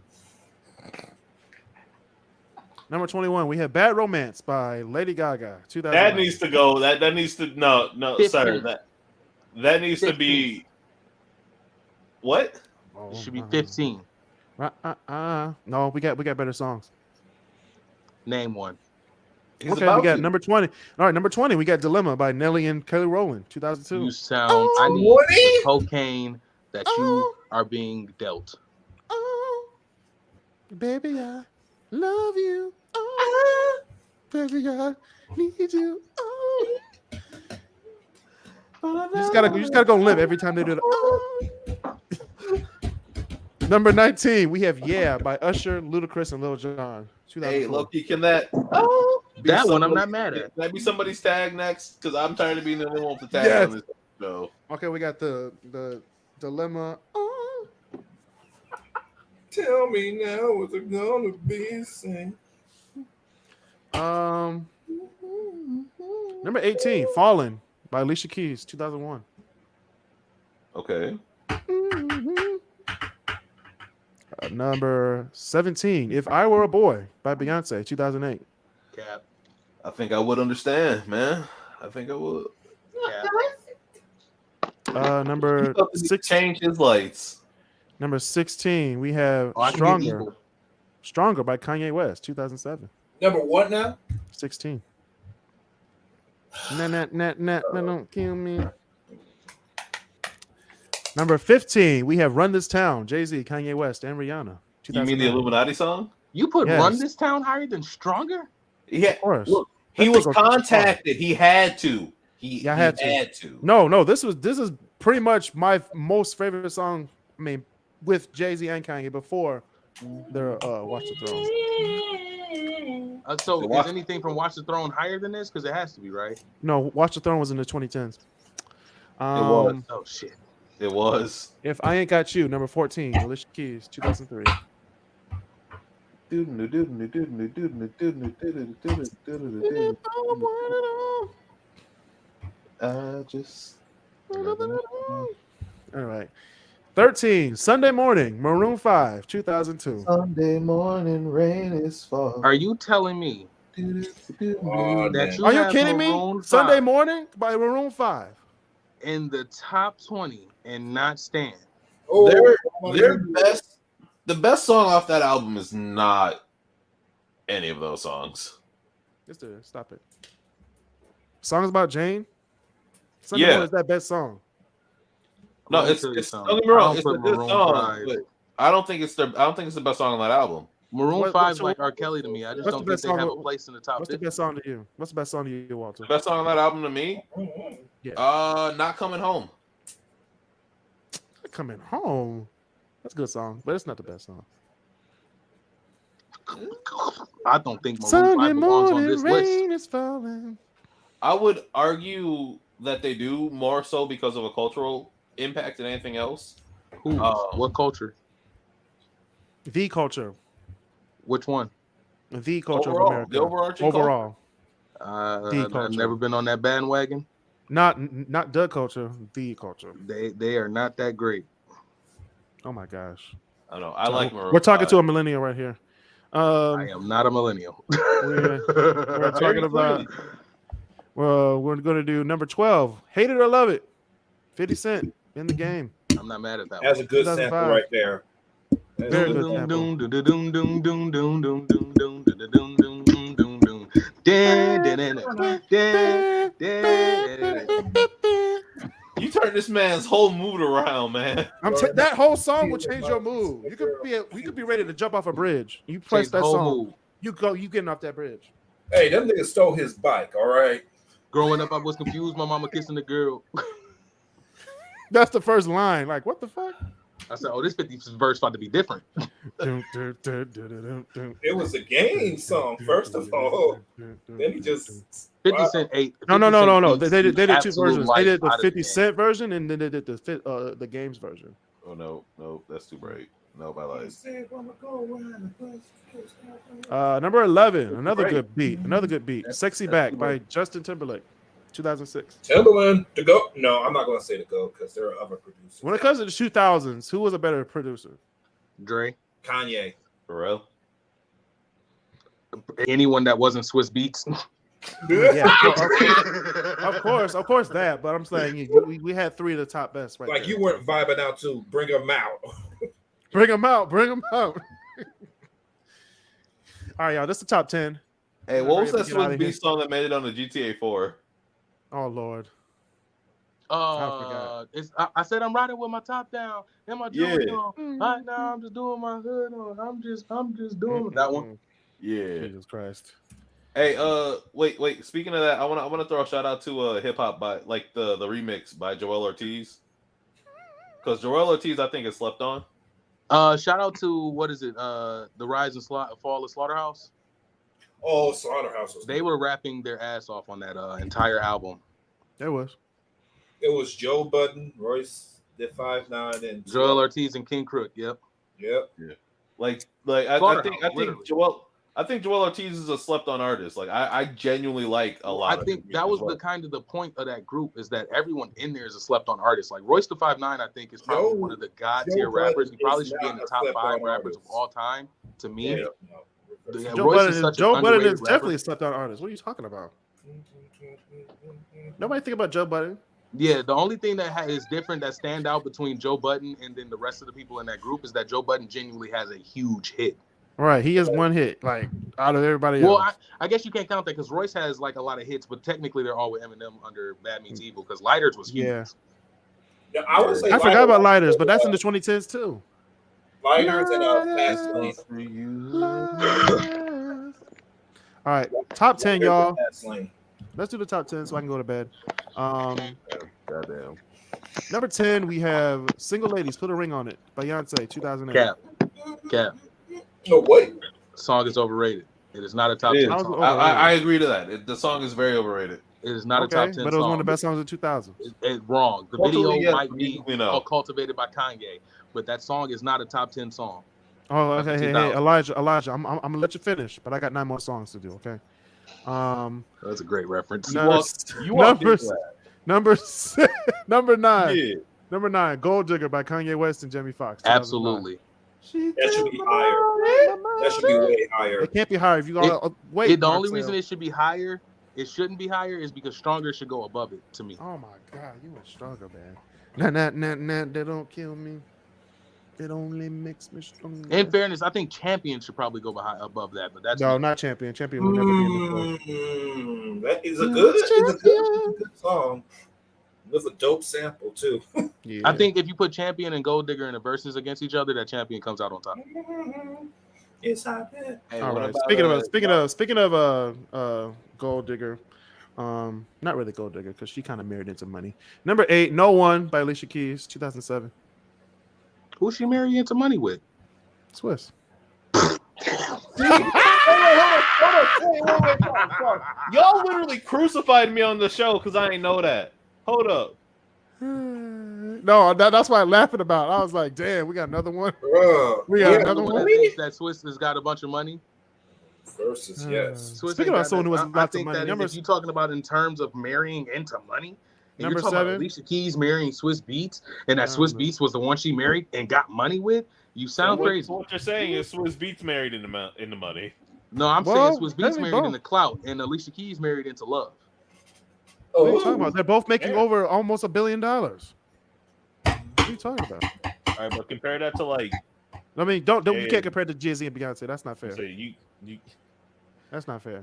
Number 21, we have Bad Romance by Lady Gaga, 2009. That needs to go. That needs to no, 15. sorry. That needs 15. To be what? It should be 15. No, we got better songs. Name one. Okay, we got number 20. All right, number 20, we got Dilemma by Nelly and Kelly Rowland, 2002. You sound I need the cocaine that you are being dealt. Oh, baby, I love you. Baby, I need you. You just gotta go limp every time they do the. Number 19, we have Yeah by Usher, Ludacris, and Lil Jon. Hey, Loki, can that? That one I'm not mad at. Can that be somebody's tag next? Because I'm tired of being the only one with the tag on this show. Okay, we got the Dilemma. Tell me now, what's it gonna be? Sing. Number 18, Fallen by Alicia Keys, 2001. Okay. Number 17, If I Were a Boy by Beyonce, 2008. Cap. I think I would understand, man. I think I would. Cap. Number 6. Change his lights. Number 16, we have Stronger by Kanye West, 2007. Number what now? 16. Nah, don't kill me. Number 15, we have Run This Town, Jay-Z, Kanye West, and Rihanna. You mean the Illuminati song? You put Run This Town higher than Stronger? Yeah, of course. Look, he was contacted. He had to. He had to. No, this is pretty much my most favorite song. I mean, with Jay-Z and Kanye before their Watch the Throne. So is anything from Watch the Throne higher than this? Because it has to be, right? No, Watch the Throne was in the 2010s. It was. Oh shit. It was. If I Ain't Got You, number 14, Alicia Keys, 2003. All right. 13, Sunday Morning, Maroon 5, 2002. Sunday morning, rain is falling. Are you telling me that Are you kidding me? Sunday Morning by Maroon 5 in the top 20 and not Stan? Their best The best song off that album is not any of those songs. Just do it. Stop it. Songs about Jane. Sunday Yeah. Morning is that best song. No, it's don't get me wrong, it's a good song, but I don't think it's the best song on that album. Maroon 5 is like R. Kelly to me. I just don't think they have a place in the top 50. What's the best song to you? What's the best song to you, Walter? The best song on that album to me? Yeah. Not Coming Home. Coming Home. That's a good song, but it's not the best song. I don't think Maroon 5 belongs on this rain list. Is falling. I would argue that they do more so because of a cultural impact than anything else. Who? What culture? The culture. Which one? The culture overall, of America. The overarching overall. I've never been on that bandwagon. Not the culture, the culture. They are not that great. Oh my gosh. I know. I like Maroon. We're talking to a millennial right here. I am not a millennial. We're talking about. Well, we're going to do number 12. Hate it or love it. 50 Cent in the game. I'm not mad at that. That's a good sample right there. Very good sample. You turn this man's whole mood around, man. That whole song will change your mood. You could be ready to jump off a bridge. You press that song. You getting off that bridge. Hey, them niggas stole his bike, all right? Growing up, I was confused. My mama kissing the girl. That's the first line. Like, what the fuck? I said, oh, this 50th verse about to be different. It was a game song, first of all. Then he just 50 Cent 8. No. They did two versions. They did the 50 Cent version and then they did the games version. Oh no, that's too bright. No, I lied. Number 11, another good beat. Sexy Back by Justin Timberlake, 2006. Timberland to go. No, I'm not going to say to go because there are other producers. When it comes to the 2000s, who was a better producer? Dre. Kanye. Pharrell. Anyone that wasn't Swiss Beats. Yeah, of course that. But I'm saying we had three of the top best right Like there. You weren't vibing out to Bring Them Out. Bring them out. All right, y'all. This is the top 10. Hey, what was that Swiss Beats song that made it on the GTA 4? Oh Lord. I said I'm riding with my top down and my jewelry on. Right now I'm just doing my hood on. I'm just doing that one. Yeah. Jesus Christ. Hey, wait. Speaking of that, I want to throw a shout out to hip hop by like the remix by Joel Ortiz, because Joel Ortiz I think is slept on. Shout out to what is it? The Rise and Fall of Slaughterhouse. Oh, Slaughterhouse was. They were rapping their ass off on that entire album. There was. It was Joe Budden, Royce, the 5'9", and Joel Ortiz and King Crook. Yep. Yeah. Like I think Joel Ortiz is a slept on artist. Like I genuinely like a lot. I think that was the kind of the point of that group is that everyone in there is a slept on artist. Like Royce the 5'9", I think is probably one of the god tier rappers. He probably should be in the top 5 rappers of all time. To me, Joe Budden is definitely a slept on artist. What are you talking about? Nobody think about Joe Budden. Yeah, the only thing that is different that stand out between Joe Budden and then the rest of the people in that group is that Joe Budden genuinely has a huge hit. Right, he has one hit, like out of everybody else. Well, I guess you can't count that because Royce has like a lot of hits, but technically they're all with Eminem under Bad Meets Evil because Lighters was huge. Yeah, I would say I forgot about Lighters, but that's in the 2010s too. Lighters and Fast Lane. All right, top 10, y'all. Let's do the top 10 so I can go to bed. Goddamn. Number 10, we have Single Ladies, Put a Ring on It by Beyonce, 2008. Cap. No, wait. Song is overrated. It is not a top 10 song. I agree to that. The song is very overrated. It is not a top 10 song. But it was one of the best songs of 2000. It's wrong. The video might be cultivated by Kanye, but that song is not a top 10 song. Oh, okay. Hey, Elijah, I'm gonna let you finish, but I got 9 more songs to do. Okay. That's a great reference. Number 9. Yeah. Number 9, Gold Digger by Kanye West and Jamie Foxx. Absolutely. That should be higher. That should be way higher. It can't be higher if you go wait. The only reason it should be higher, it shouldn't be higher, is because Stronger should go above it to me. Oh my God, you went Stronger, man. Nah, they don't kill me. It only makes me stronger. In fairness, I think Champion should probably go above that, but that's No, me. not Champion. Champion will never be in the That is a good song. With a dope sample too. Yeah. I think if you put Champion and Gold Digger in the verses against each other, that Champion comes out on top. It's happening. Hey, All what right. about, Speaking of Gold Digger, not really Gold Digger because she kind of married into money. Number 8, No One by Alicia Keys, 2007. who's she married into money with? Swiss. Wait. Y'all literally crucified me on the show because I ain't know that. Hold up. No, that's why I'm laughing about. I was like, damn, we got another one. We got another one. That Swiss has got a bunch of money. Versus yes. Swiss Speaking ain't about got someone who has that. lots I of think money. that if you're talking about in terms of marrying into money, and Number you're talking 7. about Alicia Keys marrying Swiss Beats, and that Swiss Beats was the one she married and got money with, you sound crazy. What you're saying is Swiss Beats married in the money. No, I'm Well, saying Swiss Beats they married both. into clout, and Alicia Keys married into love. What are you talking about? They're both making over almost $1 billion. What are you talking about? All right, but compare that to like. I mean, don't you can't compare to Jay-Z and Beyonce. That's not fair. So you That's not fair.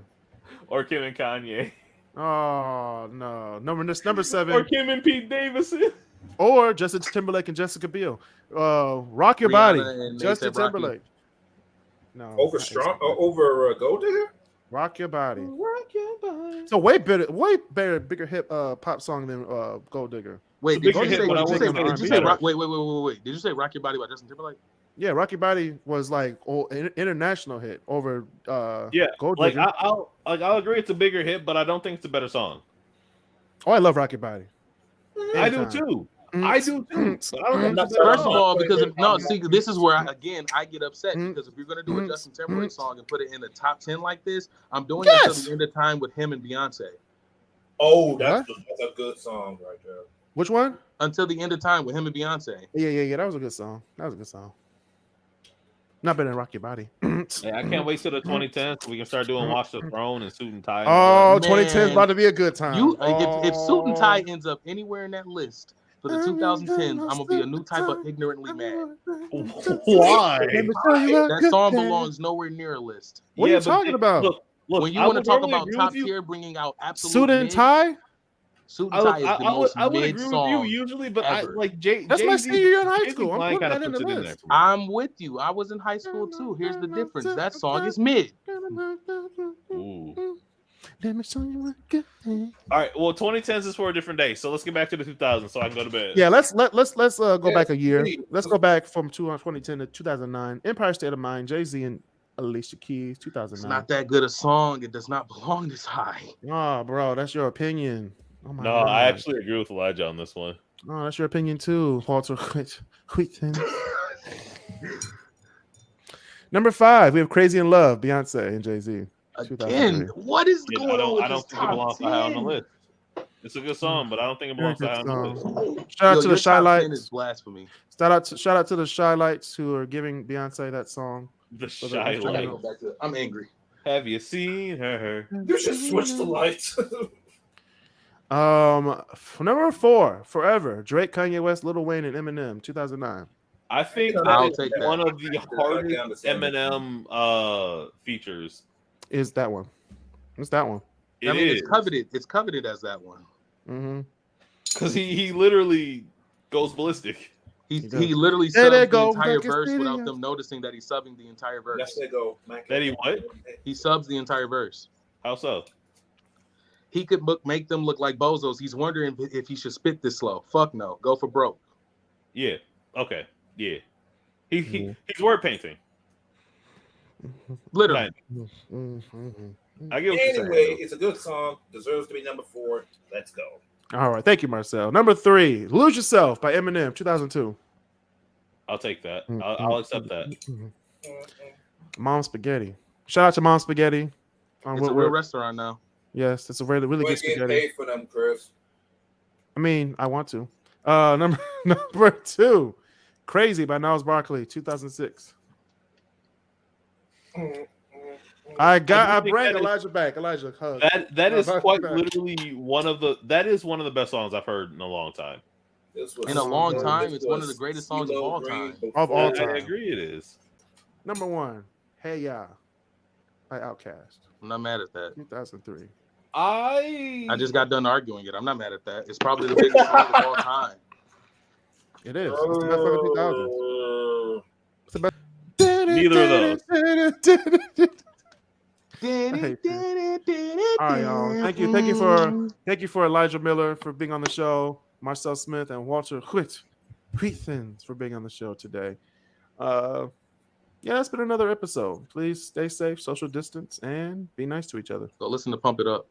or Kim and Kanye. Oh no, number 7. Or Kim and Pete Davidson. Or Justin Timberlake and Jessica Biel. Rock Your Rihanna Body. and Justin A$AP Rocky. Timberlake. No. Over not strong A$AP. over Gold Digger? Rock Your Body. Rock your body. It's a way better, bigger hip pop song than Gold Digger. Wait, It's did a you big say? hit, but I Did wouldn't say you it's say? better. Wait. Did you say "Rock Your Body" by Justin Timberlake? Yeah, Rock Your Body was like international hit over Gold Like Digger. I'll agree it's a bigger hit, but I don't think it's a better song. Oh, I love Rock Your Body. I do too. I do too. But I don't think it's a better First of song. all, because this is where I get upset because if you're gonna do a Justin Timberlake song and put it in the top 10 like this, I'm doing it until the end of time with him and Beyonce. Oh, that's a good song right there. Which one? Until the end of time with him and Beyonce. Yeah. That was a good song. Not better than Rock Your Body. Hey, I can't wait till the 2010s so we can start doing Watch the Throne and Suit and Tie. Oh, Man. 2010 is about to be a good time. If Suit and Tie ends up anywhere in that list for the 2010s, I'm gonna be a new type of ignorantly mad. Why? That song belongs nowhere near a list. What are you talking about? Look, When you I want to would talk normally about agree top with you. tier, bringing out absolute Suit and mid, Tie? Suit and Tie is the most I would mid agree with song. you usually, but ever. That's my senior year in high school. I'm putting that in the list. I'm with you. I was in high school too. Here's the difference. That song is mid. Ooh. Let me show you what good thing. All right. Well, 2010s is for a different day, so let's get back to the 2000s so I can go to bed. Yeah, let's go back a year. Let's go back from 2010 to 2009. Empire State of Mind, Jay-Z and Alicia Keys, 2009. It's not that good a song. It does not belong this high. Oh, bro, that's your opinion. Oh my No, God. I actually agree with Elijah on this one. Oh, that's your opinion too, Walter Whitten. Number 5, we have Crazy in Love, Beyonce and Jay-Z. Again, what is going on with I don't this think it belongs top high on the 10? list. It's a good song, but I don't think it belongs high on the list. Shout out to your the Shy top 10 Lights. is blasphemy. Shout out to the Shy Lights who are giving Beyonce that song. The So Shy that- Light. I'm angry. Have you seen her? You should switch the lights. Number 4, Forever, Drake, Kanye West, Lil Wayne, and Eminem, 2009. I think I'll that is take that. one of the hardest Eminem features. Is that one? It's that one. It It's is. coveted. It's coveted as that one. Mm-hmm. Because he literally goes ballistic. He does. literally There they subbed the go, entire back in verse without studio. them noticing that he's subbing the entire verse. Yes, they go. That he what? He subs the entire verse. How so? He could make them look like bozos. He's wondering if he should spit this slow. Fuck no. Go for broke. Yeah. Okay. Yeah. He's word painting. Literally. I get what you're Anyway, saying. it's a good song. Deserves to be number 4. Let's go. All right, thank you, Marcel. Number 3, Lose Yourself by Eminem, 2002. I'll take that. I'll accept that. Mom Spaghetti. Shout out to Mom Spaghetti. It's a real restaurant now. Yes, it's a really We're good getting spaghetti. paid for them, Chris. I mean, I want to. Number 2, Crazy by Niles Barkley, 2006. I bring Elijah back. Elijah, hug. That is Back. quite literally one of the best songs I've heard in a long time. In a long time, it's one of the greatest songs of all time. Of all time. I agree, it is. Number 1, Hey Ya by Outkast. I'm not mad at that. 2003. I just got done arguing it. I'm not mad at that. It's probably the biggest song of all time. It is. It's the best of the 2000s. It's the best. Neither of those. All right, y'all. Thank you for Elijah Miller for being on the show, Marcel Smith and Walter Huithens for being on the show today. Yeah, it's been another episode. Please stay safe, social distance, and be nice to each other. Go listen to Pump It Up.